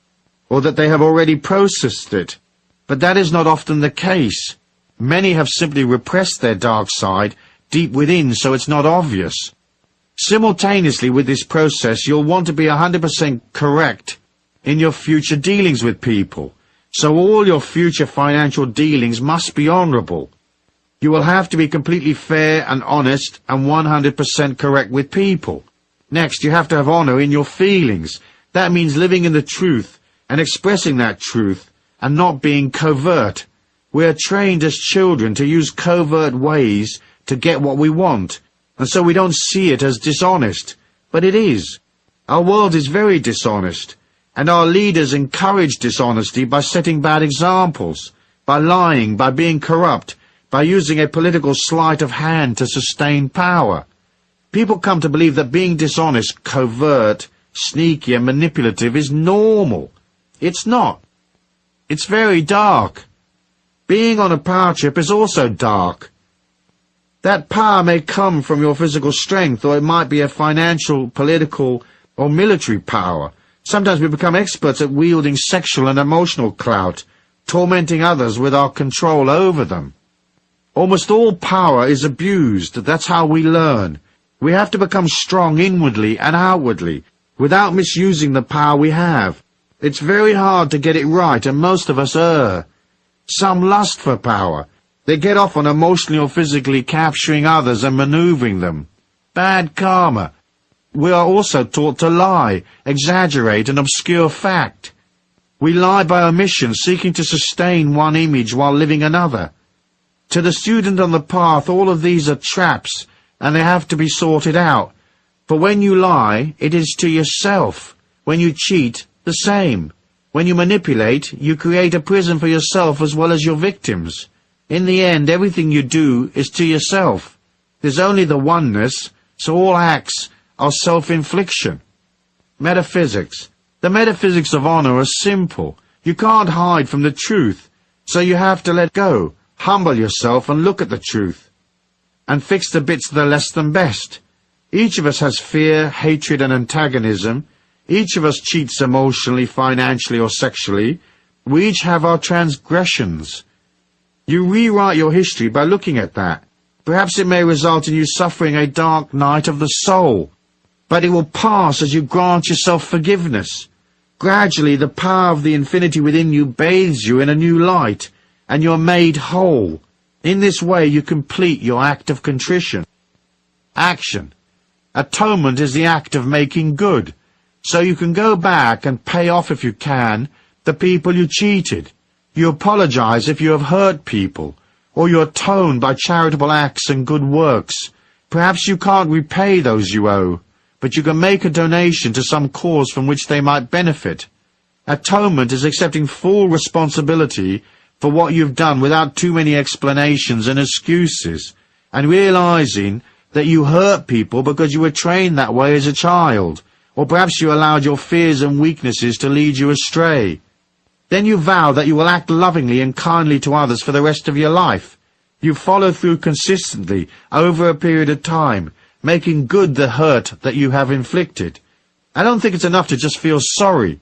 or that they have already processed it, but that is not often the case. Many have simply repressed their dark side deep within so it's not obvious. Simultaneously with this process, you'll want to be 100% correct in your future dealings with people, so all your future financial dealings must be honorable. You will have to be completely fair and honest and 100% correct with people. Next, you have to have honor in your feelings. That means living in the truth and expressing that truth and not being covert. We are trained as children to use covert ways to get what we want, and so we don't see it as dishonest. But it is. Our world is very dishonest, and our leaders encourage dishonesty by setting bad examples, by lying, by being corrupt, by using a political sleight of hand to sustain power. People come to believe that being dishonest, covert, sneaky and manipulative is normal. It's not. It's very dark. Being on a power trip is also dark. That power may come from your physical strength, or it might be a financial, political, or military power. Sometimes we become experts at wielding sexual and emotional clout, tormenting others with our control over them. Almost all power is abused. That's how we learn. We have to become strong inwardly and outwardly, without misusing the power we have. It's very hard to get it right, and most of us err. Some lust for power. They get off on emotionally or physically capturing others and maneuvering them. Bad karma. We are also taught to lie, exaggerate, and obscure fact. We lie by omission, seeking to sustain one image while living another. To the student on the path, all of these are traps, and they have to be sorted out. For when you lie, it is to yourself. When you cheat, the same. When you manipulate, you create a prison for yourself as well as your victims. In the end, everything you do is to yourself. There's only the oneness, so all acts are self-infliction. Metaphysics. The metaphysics of honor are simple. You can't hide from the truth, so you have to let go, humble yourself and look at the truth, and fix the bits that are less than best. Each of us has fear, hatred, and antagonism. Each of us cheats emotionally, financially, or sexually. We each have our transgressions. You rewrite your history by looking at that. Perhaps it may result in you suffering a dark night of the soul, but it will pass as you grant yourself forgiveness. Gradually, the power of the infinity within you bathes you in a new light, and you're made whole. In this way, you complete your act of contrition. Action. Atonement is the act of making good, so you can go back and pay off, if you can, the people you cheated. You apologize if you have hurt people, or you atone by charitable acts and good works. Perhaps you can't repay those you owe, but you can make a donation to some cause from which they might benefit. Atonement is accepting full responsibility for what you've done without too many explanations and excuses, and realizing that you hurt people because you were trained that way as a child, or perhaps you allowed your fears and weaknesses to lead you astray. Then you vow that you will act lovingly and kindly to others for the rest of your life. You follow through consistently over a period of time, making good the hurt that you have inflicted. I don't think it's enough to just feel sorry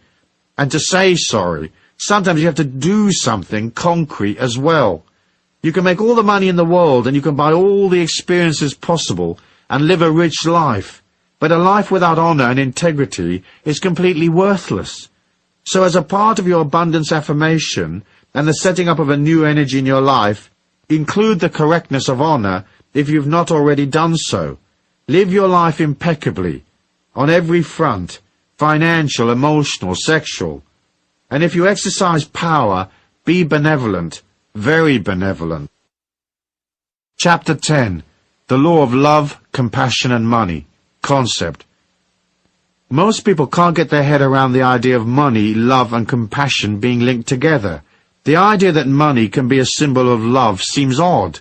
and to say sorry. Sometimes you have to do something concrete as well. You can make all the money in the world and you can buy all the experiences possible and live a rich life, but a life without honor and integrity is completely worthless. So as a part of your abundance affirmation and the setting up of a new energy in your life, include the correctness of honor if you've not already done so. Live your life impeccably, on every front, financial, emotional, sexual. And if you exercise power, be benevolent, very benevolent. Chapter 10. The Law of Love, Compassion and Money. Concept. Most people can't get their head around the idea of money, love and compassion being linked together. The idea that money can be a symbol of love seems odd.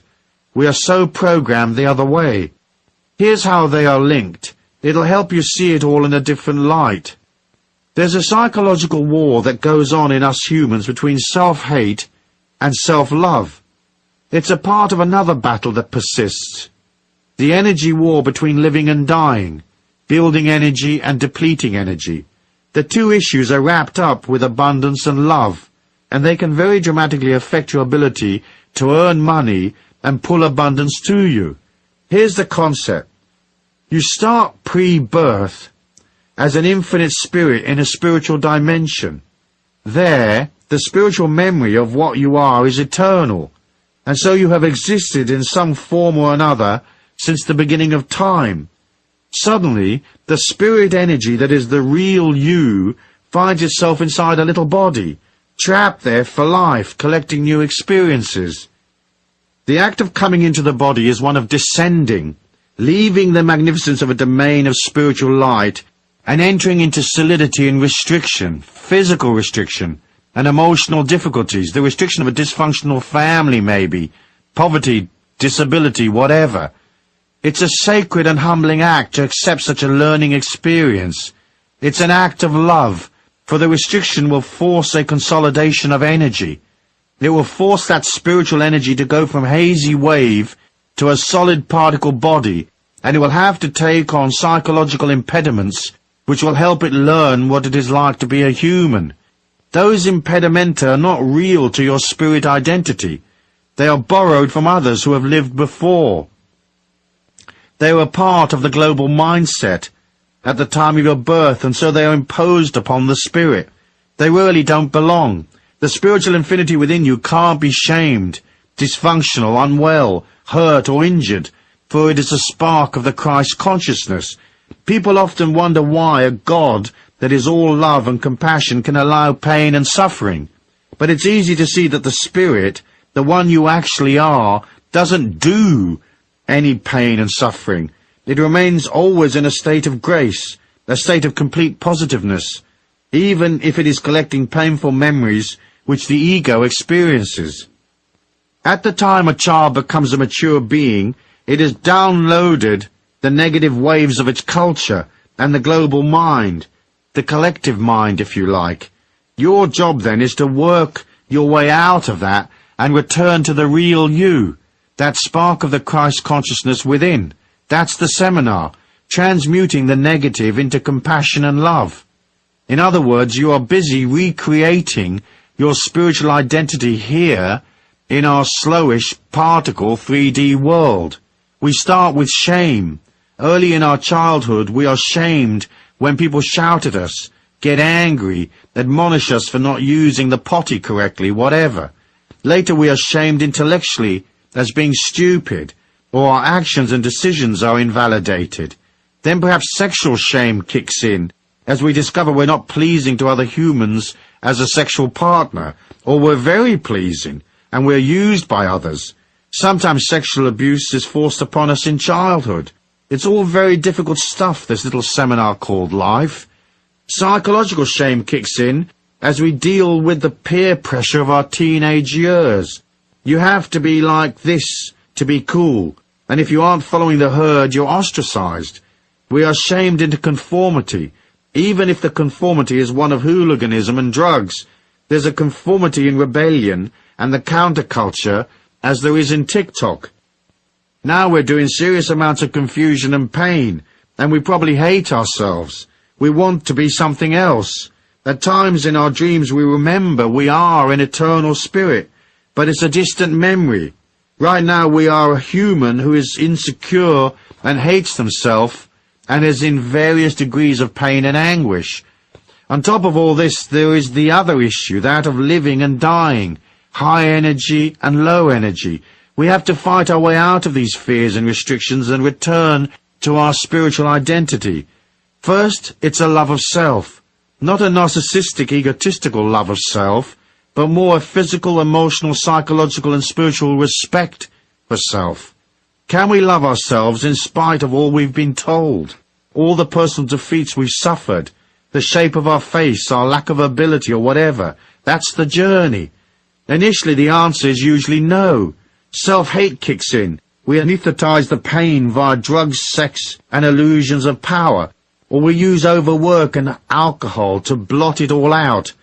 We are so programmed the other way. Here's how they are linked. It'll help you see it all in a different light. There's a psychological war that goes on in us humans between self-hate and self-love. It's a part of another battle that persists. The energy war between living and dying, building energy and depleting energy. The two issues are wrapped up with abundance and love, and they can very dramatically affect your ability to earn money and pull abundance to you. Here's the concept. You start pre-birth as an infinite spirit in a spiritual dimension. There, the spiritual memory of what you are is eternal, and so you have existed in some form or another since the beginning of time. Suddenly, the spirit energy that is the real you finds itself inside a little body, trapped there for life, collecting new experiences. The act of coming into the body is one of descending, leaving the magnificence of a domain of spiritual light and entering into solidity and restriction, physical restriction, and emotional difficulties, the restriction of a dysfunctional family maybe, poverty, disability, whatever. It's a sacred and humbling act to accept such a learning experience. It's an act of love, for the restriction will force a consolidation of energy. It will force that spiritual energy to go from hazy wave to a solid particle body, and it will have to take on psychological impediments which will help it learn what it is like to be a human. Those impedimenta are not real to your spirit identity. They are borrowed from others who have lived before. They were part of the global mindset at the time of your birth, and so they are imposed upon the spirit. They really don't belong. The spiritual infinity within you can't be shamed, dysfunctional, unwell, hurt or injured, for it is a spark of the Christ consciousness. People often wonder why a God that is all love and compassion can allow pain and suffering. But it's easy to see that the spirit, the one you actually are, doesn't do any pain and suffering. It remains always in a state of grace, a state of complete positiveness, even if it is collecting painful memories which the ego experiences. At the time a child becomes a mature being, it has downloaded the negative waves of its culture and the global mind, the collective mind, if you like. Your job then is to work your way out of that and return to the real you, that spark of the Christ consciousness within. That's the seminar, transmuting the negative into compassion and love. In other words, you are busy recreating your spiritual identity here in our slowish particle 3D world. We start with shame. Early in our childhood, we are shamed when people shout at us, get angry, admonish us for not using the potty correctly, whatever. Later we are shamed intellectually as being stupid, or our actions and decisions are invalidated. Then perhaps sexual shame kicks in, as we discover we're not pleasing to other humans as a sexual partner, or we're very pleasing, and we're used by others. Sometimes sexual abuse is forced upon us in childhood. It's all very difficult stuff, this little seminar called life. Psychological shame kicks in as we deal with the peer pressure of our teenage years. You have to be like this to be cool, and if you aren't following the herd, you're ostracized. We are shamed into conformity, even if the conformity is one of hooliganism and drugs. There's a conformity in rebellion and the counterculture, as there is in TikTok. Now we're doing serious amounts of confusion and pain, and we probably hate ourselves. We want to be something else. At times in our dreams we remember we are an eternal spirit, but it's a distant memory. Right now we are a human who is insecure and hates themselves and is in various degrees of pain and anguish. On top of all this, there is the other issue, that of living and dying, high energy and low energy. We have to fight our way out of these fears and restrictions and return to our spiritual identity. First, it's a love of self, not a narcissistic, egotistical love of self, but more a physical, emotional, psychological and spiritual respect for self. Can we love ourselves in spite of all we've been told, all the personal defeats we've suffered, the shape of our face, our lack of ability or whatever? That's the journey. Initially the answer is usually no. Self-hate kicks in. We anesthetize the pain via drugs, sex and illusions of power, or we use overwork and alcohol to blot it all out,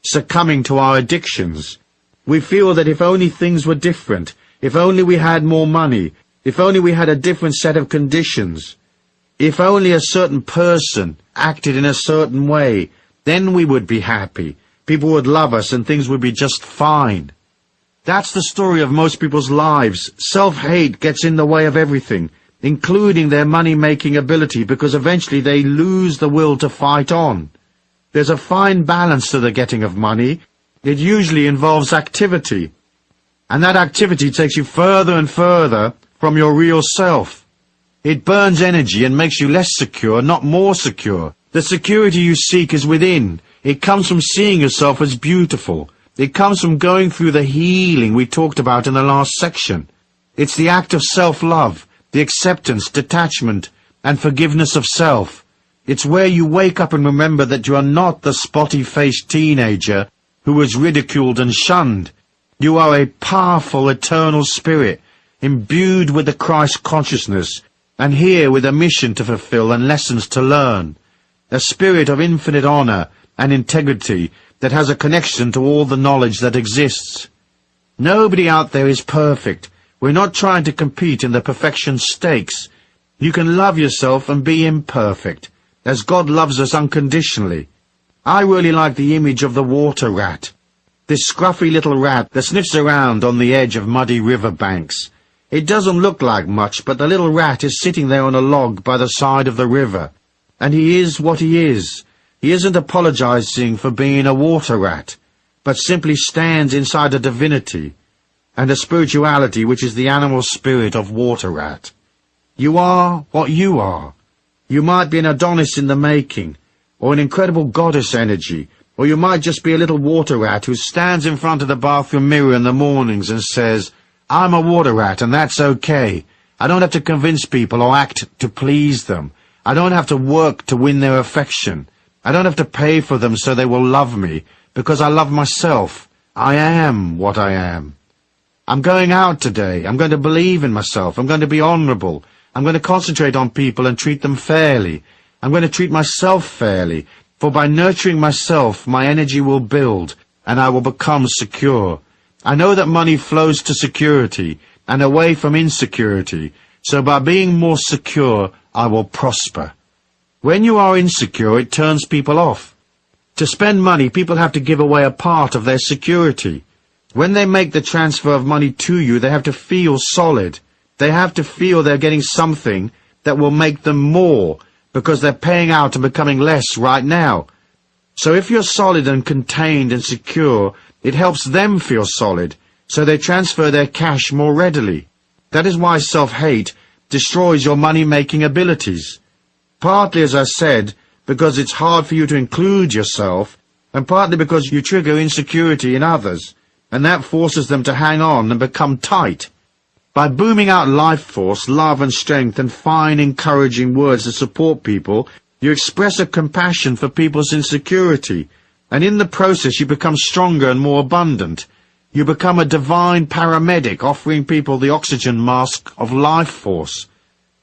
succumbing to our addictions. We feel that if only things were different, if only we had more money, if only we had a different set of conditions, if only a certain person acted in a certain way, then we would be happy. People would love us and things would be just fine. That's the story of most people's lives. Self-hate gets in the way of everything, including their money-making ability, because eventually they lose the will to fight on. There's a fine balance to the getting of money. It usually involves activity, and that activity takes you further and further from your real self. It burns energy and makes you less secure, not more secure. The security you seek is within. It comes from seeing yourself as beautiful. It comes from going through the healing we talked about in the last section. It's the act of self-love, the acceptance, detachment, and forgiveness of self. It's where you wake up and remember that you are not the spotty-faced teenager who was ridiculed and shunned. You are a powerful, eternal spirit, imbued with the Christ consciousness, and here with a mission to fulfill and lessons to learn. A spirit of infinite honor and integrity that has a connection to all the knowledge that exists. Nobody out there is perfect. We're not trying to compete in the perfection stakes. You can love yourself and be imperfect. as God loves us unconditionally. I really like the image of the water rat. This scruffy little rat that sniffs around on the edge of muddy river banks. It doesn't look like much, but the little rat is sitting there on a log by the side of the river. And he is what he is. He isn't apologizing for being a water rat, but simply stands inside a divinity and a spirituality which is the animal spirit of water rat. You are what you are. You might be an Adonis in the making, or an incredible goddess energy, or you might just be a little water rat who stands in front of the bathroom mirror in the mornings and says, I'm a water rat and that's okay. I don't have to convince people or act to please them. I don't have to work to win their affection. I don't have to pay for them so they will love me, because I love myself. I am what I am. I'm going out today. I'm going to believe in myself. I'm going to be honourable. I'm going to concentrate on people and treat them fairly. I'm going to treat myself fairly, for by nurturing myself, my energy will build, and I will become secure. I know that money flows to security, and away from insecurity, so by being more secure, I will prosper. When you are insecure, it turns people off. To spend money, people have to give away a part of their security. When they make the transfer of money to you, they have to feel solid. They have to feel they're getting something that will make them more, because they're paying out and becoming less right now. So if you're solid and contained and secure, it helps them feel solid, so they transfer their cash more readily. That is why self-hate destroys your money-making abilities. Partly, as I said, because it's hard for you to include yourself, and partly because you trigger insecurity in others, and that forces them to hang on and become tight. By booming out life force, love and strength and fine encouraging words to support people, you express a compassion for people's insecurity, and in the process you become stronger and more abundant. You become a divine paramedic offering people the oxygen mask of life force,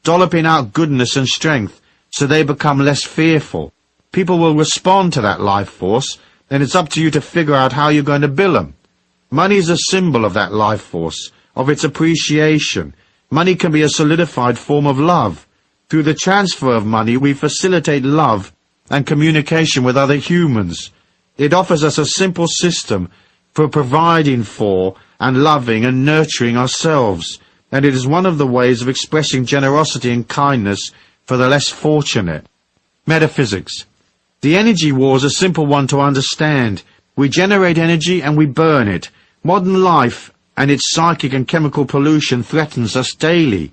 dolloping out goodness and strength so they become less fearful. People will respond to that life force, and it's up to you to figure out how you're going to bill them. Money is a symbol of that life force, of its appreciation. Money can be a solidified form of love. Through the transfer of money, we facilitate love and communication with other humans. It offers us a simple system for providing for and loving and nurturing ourselves, and it is one of the ways of expressing generosity and kindness for the less fortunate. Metaphysics. The energy war is a simple one to understand. We generate energy and we burn it. Modern life and its psychic and chemical pollution threatens us daily.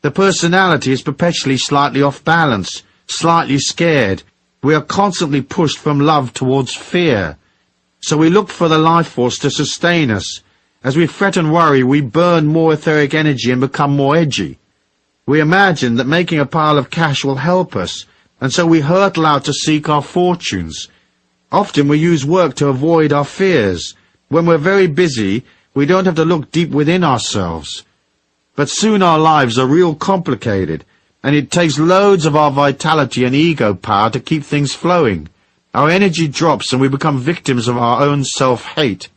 The personality is perpetually slightly off balance, slightly scared. We are constantly pushed from love towards fear. So we look for the life force to sustain us. As we fret and worry, we burn more etheric energy and become more edgy. We imagine that making a pile of cash will help us, and so we hurtle out to seek our fortunes. Often we use work to avoid our fears. When we're very busy, we don't have to look deep within ourselves. But soon our lives are real complicated, and it takes loads of our vitality and ego power to keep things flowing. Our energy drops and we become victims of our own self-hate.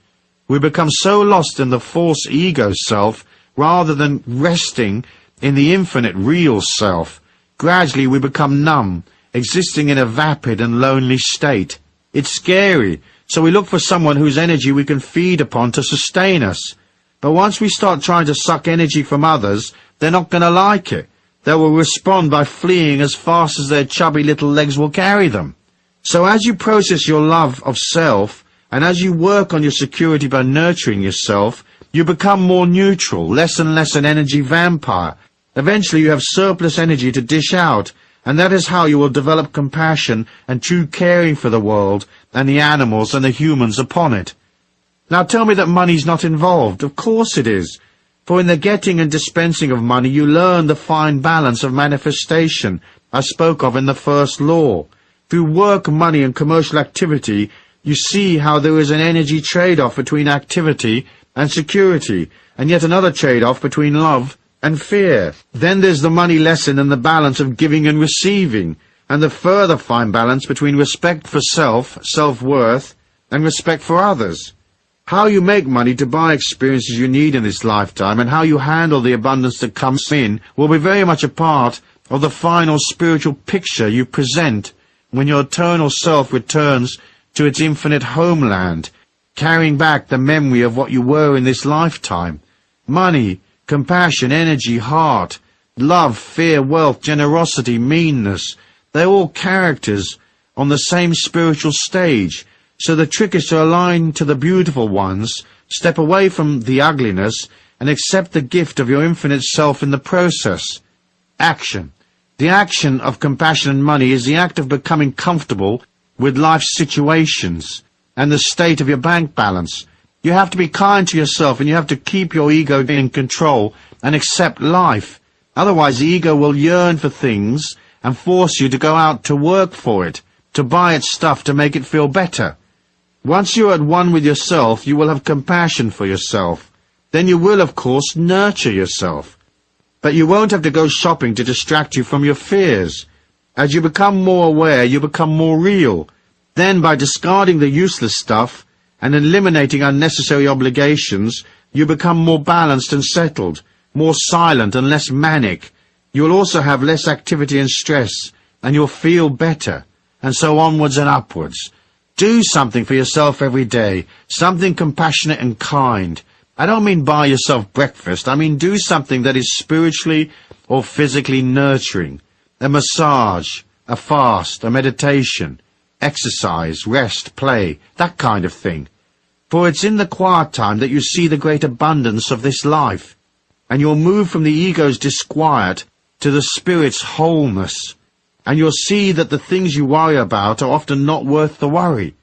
We become so lost in the false ego self rather than resting in the infinite real self. Gradually we become numb, existing in a vapid and lonely state. It's scary, so we look for someone whose energy we can feed upon to sustain us. But once we start trying to suck energy from others, they're not going to like it. They will respond by fleeing as fast as their chubby little legs will carry them. So as you process your love of self, and as you work on your security by nurturing yourself, you become more neutral, less and less an energy vampire. Eventually you have surplus energy to dish out, and that is how you will develop compassion and true caring for the world and the animals and the humans upon it. Now tell me that money's not involved. Of course it is. For in the getting and dispensing of money you learn the fine balance of manifestation I spoke of in the first law. Through work, money and commercial activity, you see how there is an energy trade-off between activity and security, and yet another trade-off between love and fear. Then there's the money lesson and the balance of giving and receiving, and the further fine balance between respect for self, self-worth, and respect for others. How you make money to buy experiences you need in this lifetime, and how you handle the abundance that comes in, will be very much a part of the final spiritual picture you present when your eternal self returns to its infinite homeland, carrying back the memory of what you were in this lifetime. Money, compassion, energy, heart, love, fear, wealth, generosity, meanness, they're all characters on the same spiritual stage. So the trick is to align to the beautiful ones, step away from the ugliness, and accept the gift of your infinite self in the process. Action. The action of compassion and money is the act of becoming comfortable with life's situations and the state of your bank balance. You have to be kind to yourself, and you have to keep your ego in control and accept life. Otherwise the ego will yearn for things and force you to go out to work for it, to buy its stuff to make it feel better. Once you're at one with yourself, you will have compassion for yourself. Then you will, of course, nurture yourself. But you won't have to go shopping to distract you from your fears. As you become more aware, you become more real. Then, by discarding the useless stuff and eliminating unnecessary obligations, you become more balanced and settled, more silent and less manic. You'll also have less activity and stress, and you'll feel better, and so onwards and upwards. Do something for yourself every day, something compassionate and kind. I don't mean buy yourself breakfast, I mean do something that is spiritually or physically nurturing. A massage, a fast, a meditation, exercise, rest, play, that kind of thing. For it's in the quiet time that you see the great abundance of this life, and you'll move from the ego's disquiet to the spirit's wholeness, and you'll see that the things you worry about are often not worth the worry.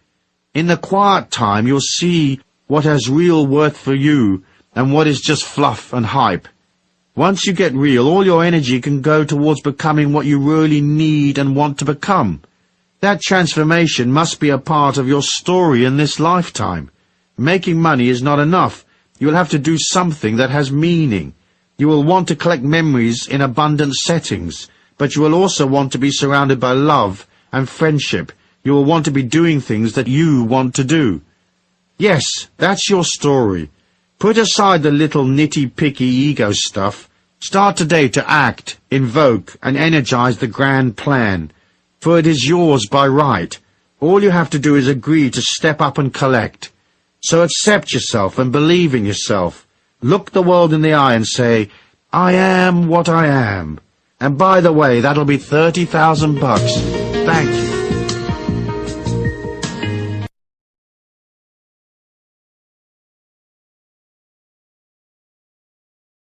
In the quiet time you'll see what has real worth for you and what is just fluff and hype. Once you get real, all your energy can go towards becoming what you really need and want to become. That transformation must be a part of your story in this lifetime. Making money is not enough. You'll have to do something that has meaning. You will want to collect memories in abundant settings, but you will also want to be surrounded by love and friendship. You will want to be doing things that you want to do. Yes, that's your story. Put aside the little nitty-picky ego stuff. Start today to act, invoke, and energize the grand plan, for it is yours by right. All you have to do is agree to step up and collect. So accept yourself and believe in yourself. Look the world in the eye and say, I am what I am. And by the way, that'll be $30,000. Thank you.